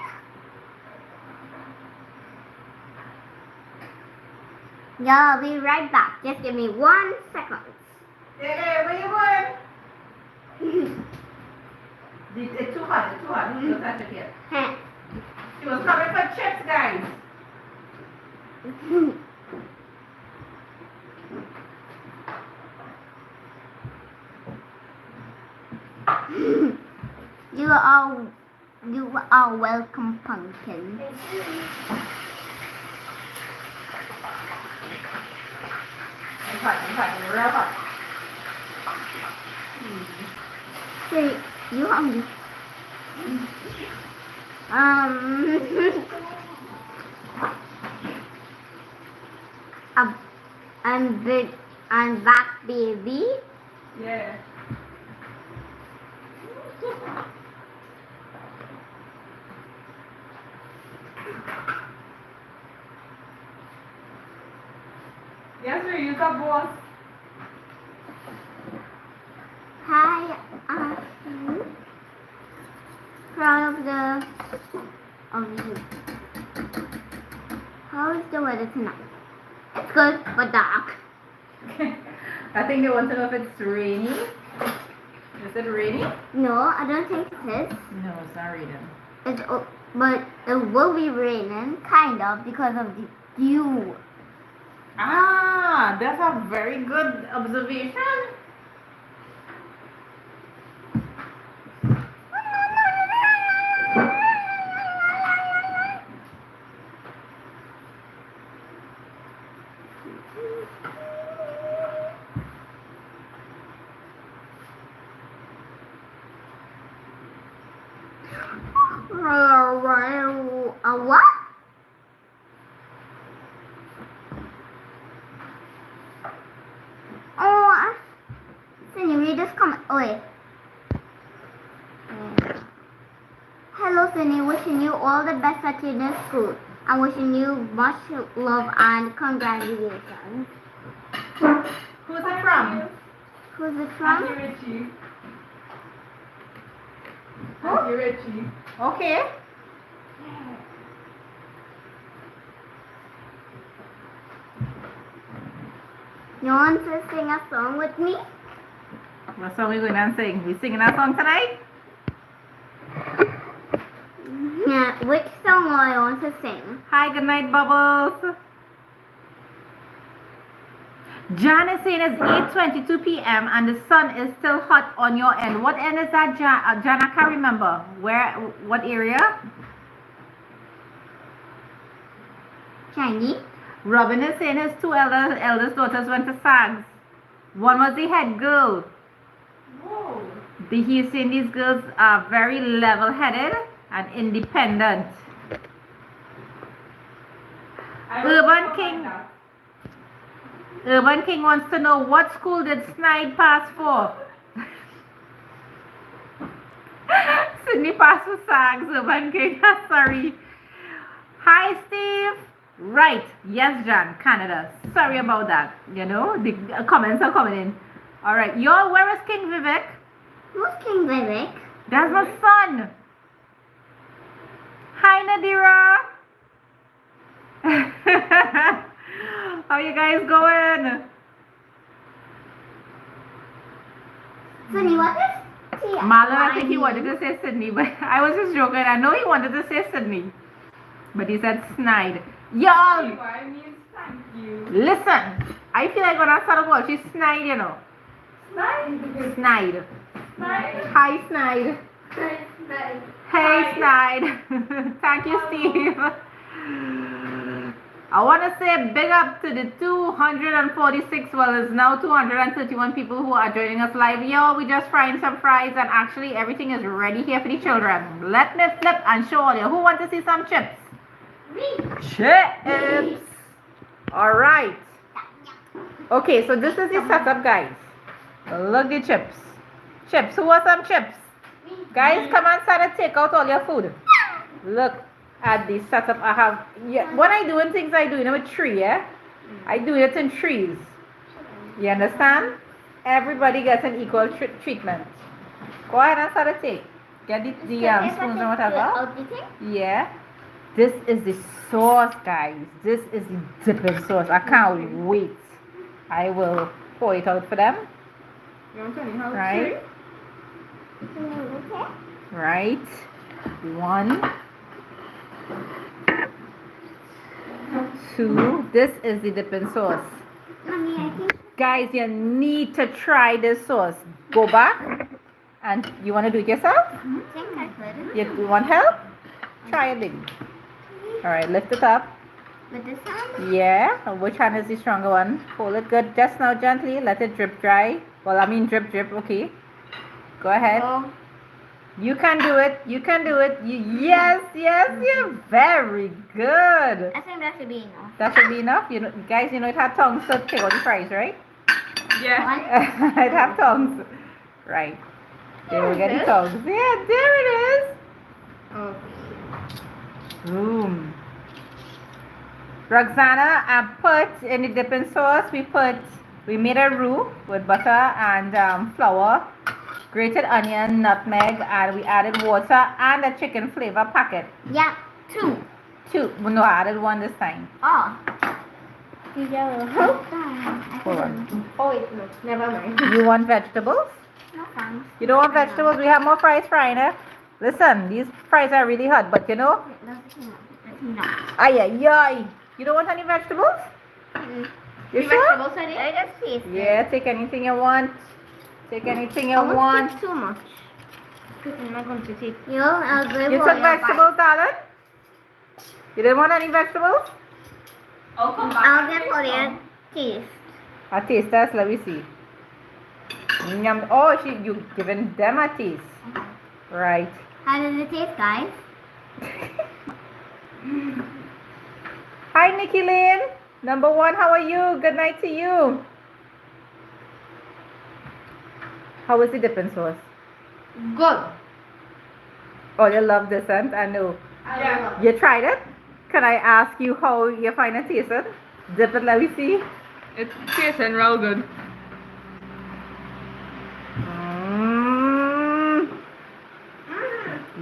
Yeah, I'll be right back. Just give me 1 second. Hey, where you going? It's too hot. Don't touch it yet. She was coming for chips, guys. You are welcome, pumpkin. I'm hot, real hot. So you hungry? I'm back, baby. Yeah. Yes, we use a boss. Hi, you proud of the you. How is the weather tonight? It's good but dark. I think they want to know if it's rainy. Is it rainy? No, I don't think it is. No, it's not raining. But it will be raining, kind of, because of the dew. Ah, that's a very good observation. What? Oh, Cindy, we just come. Oh, wait. Hello, Cindy. Wishing you all the best at your new school. I'm wishing you much love and congratulations. Who's it from? Who's it Auntie from? Richie. Who? Auntie Richie. Okay. You want to sing a song with me? What song we going to sing? We singing a song tonight? Yeah. Which song do I want to sing? Hi, good night, Bubbles. Jan is saying it's 8:22 p.m. and the sun is still hot on your end. What end is that, Jan? Jan, I can't remember. Where? What area? Chinese? Robin is saying his two eldest daughters went to SAGs. One was the head girl. Whoa. He's saying these girls are very level-headed and independent. I Urban don't King. like that. Urban King wants to know what school did Snide pass for? Sydney passed for SAGs, Urban King. Sorry. Hi, Steve. Right. Yes, Jan. Canada. Sorry about that. You know, the comments are coming in. All right. Y'all, where is King Vivek? Who's King Vivek? That's my son. Hi, Nadira. How you guys going? Sunny, what is T? Marlon, I think he wanted to say Sydney, but I was just joking. I know he wanted to say Sydney, but he said Snide. Y'all, I mean, thank you. listen. I feel like when I start a word, she's Snide, you know. Snide. Snide. Snide. Hi, Snide. Snide. Hey, Hi. Snide. Thank you, Steve. I want to say big up to the 246, well, it's now 231 people who are joining us live. Yo, we just frying some fries and actually everything is ready here for the children. Let me flip and show you. Who want to see some chips? Me. Chips. All right. Okay, so this is the setup, guys. Look the chips. Chips. Who wants some chips? Guys, come inside and take out all your food. Look at the setup I have. Yeah, when I doing things, I do it with tree, yeah? I do it in trees. You understand? Everybody gets an equal treatment. Go ahead and start to take. Get the spoons or whatever. Yeah. This is the sauce, guys. This is the dipping sauce. I can't wait. I will pour it out for them. You want to tell me how Right. Right. 1, 2. This is the dipping sauce. Mommy, I think Guys, you need to try this sauce. Go back. And you want to do it yourself? I could. You want help? Try it, baby. Alright, lift it up. With this hand? Yeah. Which hand is the stronger one? Hold it good just now gently. Let it drip dry. Well, I mean drip. Okay. Go ahead. Oh. You can do it. You can do it. Yes. You're very good. I think that should be enough. That should be enough. You know, guys, you know it had tongues to take out the fries, right? Yeah. It have tongues. Right. There we get the tongues. Yeah, there it is. Oh. Boom. Roxana, put in the dipping sauce, we made a roux with butter and flour, grated onion, nutmeg, and we added water and a chicken flavor packet. Yeah, 2. No, I added 1 this time. Oh. Hold on. Oh, wait, no. Never mind. You want vegetables? No thanks. You don't want vegetables? We have more fries frying, eh? Listen, these fries are really hot, but you know? No. Ay, ay, ay. You don't want any vegetables? You sure? Vegetables are there? I just taste it. Yeah, take anything you want. Take anything you I won't want. take too much. I'm not going to take. I'll go You for took your vegetables, darling? You didn't want any vegetables? I'll come back. I'll get for your taste. A taste test, let me see. Yum. Oh, you giving them a taste. Right. How does it taste, guys? Hi, Nikki Lynn. Number 1, how are you? Good night to you. How was the dipping sauce? Good. Oh, you love this, and I know. Yeah. You tried it? Can I ask you how you find it tasted? Dip it, let me see. It's tasting real good.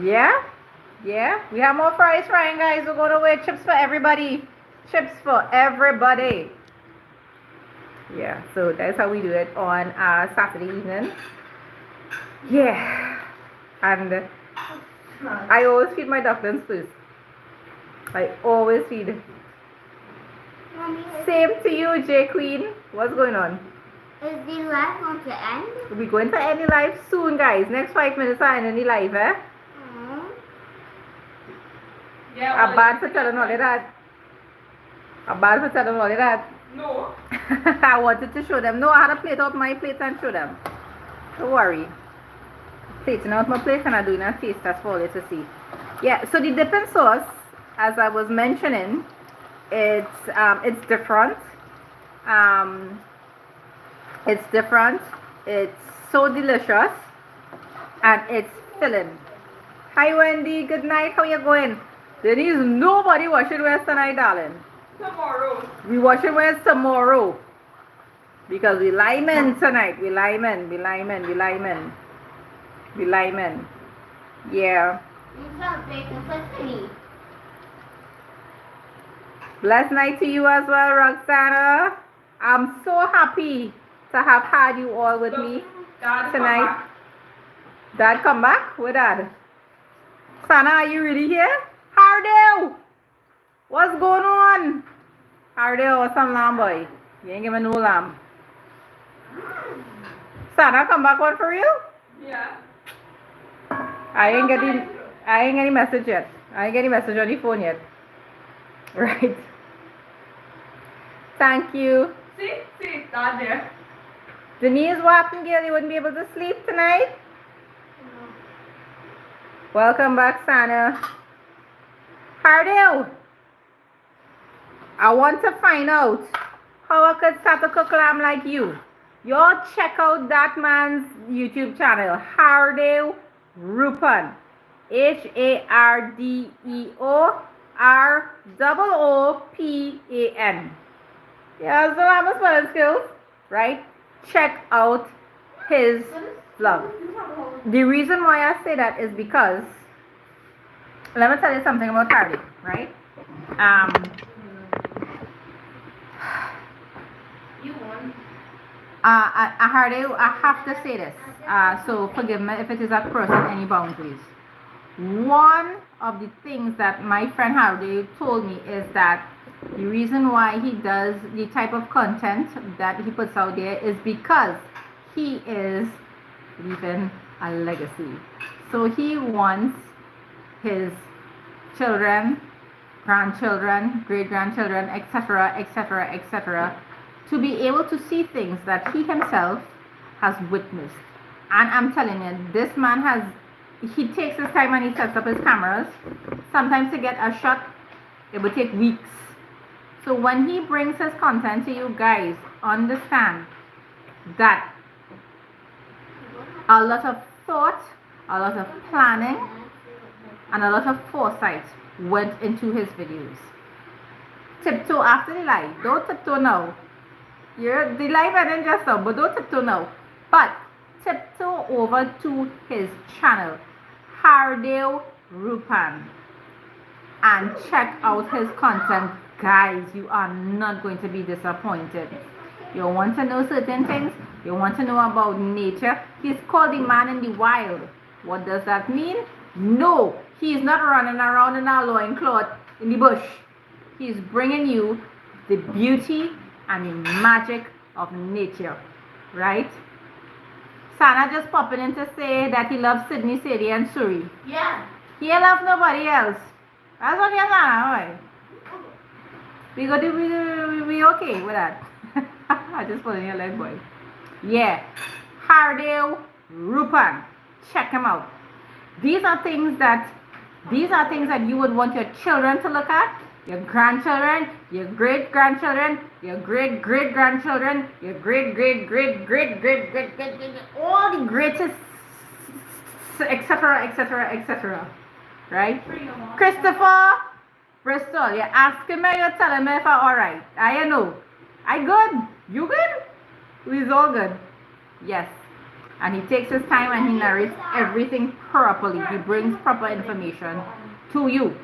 Yeah? Yeah? We have more fries frying, guys. We're going to wear chips for everybody. Chips for everybody. Yeah, so that's how we do it on Saturday evening. Yeah. And I always feed my ducklings first. I always feed. Mommy, Same to you, J Queen. What's going on? is the live going to end? We're going to end the live soon, guys. Next 5 minutes I end the live, eh? Yeah. I'm bad for telling all of that. I'm bad for telling all of that. No. I wanted to show them. No, I had to plate out my plate and show them. Don't worry. Plating out my plate and I'm doing a taste test for you to see. Yeah, so the dipping sauce, as I was mentioning, it's different. It's different. It's so delicious. And it's filling. Hi Wendy, good night. How you going? There is nobody washing West tonight, darling. Tomorrow. We washing West tomorrow. Because we linemen tonight. We linemen. Yeah. Blessed night to you as well, Roxana. I'm so happy to have had you all with me Dad, tonight. Dad, come back? Where Dad? Sana, are you really here? Hardale! What's going on? Hardale, what's some lamb boy? You ain't giving no lamb. Sana, come back on for real? Yeah. I ain't getting message yet. I ain't getting message on the phone yet. Right. Thank you. See, Dad there. Denise, what happened, girl? You wouldn't be able to sleep tonight? Welcome back, Sana. Hardale, I want to find out how I could start to cook lamb like you. Y'all check out that man's YouTube channel, Hardale Rupan. HARDEOROOPAN. Yeah, so I'm a spelling skills, right? Check out his vlog. The reason why I say that is because, let me tell you something about Hardale, right? Hardale, I have to say this. So forgive me if it is at crossing any boundaries. One of the things that my friend Hardale told me is that the reason why he does the type of content that he puts out there is because he is leaving a legacy. So he wants his children, grandchildren, great-grandchildren, etc., etc., etc., to be able to see things that he himself has witnessed. And I'm telling you, this man he takes his time and he sets up his cameras. Sometimes to get a shot, it would take weeks. So when he brings his content to you guys, understand that a lot of thought, a lot of planning, and a lot of foresight went into his videos. Tiptoe after the live. Don't tiptoe now. You're the live ending just now, but don't tiptoe now. But tiptoe over to his channel, Hardale Rupan, and check out his content. Guys, you are not going to be disappointed. You want to know certain things? You want to know about nature? He's called the man in the wild. What does that mean? No, he's not running around in a loincloth in the bush. He's bringing you the beauty and the magic of nature, right? Sana just popping in to say that he loves Sydney, Sadie, and Suri. Yeah. He loves nobody else. That's what you're saying, we okay with that. I just put in your leg, boy. Yeah, Hardale Rupan, check him out. These are things that you would want your children to look at, your grandchildren, your great grandchildren, your great great grandchildren, your great great great great great great great, all the greatest, etc., etc., etc. Right? Christopher Bristol, you're asking me, you're telling me if I'm alright. I know. I good. You good? We's all good. Yes. And he takes his time and he narrates everything properly. He brings proper information to you.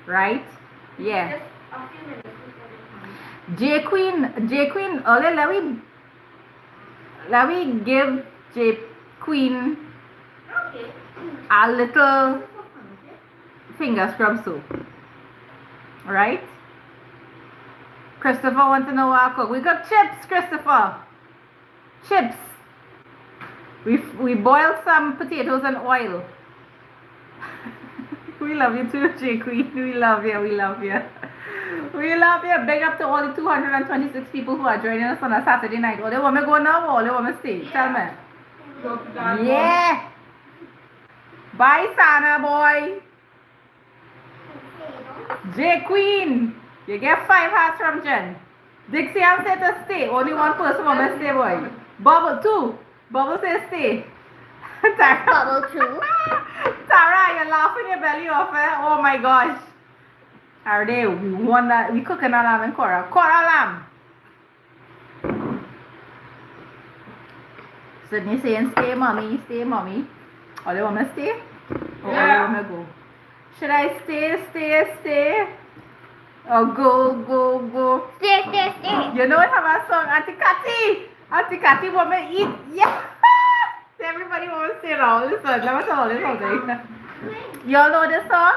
Right? Yeah. J Queen, earlier, let me give J Queen a little finger scrub soup. Alright? Christopher wants to know what I cook. We got chips, Christopher. Chips. We boiled some potatoes and oil. We love you too, J Queen. We love you. We love you. We love you. Big up to all the 226 people who are joining us on a Saturday night. Oh, they want me to go now or they want me to stay? Tell me. Yeah. Bye, Sana boy. J Queen. You get 5 hearts from Jen. Dixie, I'm said to stay. Only one person want me to stay, boy. Bubble 2. Bubble says stay. Bubble 2. Tara, you're laughing your belly off, eh? Oh my gosh. Are they? We won that. We cooking a lamb and Cora. Cora lamb. Sydney saying stay, mommy. Stay, mommy. Or they want me to stay? Or they want me to go? Should I stay? Or go? Stay. You know what have a song? Auntie Cathy want me to eat? Yeah. Everybody want to stay now. Listen, let me tell you something. Y'all know this song?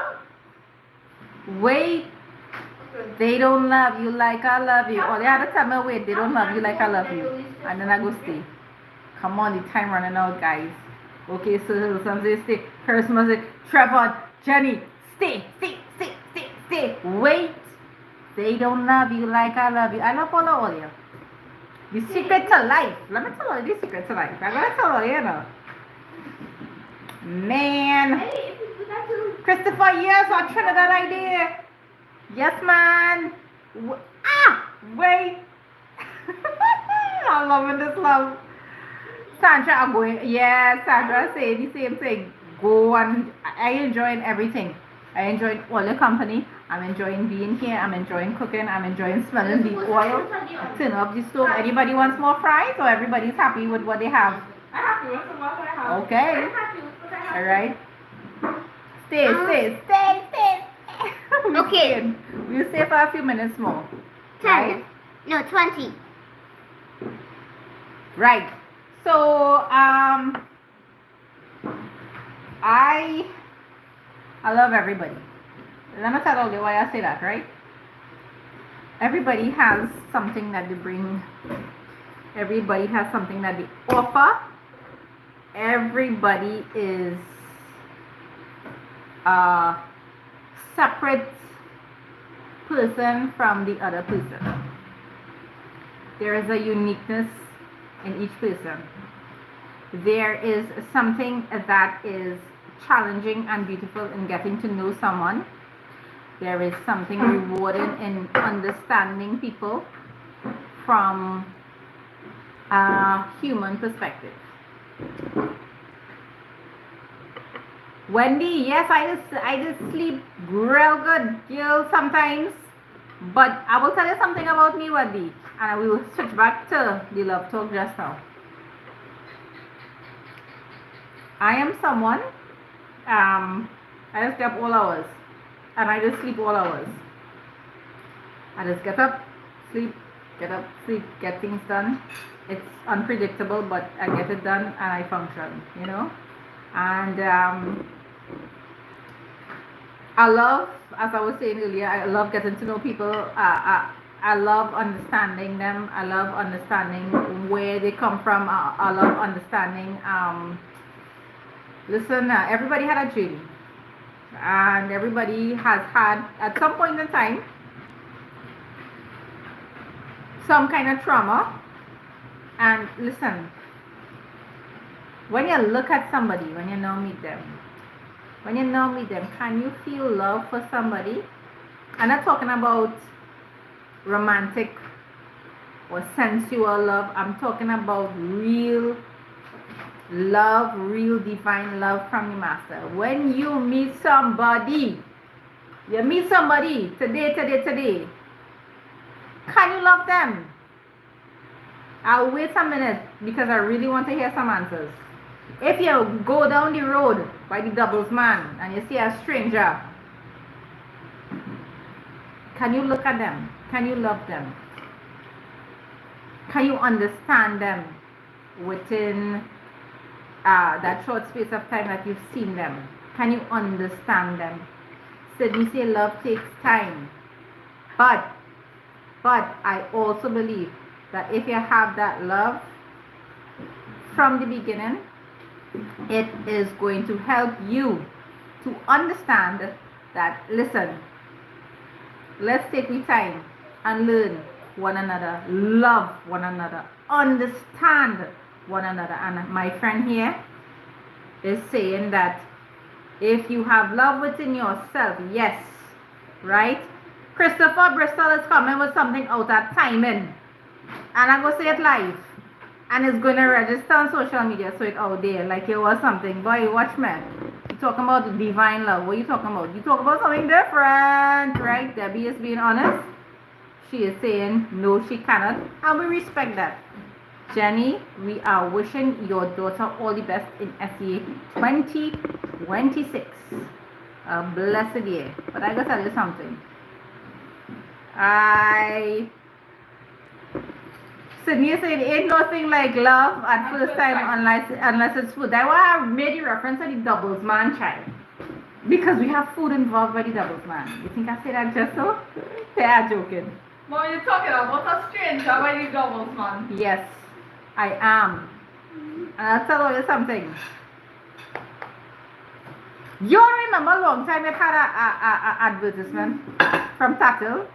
Wait. They don't love you like I love you. Or they had to tell me, wait, they don't love you like I love you. And then I go stay. Come on, the time running out, guys. Okay, so some say stay. Christmas, Trevor, Jenny, stay. Wait. They don't love you like I love you. I love all of you. The secret to life. Let me tell you the secret to life. I'm going to tell you, you know. Man. Christopher, yes, on Trinidad idea. Yes, man. Wait. I'm loving this love. Sandra, I'm going. Yeah, Sandra say the same thing. Go and I enjoying everything. I enjoyed all your company. I'm enjoying being here. I'm enjoying cooking. I'm enjoying smelling the oil. Turn off the stove. Anybody wants more fries or everybody's happy with what they have? I'm happy with what I have. Okay. I'm happy with what I have. Alright. Stay. Okay. We'll stay for a few minutes more. 10. Right? No, 20. Right. So, I love everybody. Let me tell you why I say that, right? Everybody has something that they bring. Everybody has something that they offer. Everybody is a separate person from the other person. There is a uniqueness in each person. There is something that is challenging and beautiful in getting to know someone. There is something rewarding in understanding people from a human perspective. Wendy, yes, I just sleep real good, girl, sometimes. But I will tell you something about me, Wadi, and we will switch back to the love talk just now. I am someone, I just get up all hours, and I just sleep all hours. I just get up, sleep, get things done. It's unpredictable, but I get it done and I function, you know. And I love, as I was saying earlier, I love getting to know people. I love understanding them. I love understanding where they come from. I love understanding. Listen, everybody had a dream, and everybody has had, at some point in time, some kind of trauma. And listen, when you look at somebody, when you now meet them, can you feel love for somebody? I'm not talking about romantic or sensual love. I'm talking about real love, real divine love from the master. When you meet somebody, today, can you love them? I'll wait a minute because I really want to hear some answers. If you go down the road by the doubles man and you see a stranger, can you look at them? Can you love them? Can you understand them within that short space of time that you've seen them? Can you understand them? So we say love takes time, but I also believe that if you have that love from the beginning, it is going to help you to understand that, listen, let's take the time and learn one another, love one another, understand one another. And my friend here is saying that if you have love within yourself, yes, right? Christopher Bristol is coming with something out of timing, and I'm going to say it live, and it's going to register on social media, so it's out there like it was something. Boy, watch me. You talking about divine love. What are you talking about? You talk about something different, right? Debbie is being honest. She is saying no, she cannot, and we respect that. Jenny, we are wishing your daughter all the best in SEA 2026. A blessed year. But I gotta tell you something. Sydney said ain't nothing like love at first time unless it's food. That's why I made the reference to the doubles man child. Because we have food involved by the doubles man. You think I say that just so? They are joking. Mom, you're talking about a stranger by the doubles man. Yes, I am. And I'll tell you something. You remember a long time it had a advertisement from Tattle?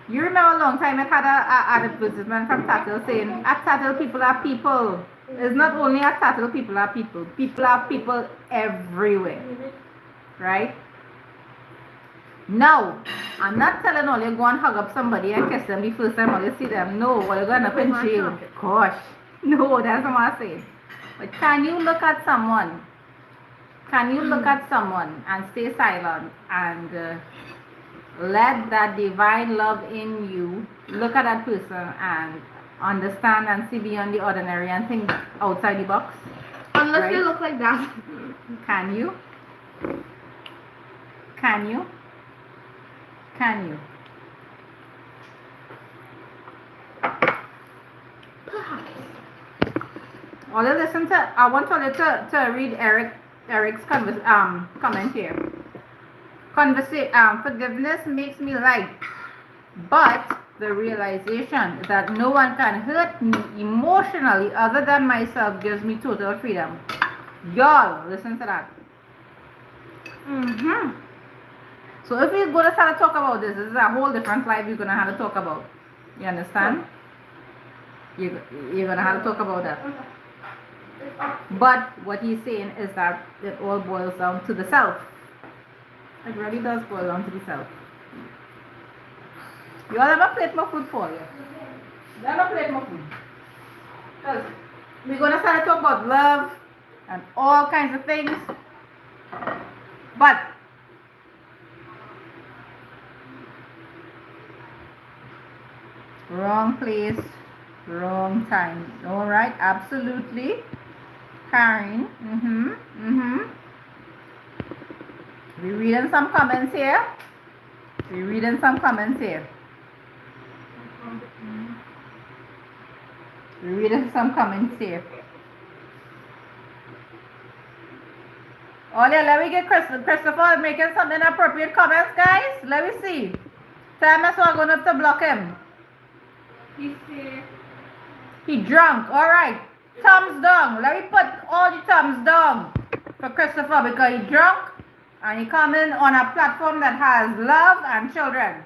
You remember a long time it had a advertisement from Tattle saying, at Tattle people are people. It's not only at Tattle people are people. People are people everywhere. Right? Now, I'm not telling all you go and hug up somebody and kiss them the first time all you see them. No, or you're going to end up in jail. Gosh. No, that's not what I'm saying. But can you look at someone? Can you look at someone and stay silent and let that divine love in you look at that person and understand and see beyond the ordinary and think outside the box? Unless right? you look like that. Can you? Can you? Can you? Perhaps. All you listen to, I want you to read Eric's comment here. Forgiveness makes me light, but the realization that no one can hurt me emotionally other than myself gives me total freedom. Y'all, listen to that. So if we're going to start to talk about this is a whole different life we're going to have to talk about. You understand? You're going to have to talk about that. But what he's saying is that it all boils down to the self. It really does boil down to the self. You all ever plate more food for you? You ever plate more food? Because we're going to start to talk about love and all kinds of things. But Wrong place, wrong time. All right, absolutely. Karen. We reading some comments here. We reading some comments here. We reading some comments here. Oh yeah, let me get Christopher making some inappropriate comments, guys. Let me see. Tell me so I'm gonna have to block him. He's here. He drunk. All right. Thumbs down. Let me put all the thumbs down for Christopher because he drunk and he coming on a platform that has love and children.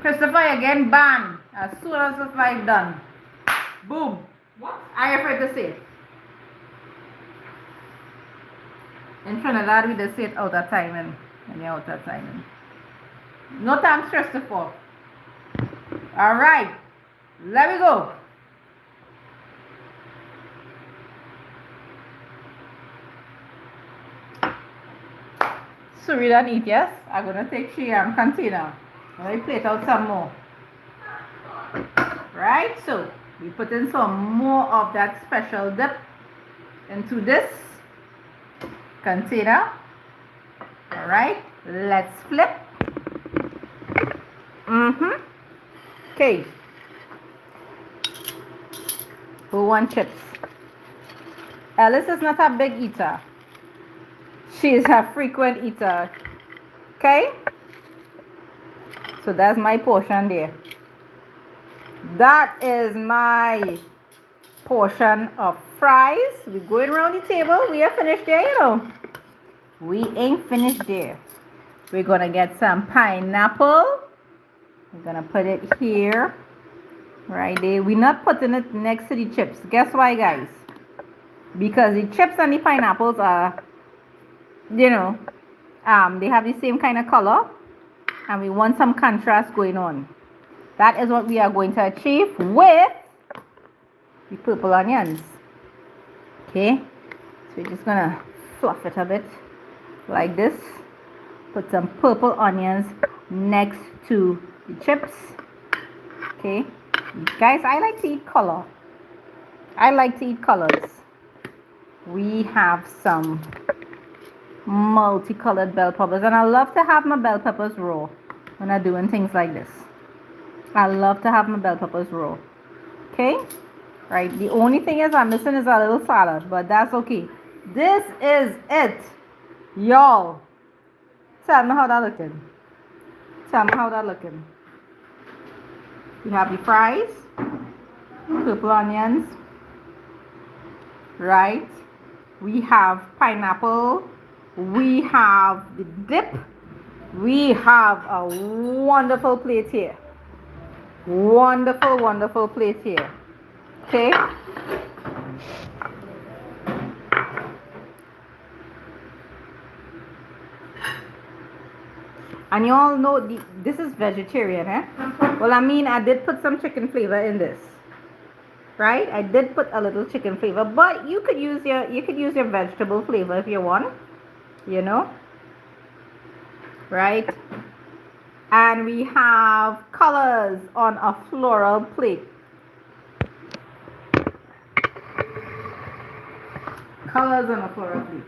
Christopher again banned as soon as this live done. Boom. What? I afraid to say it. In Trinidad we just say it out of timing. And you're out of timing. No thanks, Christopher. Alright. Let me go. So we don't eat, yes? I'm gonna take 3 container. Let me plate out some more. Right? So we put in some more of that special dip into this container. Alright, let's flip. Okay. Who wants chips? Alice is not a big eater. She is a frequent eater. Okay? So that's my portion there. That is my portion of fries. We're going around the table. We are finished there, you know. We ain't finished there. We're gonna get some pineapple. We're gonna put it here. Right there. We're not putting it next to the chips. Guess why, guys? Because the chips and the pineapples are, you know, they have the same kind of color. And we want some contrast going on. That is what we are going to achieve with the purple onions. Okay, so we're just gonna fluff it a bit like this. Put some purple onions next to the chips. Okay, guys, I like to eat color. I like to eat colors. We have some multicolored bell peppers, and I love to have my bell peppers raw when I'm doing things like this. I love to have my bell peppers raw. Okay, right, the only thing is I'm missing is a little salad, but that's okay. This is it, y'all. Tell me how that looking. Tell me how that looking. We have the fries, purple onions, right? We have pineapple. We have the dip. We have a wonderful plate here. Wonderful, wonderful plate here. Okay. And you all know this is vegetarian, eh? Well, I mean, I did put some chicken flavor in this, right? I did put a little chicken flavor, but you could use your vegetable flavor if you want, you know, right? And we have colors on a floral plate. Colors on a floral plate.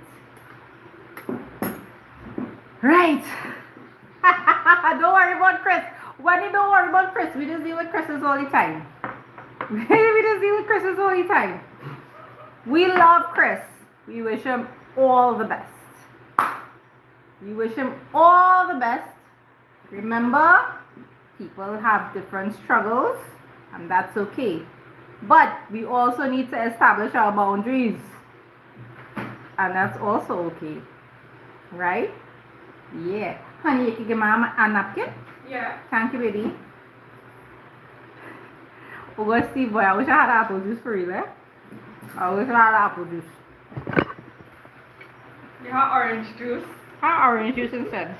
Right. Don't worry about Chris. When you don't worry about Chris, we just deal with Chris's all the time. We just deal with Chris's all the time. We love Chris. We wish him all the best. We wish him all the best. Remember, people have different struggles, and that's okay. But we also need to establish our boundaries, and that's also okay. Right? Yeah. Honey, you can give mama a napkin? Yeah. Thank you, baby. Oh, God, Steve, boy, I wish I had apple juice for you, eh? I wish I had apple juice. You have orange juice. Have orange juice instead.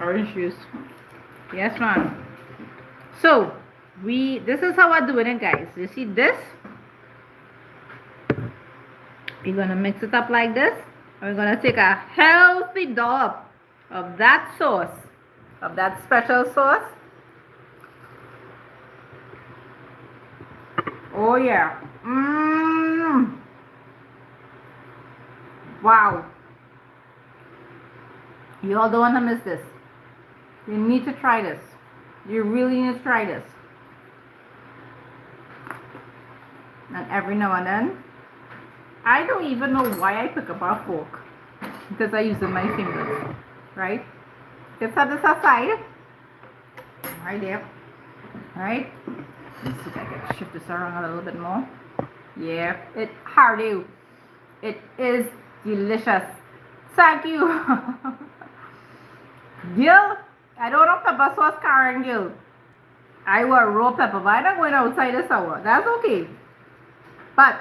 Orange juice. Yes, ma'am. So, this is how I'm doing it, guys. You see this? We're going to mix it up like this. And we're going to take a healthy dollop of that sauce. of that special sauce. Oh yeah. Mmm. Wow. You all don't want to miss this. You need to try this. You really need to try this. And every now and then, I don't even know why I pick up a fork. Because I use my fingers. Right? Just set this aside. Right there. Alright. Let's see if I can shift this around a little bit more. Yeah. How do you? It is delicious. Thank you. Gil, I don't know pepper sauce, Karen Gil. I want raw pepper, but I'm not going outside the sour. That's okay. But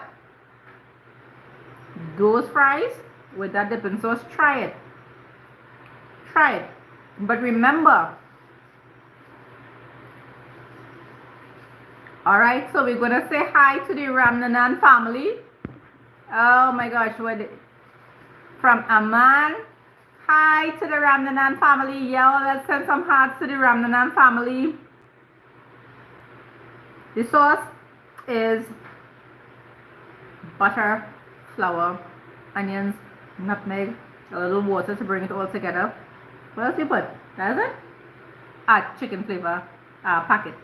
those fries with that dipping sauce, try it. Try it. But remember, alright, so we're going to say hi to the Ramnanan family. Oh my gosh, from Aman. Hi to the Ramnanan family. Yeah, let's send some hearts to the Ramnanan family. The sauce is butter, flour, onions, nutmeg, a little water to bring it all together. What else you put? That's it? Chicken flavor packet.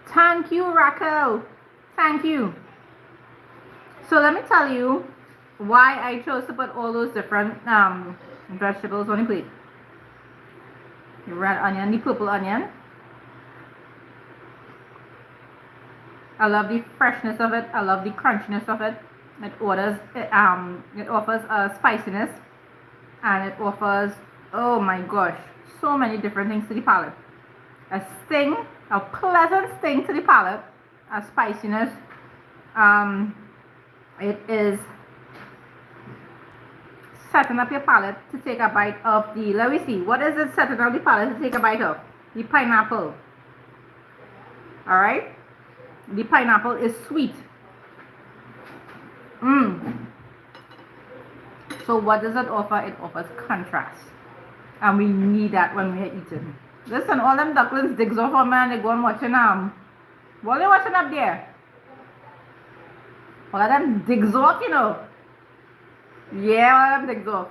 Thank you, Raquel. Thank you. So let me tell you why I chose to put all those different vegetables on the plate. The red onion, the purple onion. I love the freshness of it. I love the crunchiness of it. It offers a spiciness, and it offers, oh my gosh, so many different things to the palate. A sting, a pleasant sting to the palate, a spiciness. It is setting up your palate to take a bite of the, let me see, what is it setting up the palate to take a bite of? The pineapple. Alright? The pineapple is sweet. So what does it offer? It offers contrast. And we need that when we are eating. Listen, all them ducklings digs off on man, they go and watching what are they watching up there? All of them digs off, you know. Yeah, all of them digs off.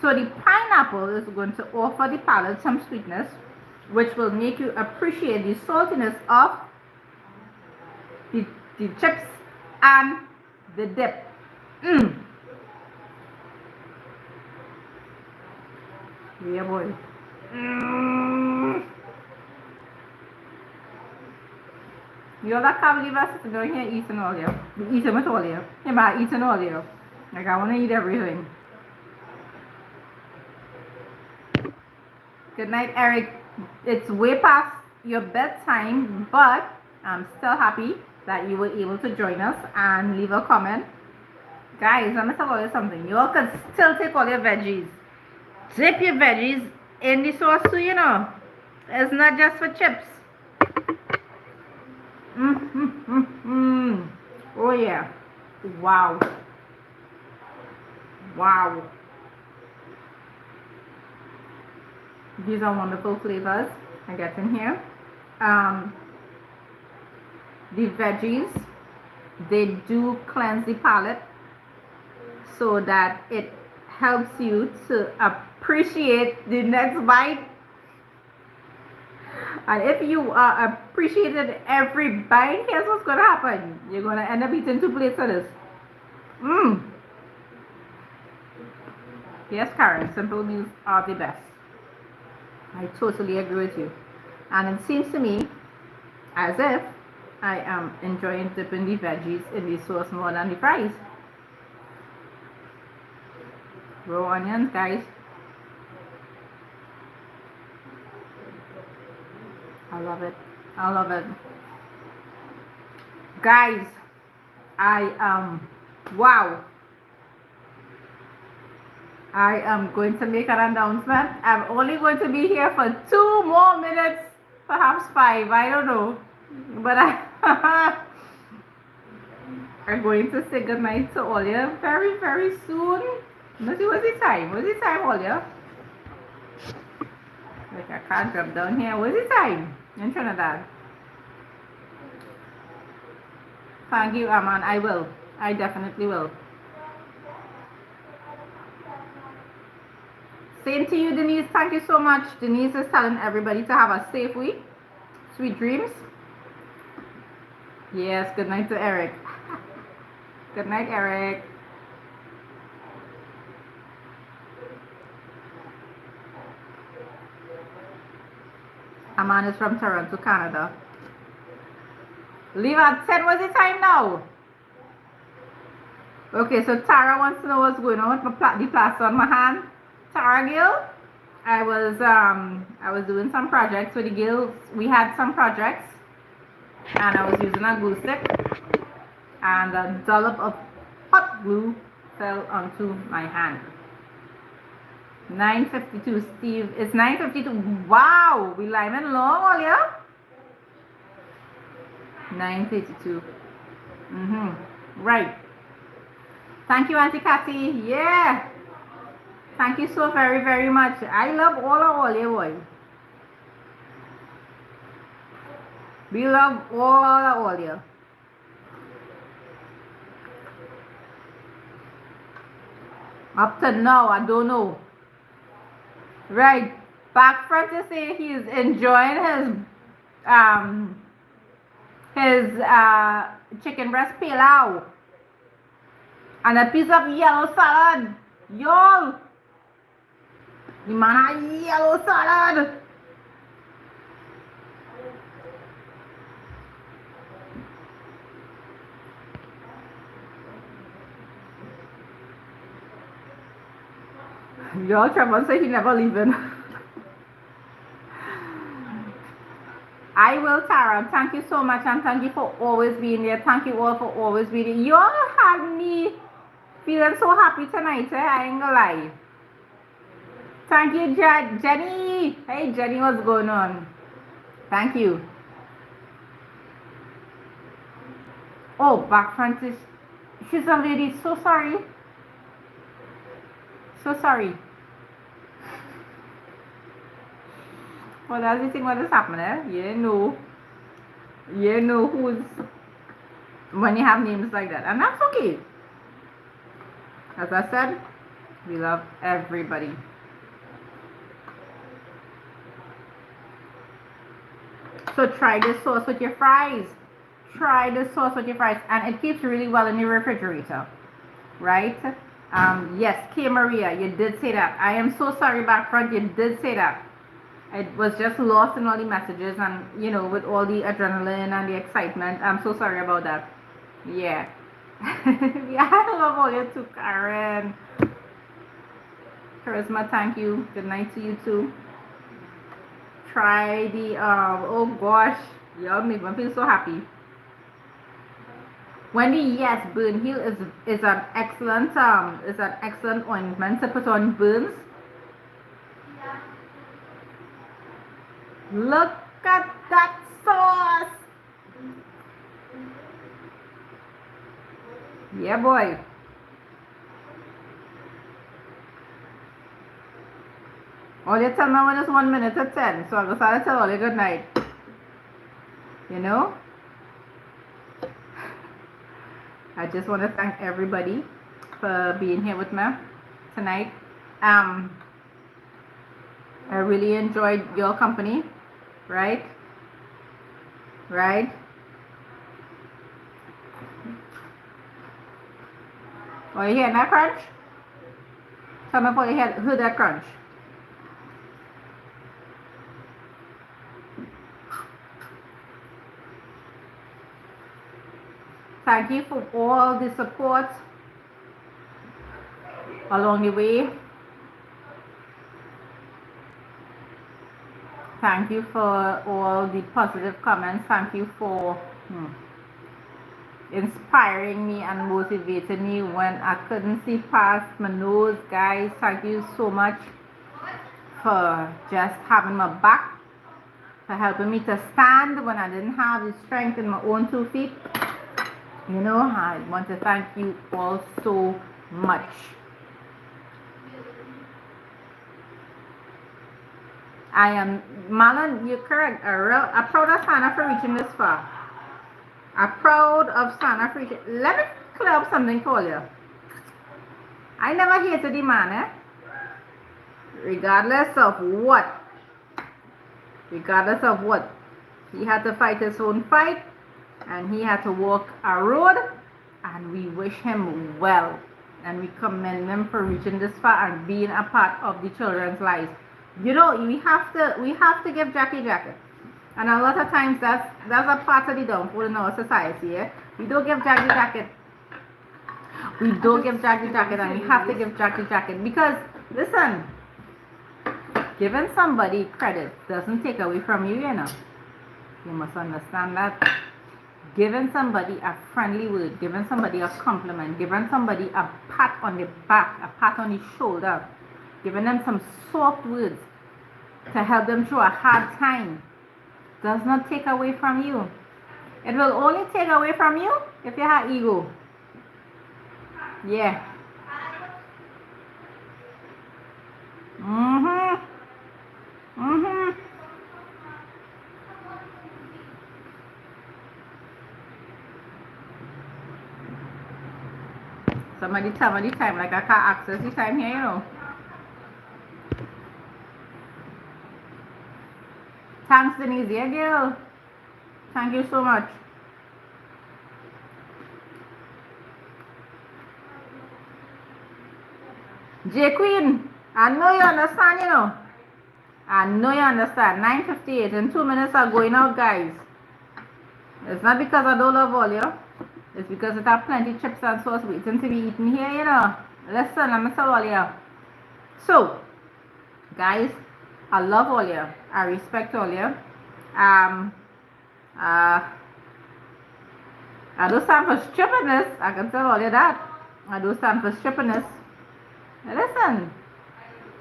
So the pineapple is going to offer the palate some sweetness, which will make you appreciate the saltiness of the chips and the dip. Yeah, boy. You all that can't believe us sitting down here eating all here. Eating with all here. Yeah, but eating all here. Like, I want to eat everything. Good night, Eric. It's way past your bedtime, but I'm still happy that you were able to join us and leave a comment. Guys, I'm going to tell you something. You all can still take all your veggies. Dip your veggies in the sauce too, you know. It's not just for chips. Oh yeah. Wow. Wow. These are wonderful flavors I get in here. The veggies, they do cleanse the palate so that it helps you to appreciate the next bite. And if you are appreciating every bite, here's what's going to happen. You're going to end up eating 2 plates of this. Yes, Karen, simple meals are the best. I totally agree with you. And it seems to me as if I am enjoying dipping the veggies in the sauce more than the fries. Raw onions, guys. I love it. I love it. Guys, wow. I am going to make an announcement. I'm only going to be here for 2 more minutes, perhaps 5, I don't know. But I'm going to say goodnight to all you very, very soon. Let's see, what's the time? What's the time, Olya? Like, I can't drop down here. What's the time in Trinidad? Thank you, Aman. I will. I definitely will. Same to you, Denise. Thank you so much. Denise is telling everybody to have a safe week. Sweet dreams. Yes, good night to Eric. Good night, Eric. Aman is from Toronto, Canada. Leave at 10. What's the time now? Okay, so Tara wants to know what's going on with the plaster on my hand. Tara Gill, I was doing some projects with the Gills. We had some projects, and I was using a glue stick, and a dollop of hot glue fell onto my hand. 9:52, Steve. It's 9:52. Wow, we liming long, all yeah. 9:52. Right. Thank you, Auntie Cathy. Yeah. Thank you so very, very much. I love all of you, boy. We love all of you. Up to now, I don't know. Right. Back front to say he's enjoying his chicken breast pilau and a piece of yellow salad. Y'all. The man a yellow salad. Y'all, Trevor say he never leaving. I will, Tara. Thank you so much, and thank you for always being there. Thank you all for always being there. Y'all had me feeling so happy tonight, I ain't gonna lie. Thank you, Jenny. Hey, Jenny, what's going on? Thank you. Oh, back front is... She's a lady. So sorry. So sorry. Well, that's the thing what is happening. You know who's... When you have names like that. And that's okay. As I said, we love everybody. So try this sauce with your fries. Try this sauce with your fries. And it keeps really well in your refrigerator. Right? Yes, K. Maria, you did say that. I am so sorry, back front. You did say that. It was just lost in all the messages and, you know, with all the adrenaline and the excitement. I'm so sorry about that. Yeah. Yeah, I love all you too, Karen. Charisma, thank you. Good night to you too. Try the oh gosh, y'all make me feel so happy. Wendy, yes, burn heal is an excellent ointment to put on burns. Look at that sauce. Yeah, boy. All you tell me when it's 1 minute to 10, so I'm going to tell all you good night. You know? I just want to thank everybody for being here with me tonight. I really enjoyed your company, right? Right? Oh, you hear that crunch? Tell me if you heard that crunch. Thank you for all the support along the way. Thank you for all the positive comments. Thank you for inspiring me and motivating me when I couldn't see past my nose, guys. Thank you so much for just having my back, for helping me to stand when I didn't have the strength in my own 2 feet. You know, I want to thank you all so much. Marlon, you're correct. I'm proud of Sana for reaching this far. I'm proud of Sana for reaching. Let me clear up something for you. I never hated the man, eh? Regardless of what. Regardless of what. He had to fight his own fight. And he had to walk a road. And we wish him well. And we commend him for reaching this far and being a part of the children's lives. You know, we have to give Jackie jacket. And a lot of times that's a part of the downfall in our society. Eh? We don't give Jackie jacket. We don't give Jackie jacket, and we have to give Jackie jacket because listen, giving somebody credit doesn't take away from you, you know. You must understand that. Giving somebody a friendly word, giving somebody a compliment, giving somebody a pat on the back, a pat on the shoulder, giving them some soft words to help them through a hard time does not take away from you. It will only take away from you if you have ego. Yeah. Somebody tell me the time, like I can't access the time here, you know. Thanks, Denise. Yeah, girl. Thank you so much. J Queen, I know you understand, you know. I know you understand. 9:58 and 2 minutes are going out, guys. It's not because I don't love all you. It's because it have plenty chips and sauce waiting to be eaten here, you know. Listen, let me tell all you. So, guys, I love all you. I respect all you. I don't stand for stupidness. I can tell all you that. I don't stand for stupidness. Listen,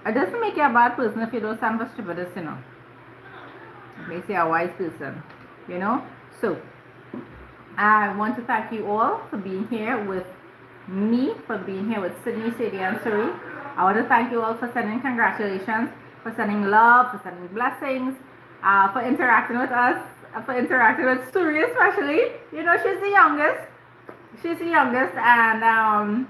it doesn't make you a bad person if you don't stand for stupidness, you know. It makes you a wise person, you know. So, I want to thank you all for being here with me, for being here with Sydney, Sadie, and Suri. I want to thank you all for sending congratulations, for sending love, for sending blessings, for interacting with us, for interacting with Suri especially. You know, she's the youngest. She's the youngest, and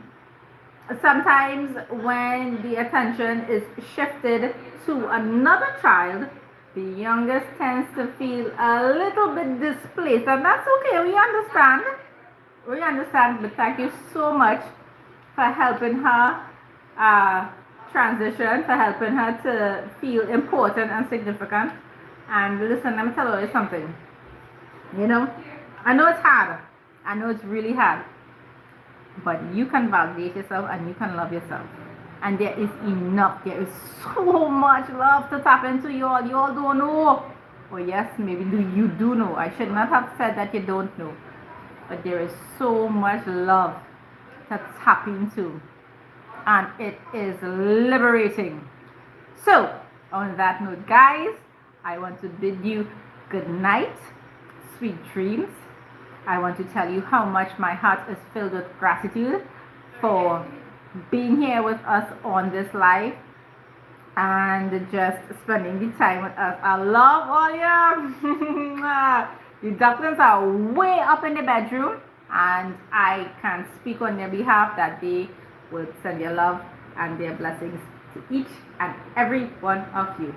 sometimes when the attention is shifted to another child, the youngest tends to feel a little bit displaced, and that's okay. We understand. We understand, but thank you so much for helping her transition, for helping her to feel important and significant. And listen, let me tell you something. You know, I know it's hard. I know it's really hard. But you can validate yourself and you can love yourself. And there is enough. There is so much love to tap into you all. You all don't know. Oh yes, maybe you do know. I should not have said that you don't know. But there is so much love to tap into. And it is liberating. So, on that note, guys, I want to bid you good night. Sweet dreams. I want to tell you how much my heart is filled with gratitude for being here with us on this live and just spending the time with us. I love all you. The ducklings are way up in the bedroom, and I can speak on their behalf that they will send their love and their blessings to each and every one of you.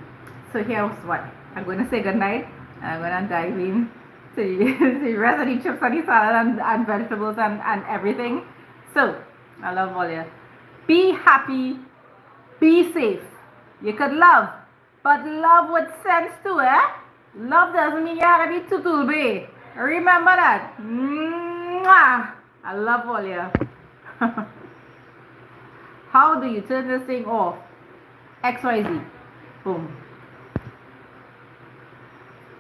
So here's what I'm going to say good night, and I'm going to dive in to the rest of the chips and the salad and vegetables and everything. So I love all you. Be happy, be safe. You could love, but love with sense too, eh? Love doesn't mean you gotta be tutulbe. Remember that. Mwah! I love all you. How do you turn this thing off? XYZ. Boom.